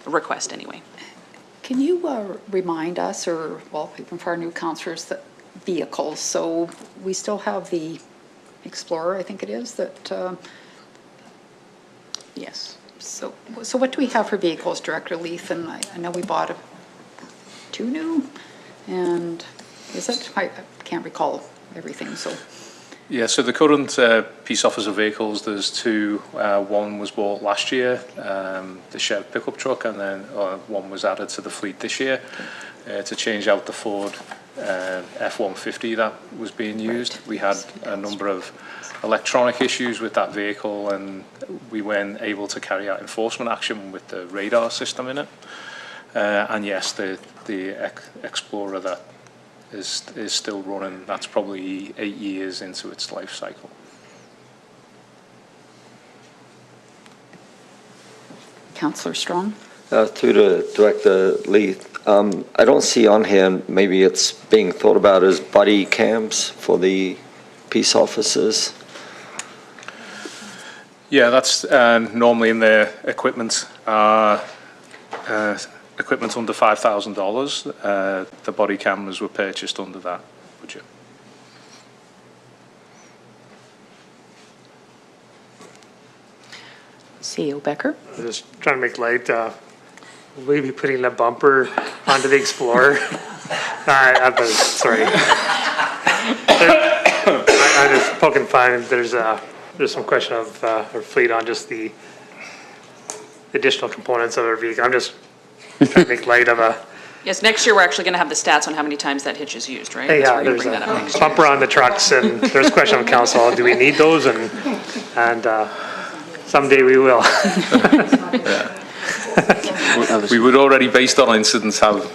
Speaker 1: A request anyway.
Speaker 6: Can you remind us, or, well, even for our new councillors, that vehicles, so we still have the Explorer, I think it is, that...
Speaker 1: Yes.
Speaker 6: So what do we have for vehicles, Director Leith? And I know we bought 2 new, and is it? I can't recall everything, so...
Speaker 9: Yeah, so the current peace officer vehicles, there's 2. One was bought last year, the shared pickup truck, and then one was added to the fleet this year to change out the Ford F-150 that was being used. We had a number of electronic issues with that vehicle, and we weren't able to carry out enforcement action with the radar system in it. And yes, the Explorer that is still running, that's probably 8 years into its life cycle.
Speaker 6: Councillor Strong?
Speaker 10: Through to Director Leith, I don't see on here, and maybe it's being thought about as buddy cams for the peace officers.
Speaker 9: Yeah, that's normally in their equipment. Equipment under $5,000. The body cameras were purchased under that budget.
Speaker 6: CEO Becker?
Speaker 5: Just trying to make light, will we be putting the bumper onto the Explorer? Sorry. I'm just poking fun. There's some question of our fleet on just the additional components of our vehicle. I'm just trying to make light of a.
Speaker 1: Yes, next year, we're actually going to have the stats on how many times that hitch is used, right?
Speaker 5: Hey,
Speaker 1: So
Speaker 5: yeah,
Speaker 1: we're gonna
Speaker 5: there's
Speaker 1: bring that up next
Speaker 5: a
Speaker 1: year.
Speaker 5: bumper on the trucks, and there's a question on council, do we need those? And someday we will.
Speaker 9: We would already, based on incidents, have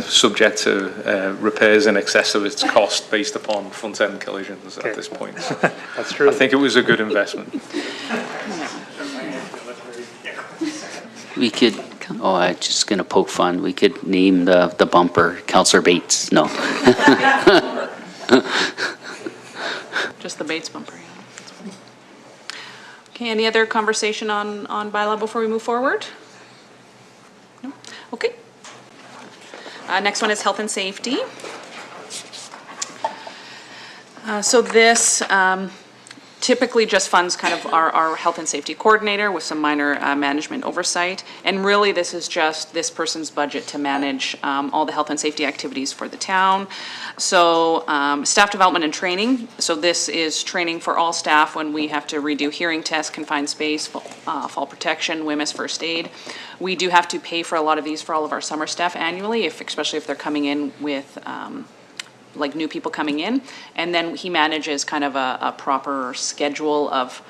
Speaker 9: subject to repairs in excess of its cost based upon front-end collisions at this point.
Speaker 5: That's true.
Speaker 9: I think it was a good investment.
Speaker 4: We could, I'm just going to poke fun. We could name the bumper Counselor Bates. No.
Speaker 1: Just the Bates bumper, yeah. Okay, any other conversation on bylaw before we move forward? No? Okay. Next one is health and safety. So this typically just funds kind of our health and safety coordinator with some minor management oversight. And really, this is just this person's budget to manage all the health and safety activities for the town. So staff development and training. So this is training for all staff when we have to redo hearing tests, confined space, fall protection, WMIS first aid. We do have to pay for a lot of these for all of our summer staff annually, especially if they're coming in with like new people coming in. And then he manages kind of a proper schedule of,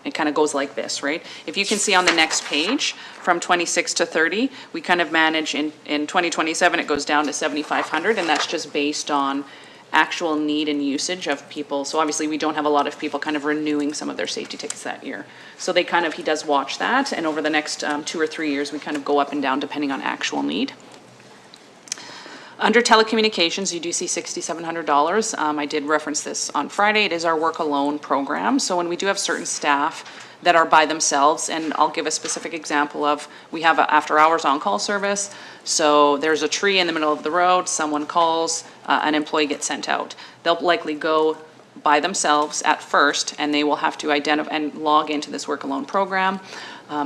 Speaker 1: it kind of goes like this, right? If you can see on the next page, from 26 to 30, we kind of manage in 2027, it goes down to 7,500, and that's just based on actual need and usage of people. So obviously we don't have a lot of people kind of renewing some of their safety tickets that year. So they kind of, he does watch that, and over the next 2 or 3 years, we kind of go up and down depending on actual need. Under telecommunications, you do see $6,700. I did reference this on Friday. It is our work alone program. So when we do have certain staff that are by themselves, and I'll give a specific example of, we have an after hours on-call service. So there's a tree in the middle of the road, someone calls, an employee gets sent out. They'll likely go by themselves at first, and they will have to identify and log into this work alone program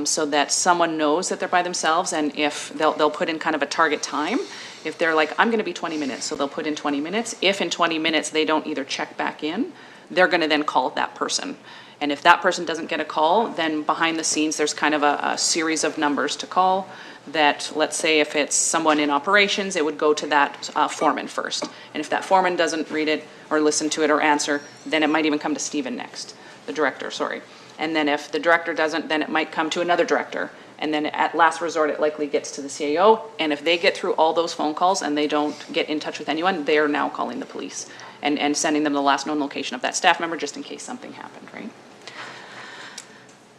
Speaker 1: so that someone knows that they're by themselves, and if they'll put in kind of a target time. If they're like, I'm going to be 20 minutes, so they'll put in 20 minutes. If in 20 minutes they don't either check back in, they're going to then call that person. And if that person doesn't get a call, then behind the scenes, there's kind of a series of numbers to call that, let's say if it's someone in operations, it would go to that foreman first. And if that foreman doesn't read it or listen to it or answer, then it might even come to Stephen next, the director, sorry. And then if the director doesn't, then it might come to another director. And then at last resort, it likely gets to the CAO. And if they get through all those phone calls and they don't get in touch with anyone, they are now calling the police and sending them the last known location of that staff member just in case something happened, right?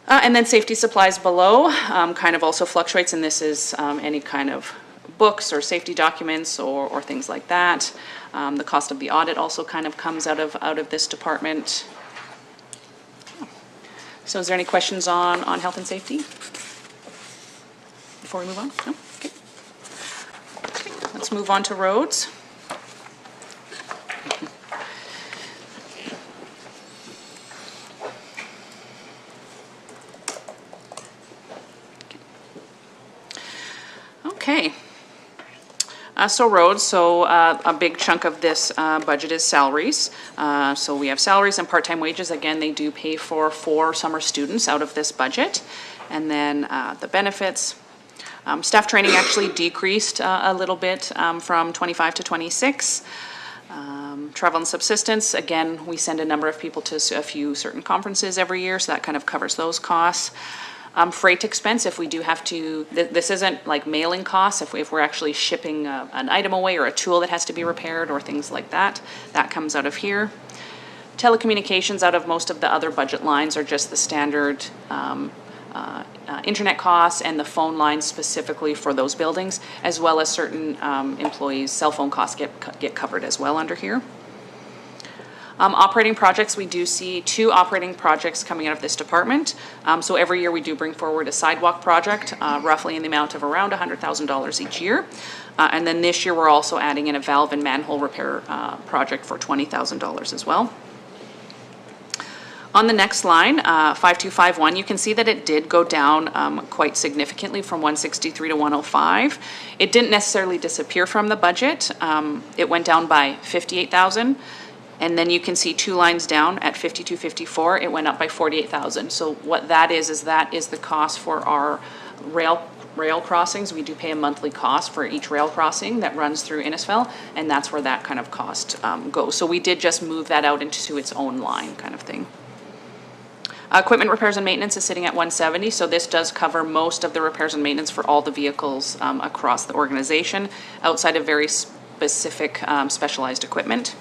Speaker 1: And then safety supplies below kind of also fluctuates, and this is any kind of books or safety documents or things like that. The cost of the audit also kind of comes out of this department. So is there any questions on health and safety? Before we move on? No? Okay. Okay, let's move on to roads. Okay. So roads, a big chunk of this budget is salaries. So we have salaries and part-time wages. Again, they do pay for 4 summer students out of this budget. And then the benefits. Staff training actually decreased a little bit from 25 to 26. Travel and subsistence, again, we send a number of people to a few certain conferences every year, so that kind of covers those costs. Freight expense, if we do have to, this isn't like mailing costs, if we're actually shipping an item away or a tool that has to be repaired or things like that, that comes out of here. Telecommunications out of most of the other budget lines are just the standard internet costs and the phone lines specifically for those buildings, as well as certain employees' cell phone costs get covered as well under here. Operating projects, we do see 2 operating projects coming out of this department. So every year we do bring forward a sidewalk project, roughly in the amount of around $100,000 each year. And then this year we're also adding in a valve and manhole repair project for $20,000 as well. On the next line, 5251, you can see that it did go down quite significantly from 163 to 105. It didn't necessarily disappear from the budget. It went down by 58,000. And then you can see 2 lines down at 5254, it went up by 48,000. So what that is the cost for our rail crossings. We do pay a monthly cost for each rail crossing that runs through Innisfil, and that's where that kind of cost goes. So we did just move that out into its own line kind of thing. Equipment repairs and maintenance is sitting at 170, so this does cover most of the repairs and maintenance for all the vehicles across the organization, outside of very specific specialized equipment.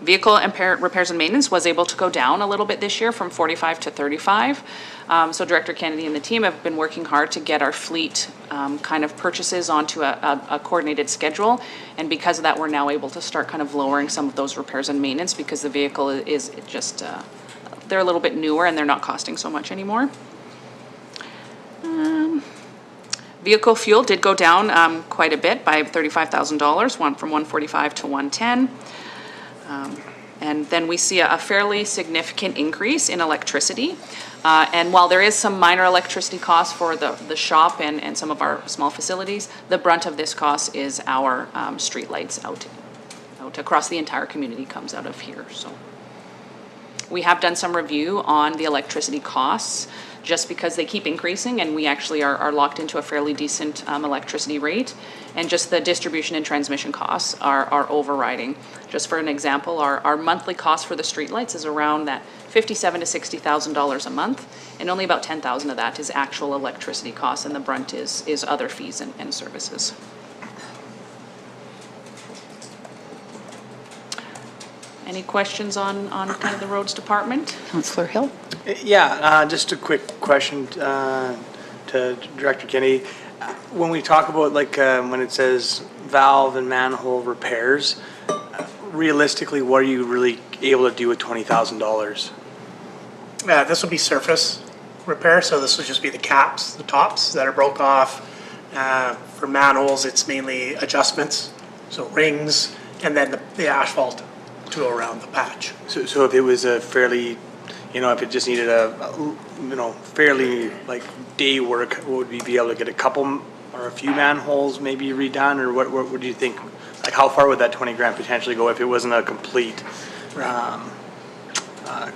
Speaker 1: Vehicle repairs and maintenance was able to go down a little bit this year from 45 to 35. So Director Kennedy and the team have been working hard to get our fleet kind of purchases onto a coordinated schedule. And because of that, we're now able to start kind of lowering some of those repairs and maintenance because the vehicle is just, they're a little bit newer and they're not costing so much anymore. Vehicle fuel did go down quite a bit by $35,000, went from 145 to 110. And then we see a fairly significant increase in electricity. And while there is some minor electricity costs for the shop and some of our small facilities, the brunt of this cost is our street lights out across the entire community comes out of here. So we have done some review on the electricity costs just because they keep increasing, and we actually are locked into a fairly decent electricity rate. And just the distribution and transmission costs are overriding. Just for an example, our monthly cost for the streetlights is around that $57,000 to $60,000 a month, and only about $10,000 of that is actual electricity costs, and the brunt is other fees and services. Any questions on kind of the roads department?
Speaker 6: Councillor Hill?
Speaker 7: Yeah, just a quick question to Director Kennedy. When we talk about when it says valve and manhole repairs, realistically, what are you really able to do with $20,000?
Speaker 11: This will be surface repair, so this will just be the caps, the tops that are broke off. For manholes, it's mainly adjustments, so rings, and then the asphalt to go around the patch.
Speaker 7: So if it was a fairly, if it just needed a fairly day work, would we be able to get a couple or a few manholes maybe redone, or what would you think? Like how far would that 20 grand potentially go if it wasn't a complete,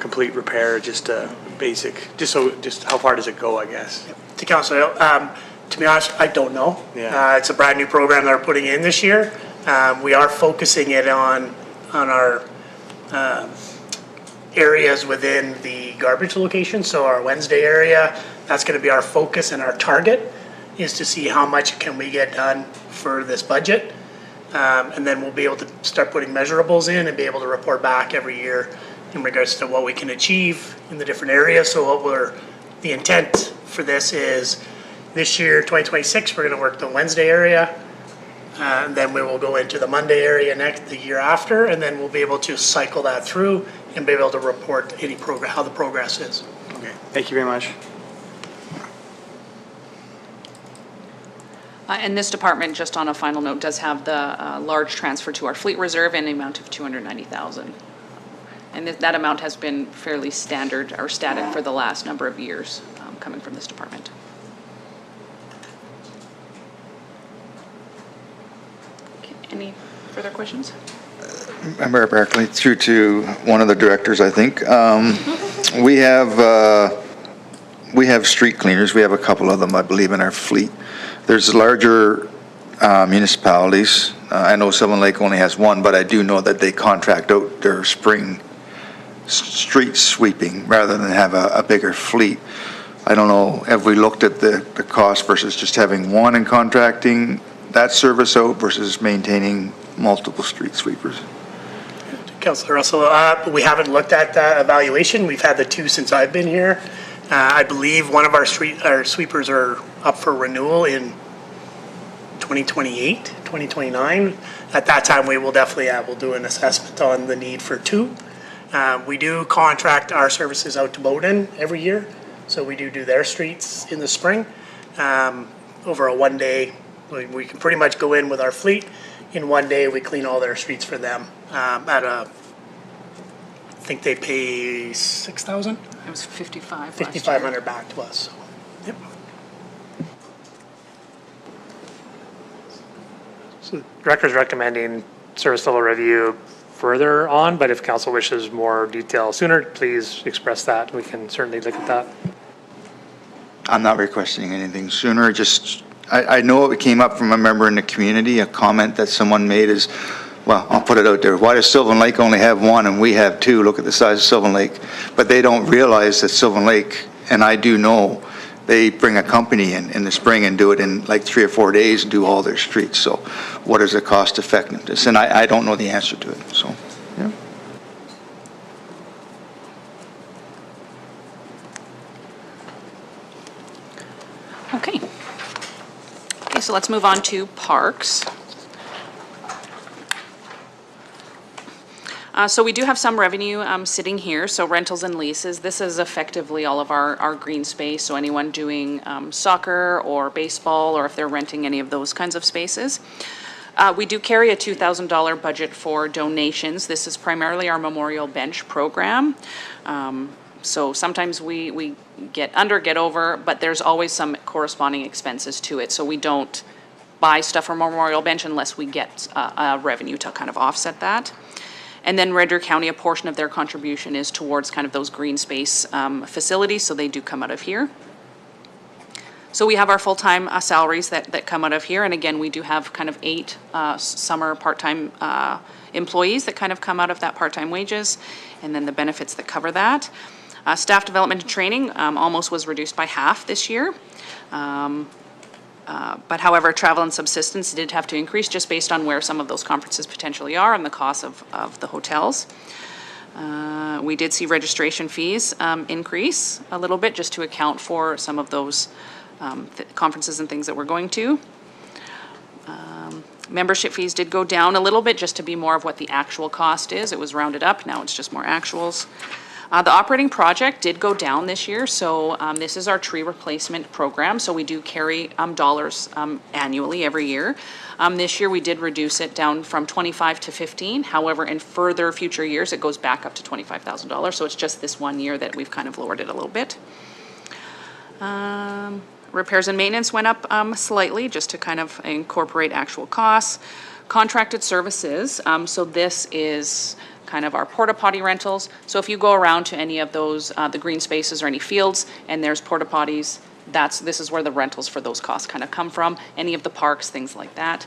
Speaker 7: complete repair, just a basic, just how far does it go, I guess?
Speaker 11: To Councillor Hill, to be honest, I don't know.
Speaker 7: Yeah.
Speaker 11: It's a brand new program they're putting in this year. We are focusing it on our areas within the garbage location. So our Wednesday area, that's going to be our focus, and our target is to see how much can we get done for this budget. And then we'll be able to start putting measurables in and be able to report back every year in regards to what we can achieve in the different areas. So the intent for this is this year, 2026, we're going to work the Wednesday area. And then we will go into the Monday area the year after, and then we'll be able to cycle that through and be able to report any progress, how the progress is.
Speaker 7: Okay, thank you very much.
Speaker 1: And this department, just on a final note, does have the large transfer to our fleet reserve in the amount of $290,000. And that amount has been fairly standard or static for the last number of years coming from this department. Okay, any further questions?
Speaker 3: Member Barkley, through to one of the directors, I think. We have street cleaners. We have a couple of them, I believe, in our fleet. There's larger municipalities. I know Sylvan Lake only has one, but I do know that they contract out their spring street sweeping rather than have a bigger fleet. I don't know, have we looked at the cost versus just having one and contracting that service out versus maintaining multiple street sweepers?
Speaker 11: Councillor Russell, we haven't looked at that evaluation. We've had the two since I've been here. I believe one of our sweepers are up for renewal in 2028, 2029. At that time, we will definitely we'll do an assessment on the need for two. We do contract our services out to Bowden every year, so we do their streets in the spring. Over a 1 day, we can pretty much go in with our fleet. In 1 day, we clean all their streets for them I think they pay 6,000?
Speaker 1: It was 55
Speaker 11: 5,500 back to us. So, yep.
Speaker 5: So Director's recommending service level review further on, but if council wishes more detail sooner, please express that. We can certainly look at that.
Speaker 3: I'm not requesting anything sooner, just, I know it came up from a member in the community, a comment that someone made is, well, I'll put it out there, why does Sylvan Lake only have one and we have two? Look at the size of Sylvan Lake. But they don't realize that Sylvan Lake, and I do know, they bring a company in the spring and do it in like 3 or 4 days and do all their streets. So what is the cost effectiveness? And I don't know the answer to it, so, yeah.
Speaker 1: Okay. Okay, so let's move on to parks. So we do have some revenue sitting here, so rentals and leases. This is effectively all of our green space, so anyone doing soccer or baseball, or if they're renting any of those kinds of spaces. We do carry a $2,000 budget for donations. This is primarily our memorial bench program. So sometimes we get under, get over, but there's always some corresponding expenses to it. So we don't buy stuff for memorial bench unless we get revenue to kind of offset that. And then Red Deer County, a portion of their contribution is towards kind of those green space facilities, so they do come out of here. So we have our full-time salaries that come out of here, and again, we do have kind of 8 summer part-time employees that kind of come out of that part-time wages, and then the benefits that cover that. Staff development and training almost was reduced by half this year. But however, travel and subsistence did have to increase just based on where some of those conferences potentially are and the cost of the hotels. We did see registration fees increase a little bit just to account for some of those conferences and things that we're going to. Membership fees did go down a little bit just to be more of what the actual cost is. It was rounded up, now it's just more actuals. The operating project did go down this year, so this is our tree replacement program, so we do carry dollars annually every year. This year we did reduce it down from 25 to 15. However, in further future years, it goes back up to $25,000, so it's just this 1 year that we've kind of lowered it a little bit. Repairs and maintenance went up slightly just to kind of incorporate actual costs. Contracted services, so this is kind of our porta potty rentals. So if you go around to any of those, the green spaces or any fields, and there's porta potties, this is where the rentals for those costs kind of come from. Any of the parks, things like that.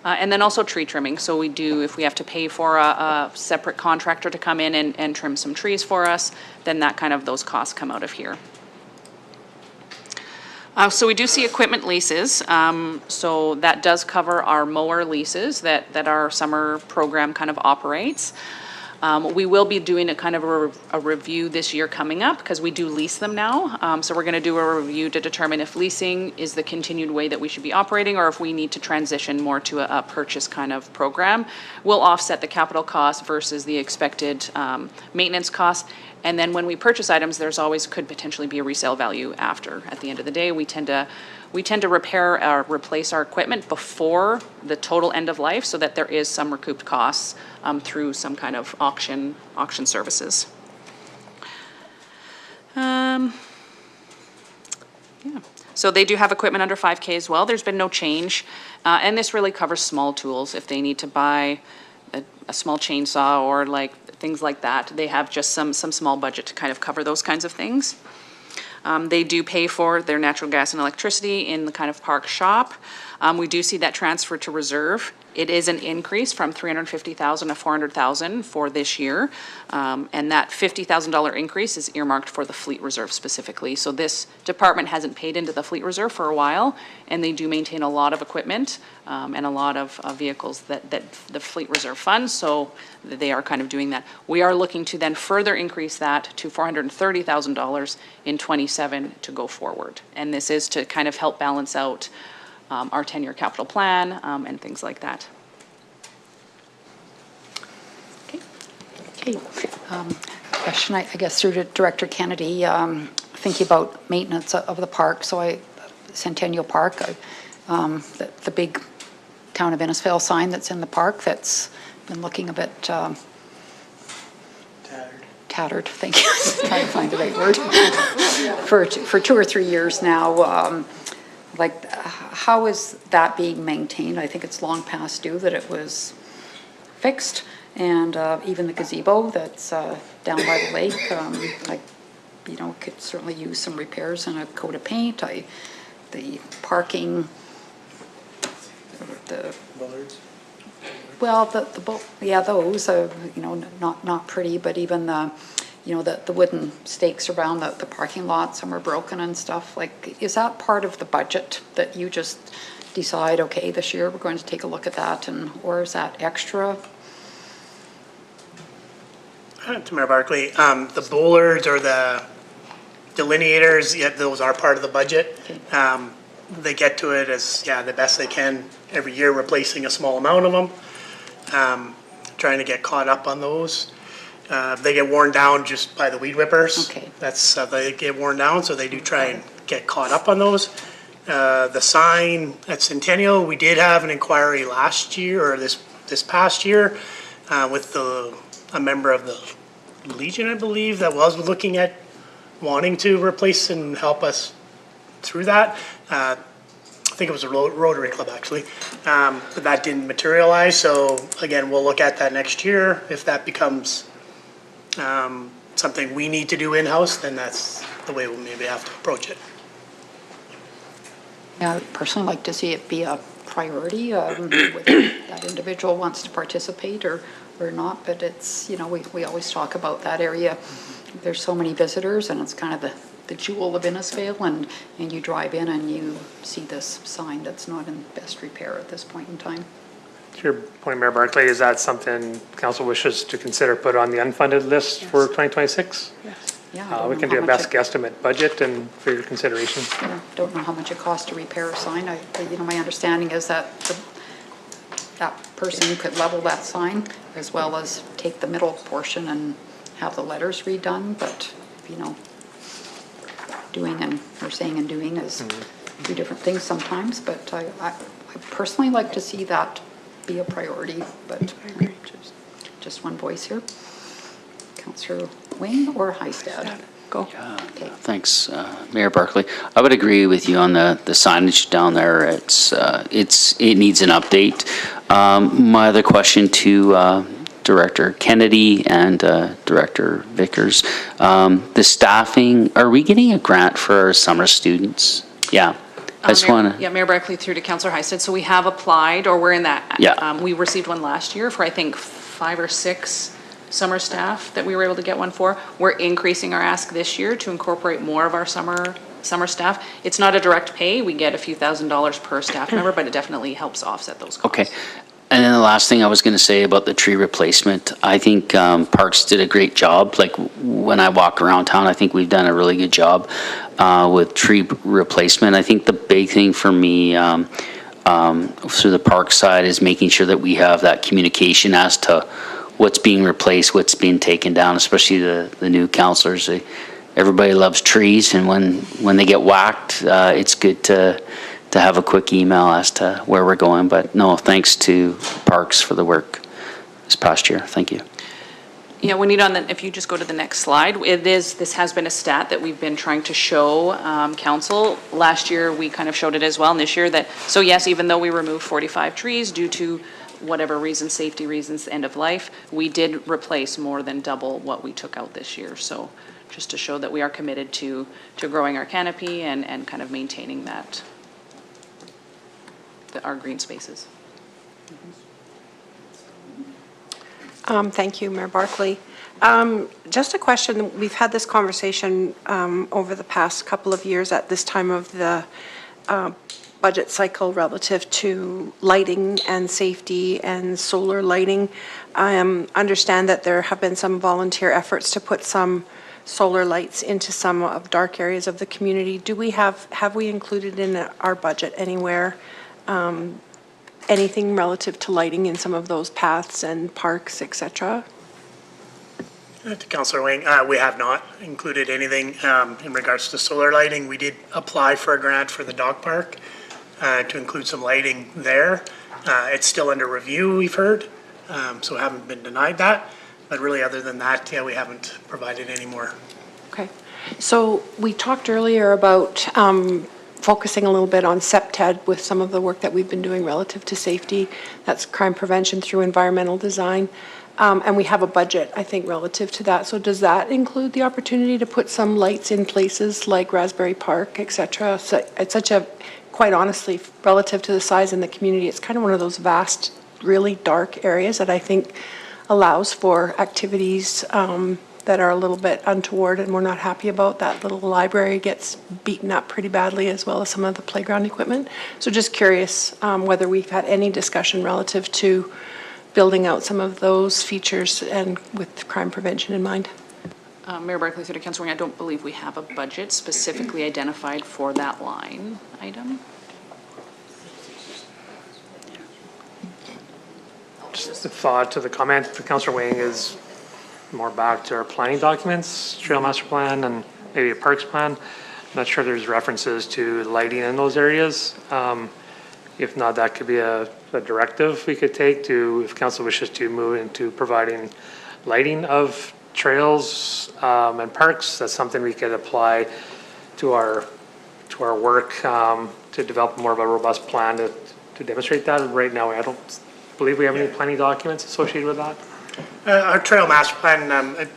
Speaker 1: And then also tree trimming. So we do, if we have to pay for a separate contractor to come in and trim some trees for us, then that kind of, those costs come out of here. So we do see equipment leases, so that does cover our mower leases that our summer program kind of operates. We will be doing a kind of a review this year coming up because we do lease them now. So we're going to do a review to determine if leasing is the continued way that we should be operating or if we need to transition more to a purchase kind of program. We'll offset the capital cost versus the expected maintenance cost. And then when we purchase items, there's always could potentially be a resale value after. At the end of the day, we tend to repair or replace our equipment before the total end of life so that there is some recouped costs through some kind of auction services. Yeah. So they do have equipment under 5K as well. There's been no change. And this really covers small tools. If they need to buy a small chainsaw or like things like that, they have just some small budget to kind of cover those kinds of things. They do pay for their natural gas and electricity in the kind of park shop. We do see that transfer to reserve It is an increase from 350,000 to 400,000 for this year. And that $50,000 increase is earmarked for the fleet reserve specifically. So this department hasn't paid into the fleet reserve for a while, and they do maintain a lot of equipment and a lot of vehicles that the fleet reserve funds, so they are kind of doing that. We are looking to then further increase that to $430,000 in '27 to go forward. And this is to kind of help balance out our 10-year capital plan and things like that.
Speaker 6: Okay. Question, I guess, through to Director Kennedy, thinking about maintenance of the park. So Centennial Park, the big Town of Innisfail sign that's in the park that's been looking a bit tattered, thank you. Trying to find the right word. For 2 or 3 years now. Like, how is that being maintained? I think it's long past due that it was fixed, and even the gazebo that's down by the lake, could certainly use some repairs and a coat of paint. The parking, those, not pretty, but even the wooden stakes around the parking lot, some are broken and stuff. Like, is that part of the budget that you just decide, okay, this year we're going to take a look at that, or is that extra?
Speaker 11: To Mayor Barkley, the bollards or the delineators, yeah, those are part of the budget.
Speaker 6: Okay.
Speaker 11: They get to it as, the best they can every year, replacing a small amount of them. Trying to get caught up on those. They get worn down just by the weed whippers.
Speaker 6: Okay.
Speaker 11: That's, they get worn down, so they do try and get caught up on those. The sign at Centennial, we did have an inquiry last year, or this past year, with a member of the Legion, I believe, that was looking at wanting to replace and help us through that. I think it was a Rotary Club, actually, but that didn't materialize. So again, we'll look at that next year. If that becomes something we need to do in-house, then that's the way we'll maybe have to approach it.
Speaker 6: Yeah, I'd personally like to see it be a priority, whether that individual wants to participate or not, but it's, we always talk about that area. There's so many visitors, and it's kind of the jewel of Innisfail, and you drive in and you see this sign that's not in best repair at this point in time.
Speaker 5: To your point, Mayor Barkley, is that something council wishes to consider put on the unfunded list for 2026?
Speaker 6: Yes. Yeah.
Speaker 5: We can do a best guesstimate budget and for your consideration.
Speaker 6: Yeah, don't know how much it costs to repair a sign. My understanding is that that person could level that sign as well as take the middle portion and have the letters redone, but doing or saying and doing is two different things sometimes, but I personally like to see that be a priority, but just one voice here. Councillor Wing or Hystad? Go.
Speaker 4: Yeah, thanks, Mayor Barkley. I would agree with you on the signage down there. It needs an update. My other question to Director Kennedy and Director Vickers, the staffing, are we getting a grant for our summer students? Yeah. I just want to.
Speaker 1: Yeah, Mayor Barkley through to Councillor Hystad. So we have applied, or we're in that.
Speaker 4: Yeah.
Speaker 1: We received one last year for, I think, 5 or 6 summer staff that we were able to get one for. We're increasing our ask this year to incorporate more of our summer staff. It's not a direct pay. We get a few $1,000s per staff member, but it definitely helps offset those costs.
Speaker 4: Okay. And then the last thing I was going to say about the tree replacement, I think Parks did a great job. Like, when I walk around town, I think we've done a really good job with tree replacement. I think the big thing for me through the park side is making sure that we have that communication as to what's being replaced, what's being taken down, especially the new councillors. Everybody loves trees, and when they get whacked, it's good to have a quick email as to where we're going. But no, thanks to Parks for the work this past year. Thank you.
Speaker 1: Yeah, we need if you just go to the next slide, this has been a stat that we've been trying to show council. Last year, we kind of showed it as well, and this year so yes, even though we removed 45 trees due to whatever reasons, safety reasons, end of life, we did replace more than double what we took out this year. So just to show that we are committed to growing our canopy and kind of maintaining that, our green spaces.
Speaker 2: Thank you, Mayor Barkley. Just a question, we've had this conversation over the past couple of years at this time of the budget cycle relative to lighting and safety and solar lighting. I understand that there have been some volunteer efforts to put some solar lights into some of dark areas of the community. Do we have we included in our budget anywhere anything relative to lighting in some of those paths and parks, et cetera?
Speaker 11: To Councillor Wing, we have not included anything in regards to solar lighting. We did apply for a grant for the dog park to include some lighting there. It's still under review, we've heard, so haven't been denied that. But really, other than that, yeah, we haven't provided any more.
Speaker 2: Okay. So we talked earlier about focusing a little bit on CPTED with some of the work that we've been doing relative to safety. That's crime prevention through environmental design. And we have a budget, I think, relative to that. So does that include the opportunity to put some lights in places like Raspberry Park, et cetera? So it's such a, quite honestly, relative to the size in the community, it's kind of one of those vast, really dark areas that I think allows for activities that are a little bit untoward and we're not happy about. That little library gets beaten up pretty badly, as well as some of the playground equipment. So just curious whether we've had any discussion relative to building out some of those features and with crime prevention in mind.
Speaker 1: Mayor Barkley, through to Councillor Wing, I don't believe we have a budget specifically identified for that line item.
Speaker 5: Just a thought to the comment for Councillor Wing is more back to our planning documents, trail master plan and maybe a parks plan. I'm not sure there's references to lighting in those areas. If not, that could be a directive we could take to, if council wishes to move into providing lighting of trails and parks. That's something we could apply to our work to develop more of a robust plan to demonstrate that. Right now, I don't believe we have any planning documents associated with that.
Speaker 11: Our trail master plan,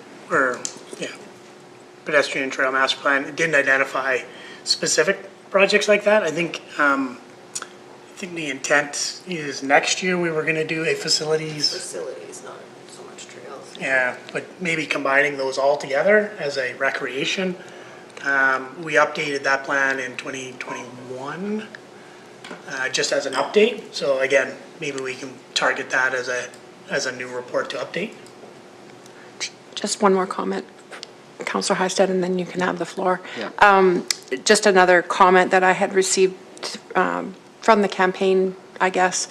Speaker 11: pedestrian trail master plan, it didn't identify specific projects like that. I think the intent is next year we were going to do a facilities, not so much trails. Yeah, but maybe combining those all together as a recreation. We updated that plan in 2021, just as an update. So again, maybe we can target that as a new report to update.
Speaker 2: Just one more comment, Councillor Hystad, and then you can have the floor.
Speaker 4: Yeah.
Speaker 2: Just another comment that I had received from the campaign, I guess,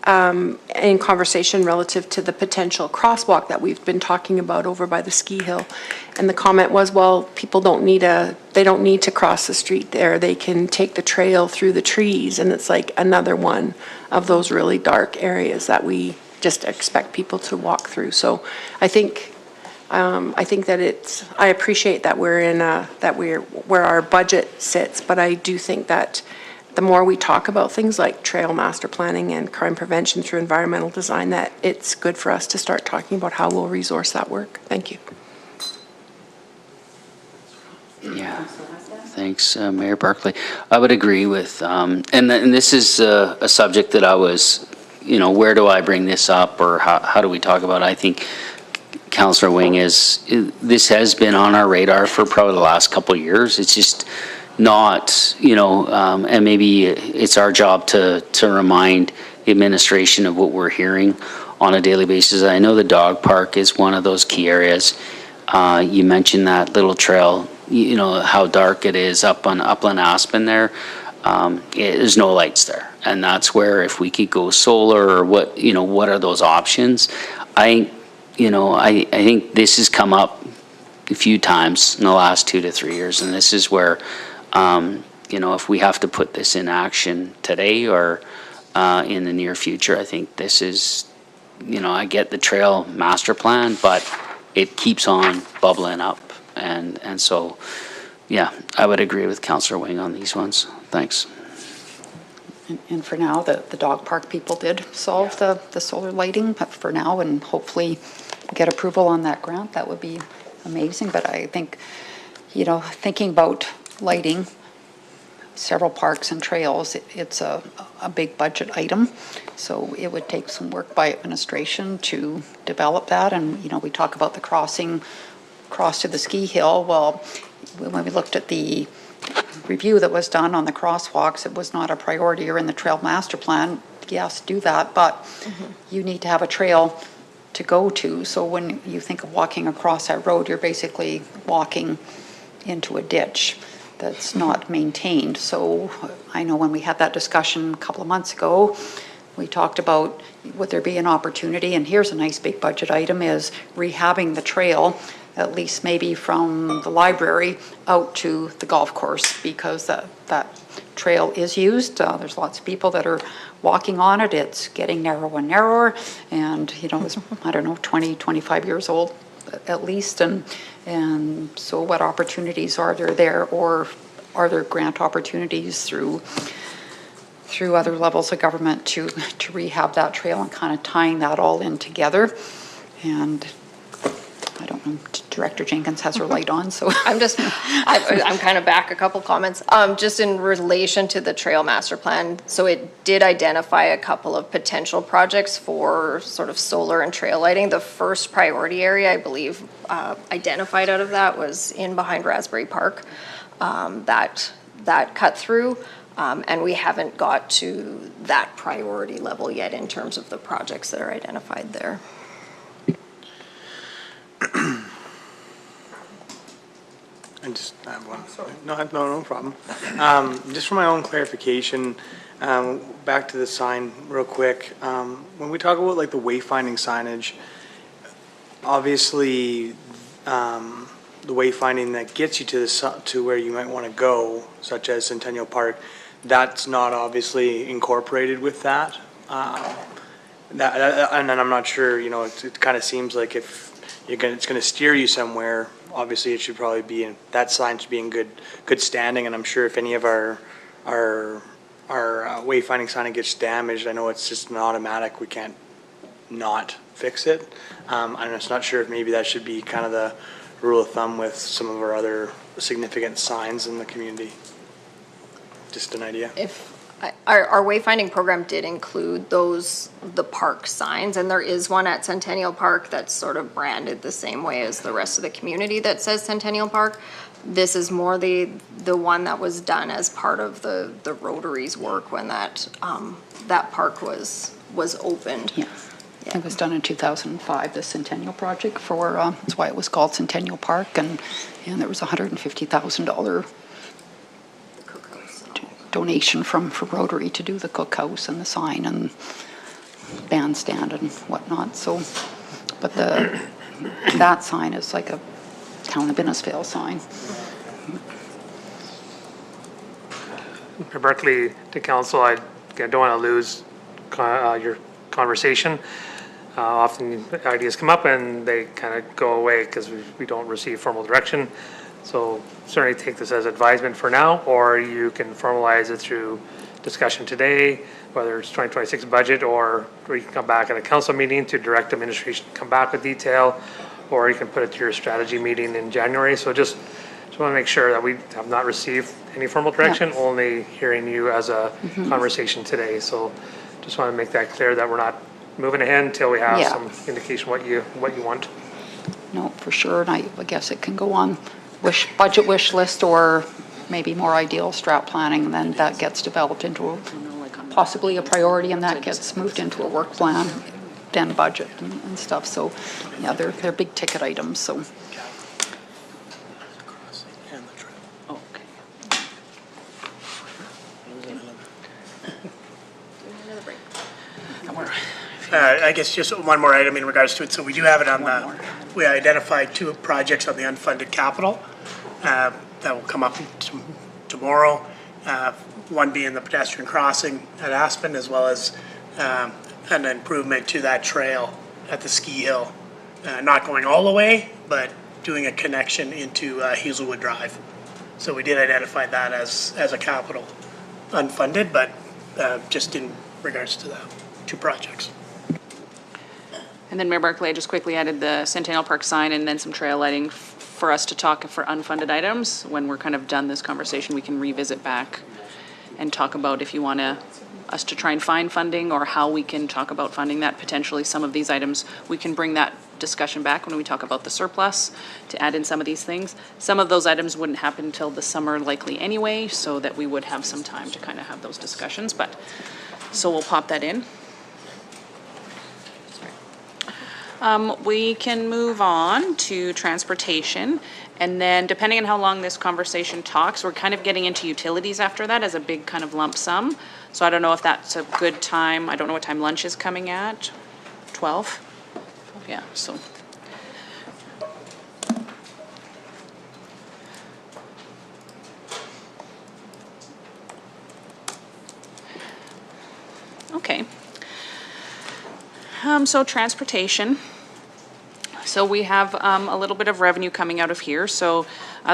Speaker 2: in conversation relative to the potential crosswalk that we've been talking about over by the ski hill. And the comment was, well, people don't need to cross the street there. They can take the trail through the trees. And it's like another one of those really dark areas that we just expect people to walk through. So I think that I appreciate that we're where our budget sits, but I do think that the more we talk about things like trail master planning and crime prevention through environmental design, that it's good for us to start talking about how we'll resource that work. Thank you.
Speaker 4: Yeah, thanks, Mayor Barkley. I would agree with, and this is a subject that I was, where do I bring this up, or how do we talk about it? I think Councillor Wing this has been on our radar for probably the last couple of years. It's just not, and maybe it's our job to remind the administration of what we're hearing on a daily basis. I know the dog park is one of those key areas. You mentioned that little trail, how dark it is up on Upland Aspen there. There's no lights there. And that's where if we could go solar or what are those options? I think this has come up a few times in the last 2 to 3 years, and this is where if we have to put this in action today or in the near future, I think this is, I get the trail master plan, but it keeps on bubbling up. And so, yeah, I would agree with Councillor Wing on these ones. Thanks.
Speaker 6: And for now, the dog park people did solve the solar lighting for now, and hopefully get approval on that grant. That would be amazing. But I think, thinking about lighting, several parks and trails, it's a big budget item. So it would take some work by administration to develop that. And, we talk about the cross to the ski hill. Well, when we looked at the review that was done on the crosswalks, it was not a priority or in the trail master plan. Yes, do that, but you need to have a trail to go to. So when you think of walking across that road, you're basically walking into a ditch that's not maintained. So I know when we had that discussion a couple of months ago, we talked about would there be an opportunity, and here's a nice big budget item, is rehabbing the trail, at least maybe from the library out to the golf course, because that trail is used. There's lots of people that are walking on it. It's getting narrower and narrower, and it's, I don't know, 20, 25 years old at least. And so what opportunities are there, or are there grant opportunities through other levels of government to rehab that trail, and kind of tying that all in together? And I don't know, Director Jenkins has her light on, so.
Speaker 8: I'm kind of back a couple comments. Just in relation to the trail master plan, so it did identify a couple of potential projects for sort of solar and trail lighting. The first priority area, I believe, identified out of that was in behind Raspberry Park, that cut through. And we haven't got to that priority level yet in terms of the projects that are identified there.
Speaker 7: I just have one. No problem. Just for my own clarification, back to the sign real quick. When we talk about like the wayfinding signage, obviously the wayfinding that gets you to where you might want to go, such as Centennial Park, that's not obviously incorporated with that. And then I'm not sure. It kind of seems like if it's going to steer you somewhere, obviously it should probably be that sign should be in good standing. And I'm sure if any of our wayfinding sign gets damaged, I know it's just an automatic. We can't not fix it. I'm just not sure if maybe that should be kind of the rule of thumb with some of our other significant signs in the community. Just an idea.
Speaker 8: Our wayfinding program did include the park signs, and there is one at Centennial Park that's sort of branded the same way as the rest of the community that says Centennial Park. This is more the one that was done as part of the Rotary's work when that park was opened.
Speaker 6: Yes. Yeah. It was done in 2005, the Centennial Project that's why it was called Centennial Park, and there was $150,000 donation from Rotary to do the cookhouse and the sign and bandstand and whatnot. So, but that sign is like a Town of Innisfail sign.
Speaker 5: Berkeley to council, I don't want to lose your conversation. Often ideas come up and they kind of go away because we don't receive formal direction. So certainly take this as advisement for now, or you can formalize it through discussion today, whether it's 2026 budget, or you can come back at a council meeting to direct administration to come back with detail, or you can put it to your strategy meeting in January. So just want to make sure that we have not received any formal direction, only hearing you as a conversation today. So just want to make that clear that we're not moving ahead until we have some indication what you want.
Speaker 6: No, for sure, and I guess it can go on budget wish list, or maybe more ideal strat planning, and then that gets developed into possibly a priority, and that gets moved into a work plan, then budget and stuff. So yeah, they're big ticket items. So
Speaker 11: I guess just one more item in regards to it. So we do have it on we identified 2 projects on the unfunded capital that will come up tomorrow. One being the pedestrian crossing at Aspen, as well as an improvement to that trail at the ski hill. Not going all the way, but doing a connection into Hazelwood Drive. So we did identify that as a capital unfunded, but just in regards to the 2 projects.
Speaker 1: And then Mayor Barkley, I just quickly added the Centennial Park sign and then some trail lighting for us to talk for unfunded items. When we're kind of done this conversation, we can revisit back and talk about if you want us to try and find funding or how we can talk about funding that. Potentially some of these items, we can bring that discussion back when we talk about the surplus to add in some of these things. Some of those items wouldn't happen until the summer likely anyway, so that we would have some time to kind of have those discussions, but, so we'll pop that in. We can move on to transportation, and then depending on how long this conversation talks, we're kind of getting into utilities after that as a big kind of lump sum. So I don't know if that's a good time. I don't know what time lunch is coming at. 12? Yeah, so. Okay. So transportation. So we have a little bit of revenue coming out of here. So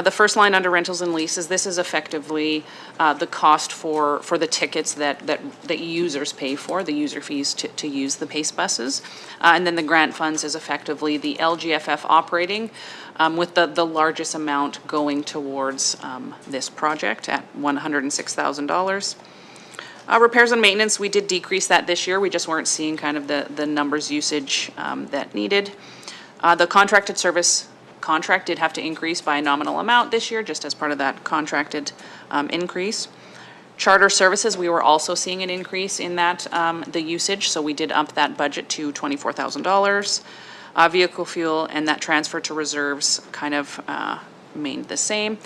Speaker 1: the first line under rentals and leases, this is effectively the cost for the tickets that users pay for, the user fees to use the PACE buses. And then the grant funds is effectively the LGFF operating, with the largest amount going towards this project at $106,000. Repairs and maintenance, we did decrease that this year. We just weren't seeing kind of the numbers usage that needed. The contracted service contract did have to increase by a nominal amount this year, just as part of that contracted increase. Charter services, we were also seeing an increase in that, the usage, so we did up that budget to $24,000. Vehicle fuel and that transfer to reserves kind of remained the same.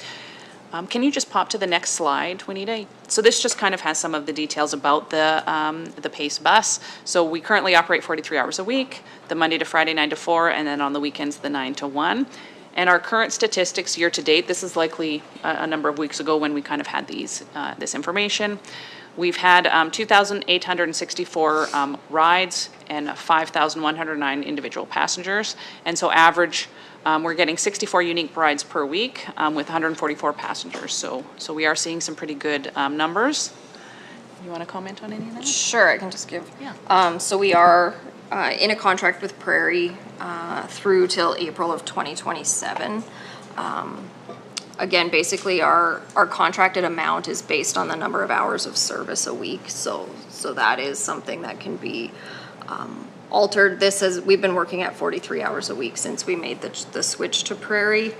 Speaker 1: Can you just pop to the next slide, Juanita? So this just kind of has some of the details about the PACE bus. So we currently operate 43 hours a week, the Monday to Friday 9 to 4, and then on the weekends the 9 to 1. And our current statistics year to date, this is likely a number of weeks ago when we kind of had this information. We've had 2,864 rides and 5,109 individual passengers. And so average, we're getting 64 unique rides per week with 144 passengers. So we are seeing some pretty good numbers. You want to comment on any of that?
Speaker 8: Sure, I can just give.
Speaker 1: Yeah.
Speaker 8: So we are in a contract with Prairie through till April of 2027. Again, basically our contracted amount is based on the number of hours of service a week. So that is something that can be altered. We've been working at 43 hours a week since we made the switch to Prairie.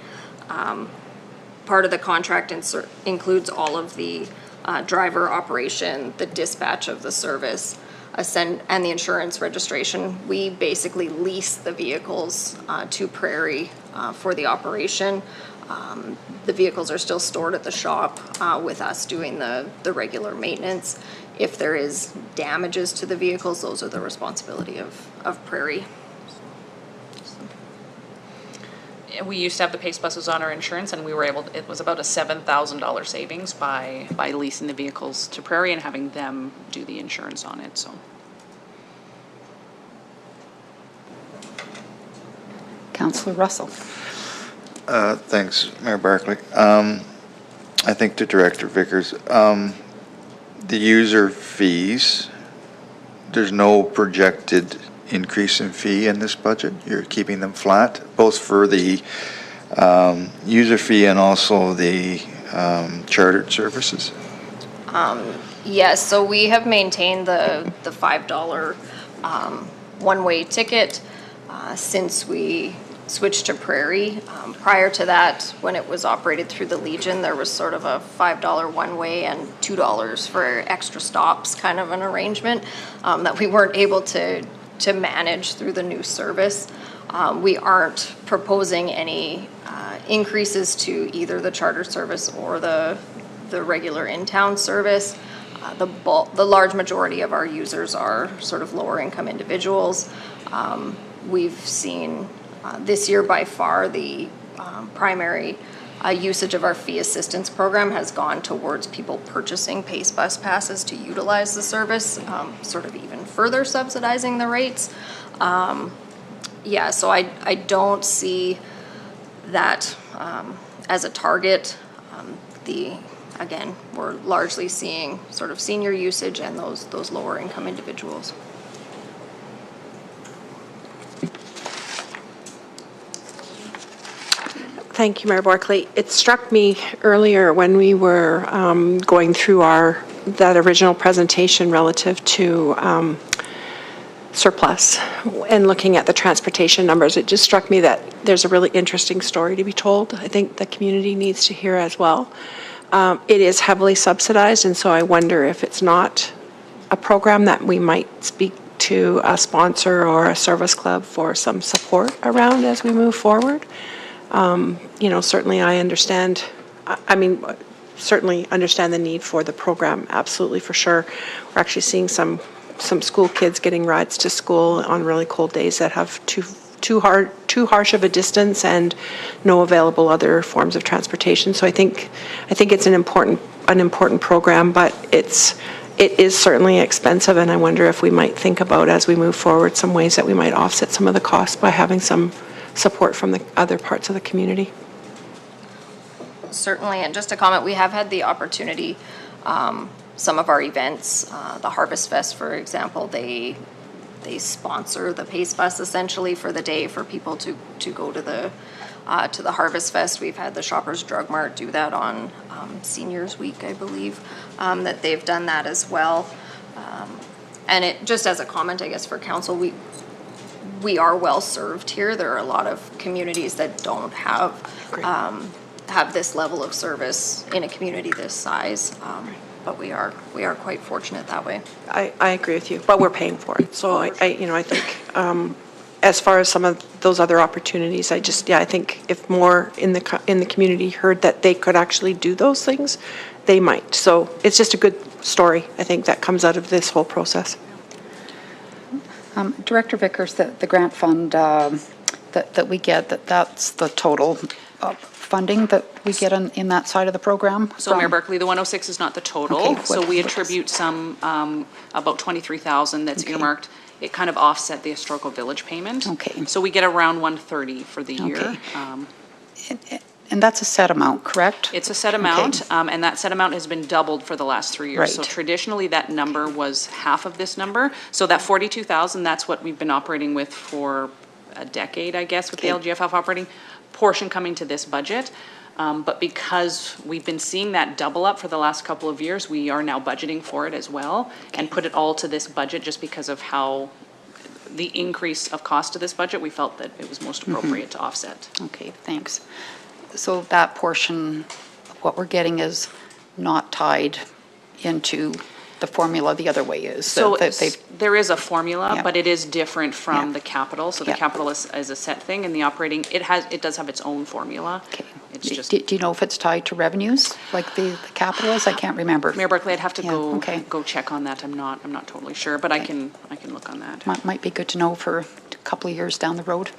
Speaker 8: Part of the contract includes all of the driver operation, the dispatch of the service, and the insurance registration. We basically lease the vehicles to Prairie for the operation. The vehicles are still stored at the shop with us doing the regular maintenance. If there is damages to the vehicles, those are the responsibility of Prairie.
Speaker 1: We used to have the PACE buses on our insurance, and we were able to, it was about a $7,000 savings by leasing the vehicles to Prairie and having them do the insurance on it, so.
Speaker 6: Councillor Russell.
Speaker 3: Thanks, Mayor Barkley. I think to Director Vickers, the user fees, there's no projected increase in fee in this budget. You're keeping them flat, both for the user fee and also the chartered services?
Speaker 8: Yes, so we have maintained the $5 one-way ticket since we switched to Prairie. Prior to that, when it was operated through the Legion, there was sort of a $5 one-way and $2 for extra stops kind of an arrangement that we weren't able to manage through the new service. We aren't proposing any increases to either the charter service or the regular in-town service. The large majority of our users are sort of lower income individuals. We've seen this year by far the primary usage of our fee assistance program has gone towards people purchasing PACE bus passes to utilize the service, sort of even further subsidizing the rates. Yeah, so I don't see that as a target. Again, we're largely seeing sort of senior usage and those lower income individuals.
Speaker 2: Thank you, Mayor Barkley. It struck me earlier when we were going through our that original presentation relative to surplus and looking at the transportation numbers, it just struck me that there's a really interesting story to be told. I think the community needs to hear as well. It is heavily subsidized, and so I wonder if it's not a program that we might speak to a sponsor or a service club for some support around as we move forward. Certainly I understand, certainly understand the need for the program, absolutely, for sure. We're actually seeing some school kids getting rides to school on really cold days that have too harsh of a distance and no available other forms of transportation. So I think it's an important program, but it is certainly expensive, and I wonder if we might think about, as we move forward, some ways that we might offset some of the costs by having some support from the other parts of the community.
Speaker 8: Certainly, and just to comment, we have had the opportunity, some of our events, the Harvest Fest, for example, they sponsor the Pace Bus essentially for the day for people to go to the Harvest Fest. We've had the Shoppers Drug Mart do that on Seniors Week, I believe, that they've done that as well. And it, just as a comment, I guess, for council, we are well served here. There are a lot of communities that don't have this level of service in a community this size. But we are quite fortunate that way.
Speaker 2: I agree with you, but we're paying for it. So I think as far as some of those other opportunities, I think if more in the community heard that they could actually do those things, they might. So it's just a good story, I think, that comes out of this whole process.
Speaker 6: Director Vickers, the grant fund that we get, that's the total funding that we get in that side of the program?
Speaker 1: So Mayor Berkeley, the 106 is not the total.
Speaker 6: Okay,
Speaker 1: so we attribute some, about 23,000 that's earmarked. It kind of offset the historical village payment.
Speaker 6: Okay.
Speaker 1: So we get around 130 for the year.
Speaker 6: And that's a set amount, correct?
Speaker 1: It's a set amount, and that set amount has been doubled for the last 3 years.
Speaker 6: Right.
Speaker 1: So traditionally, that number was half of this number. So that 42,000, that's what we've been operating with for a decade, I guess, with the LGFF operating portion coming to this budget. But because we've been seeing that double up for the last couple of years, we are now budgeting for it as well and put it all to this budget just because of how the increase of cost to this budget, we felt that it was most appropriate to offset.
Speaker 6: Okay, thanks. So that portion of what we're getting is not tied into the formula the other way is?
Speaker 1: So there is a formula,
Speaker 6: Yeah.
Speaker 1: but it is different from
Speaker 6: Yeah.
Speaker 1: the capital. So the
Speaker 6: Yeah.
Speaker 1: capital is a set thing, and the operating, it does have its own formula.
Speaker 6: Okay.
Speaker 1: It's just,
Speaker 6: Do you know if it's tied to revenues, like the capital is? I can't remember.
Speaker 1: Mayor Berkeley, I'd have to
Speaker 6: Yeah,
Speaker 1: go check on that. I'm not totally sure, but I can look on that.
Speaker 6: Might be good to know for a couple of years down the road.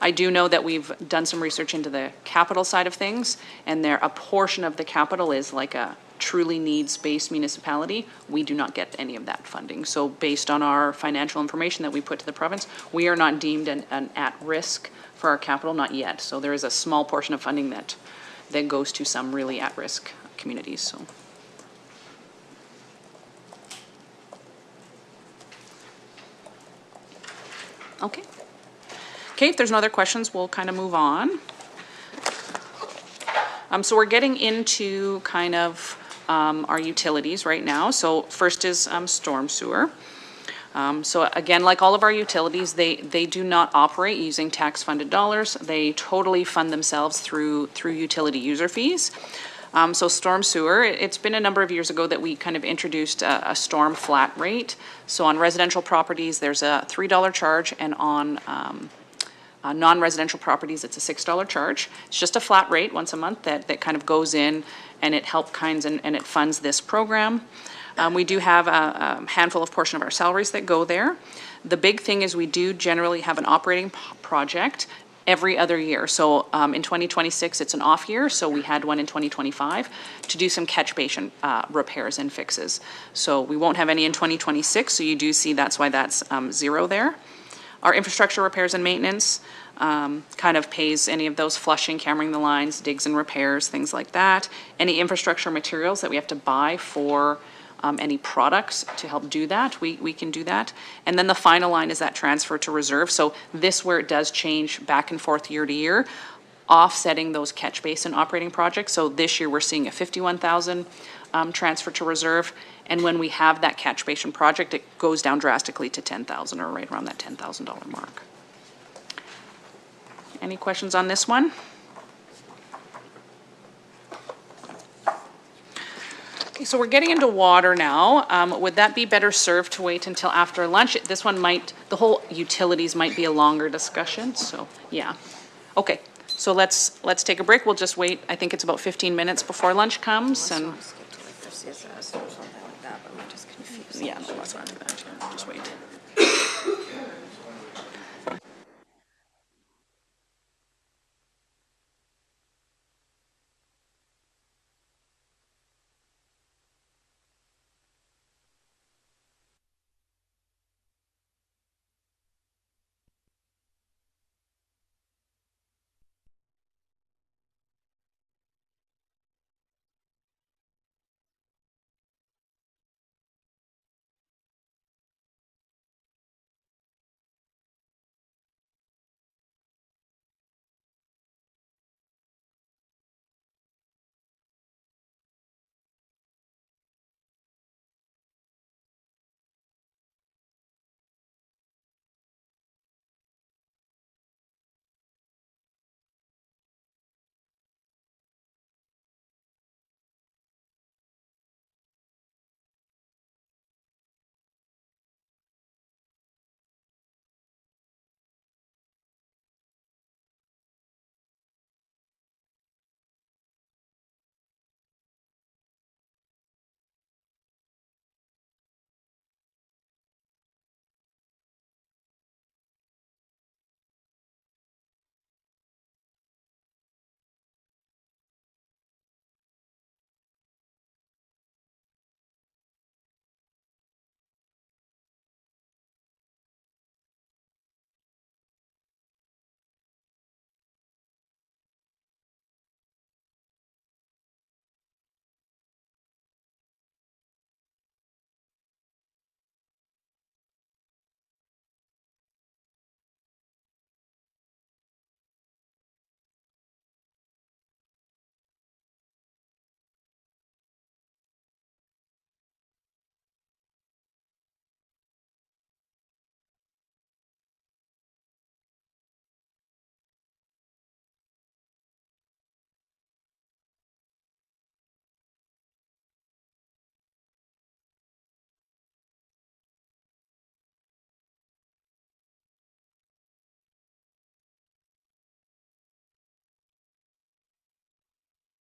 Speaker 1: I do know that we've done some research into the capital side of things, and a portion of the capital is like a truly needs-based municipality. We do not get any of that funding. So based on our financial information that we put to the province, we are not deemed an at-risk for our capital, not yet. So there is a small portion of funding that goes to some really at-risk communities, so. Okay. Okay, if there's no other questions, we'll kind of move on. So we're getting into kind of our utilities right now. So first is storm sewer. So again, like all of our utilities, they do not operate using tax-funded dollars. They totally fund themselves through utility user fees. So storm sewer, it's been a number of years ago that we kind of introduced a storm flat rate. So on residential properties, there's a $3 charge, and on non-residential properties, it's a $6 charge. It's just a flat rate once a month that kind of goes in, and it and it funds this program. We do have a handful of portion of our salaries that go there. The big thing is we do generally have an operating project every other year. So in 2026, it's an off year, so we had one in 2025 to do some catch basin repairs and fixes. So we won't have any in 2026, so you do see that's why that's zero there. Our infrastructure repairs and maintenance kind of pays any of those flushing, cammering the lines, digs and repairs, things like that. Any infrastructure materials that we have to buy for any products to help do that, we can do that. And then the final line is that transfer to reserve. So this, where it does change back and forth year to year, offsetting those catch basin operating projects. So this year, we're seeing a 51,000 transfer to reserve. And when we have that catch basin project, it goes down drastically to 10,000 or right around that $10,000 mark. Any questions on this one? Okay, so we're getting into water now. Would that be better served to wait until after lunch? This one might, the whole utilities might be a longer discussion, so yeah. Okay, so let's take a break. We'll just wait. I think it's about 15 minutes before lunch comes and.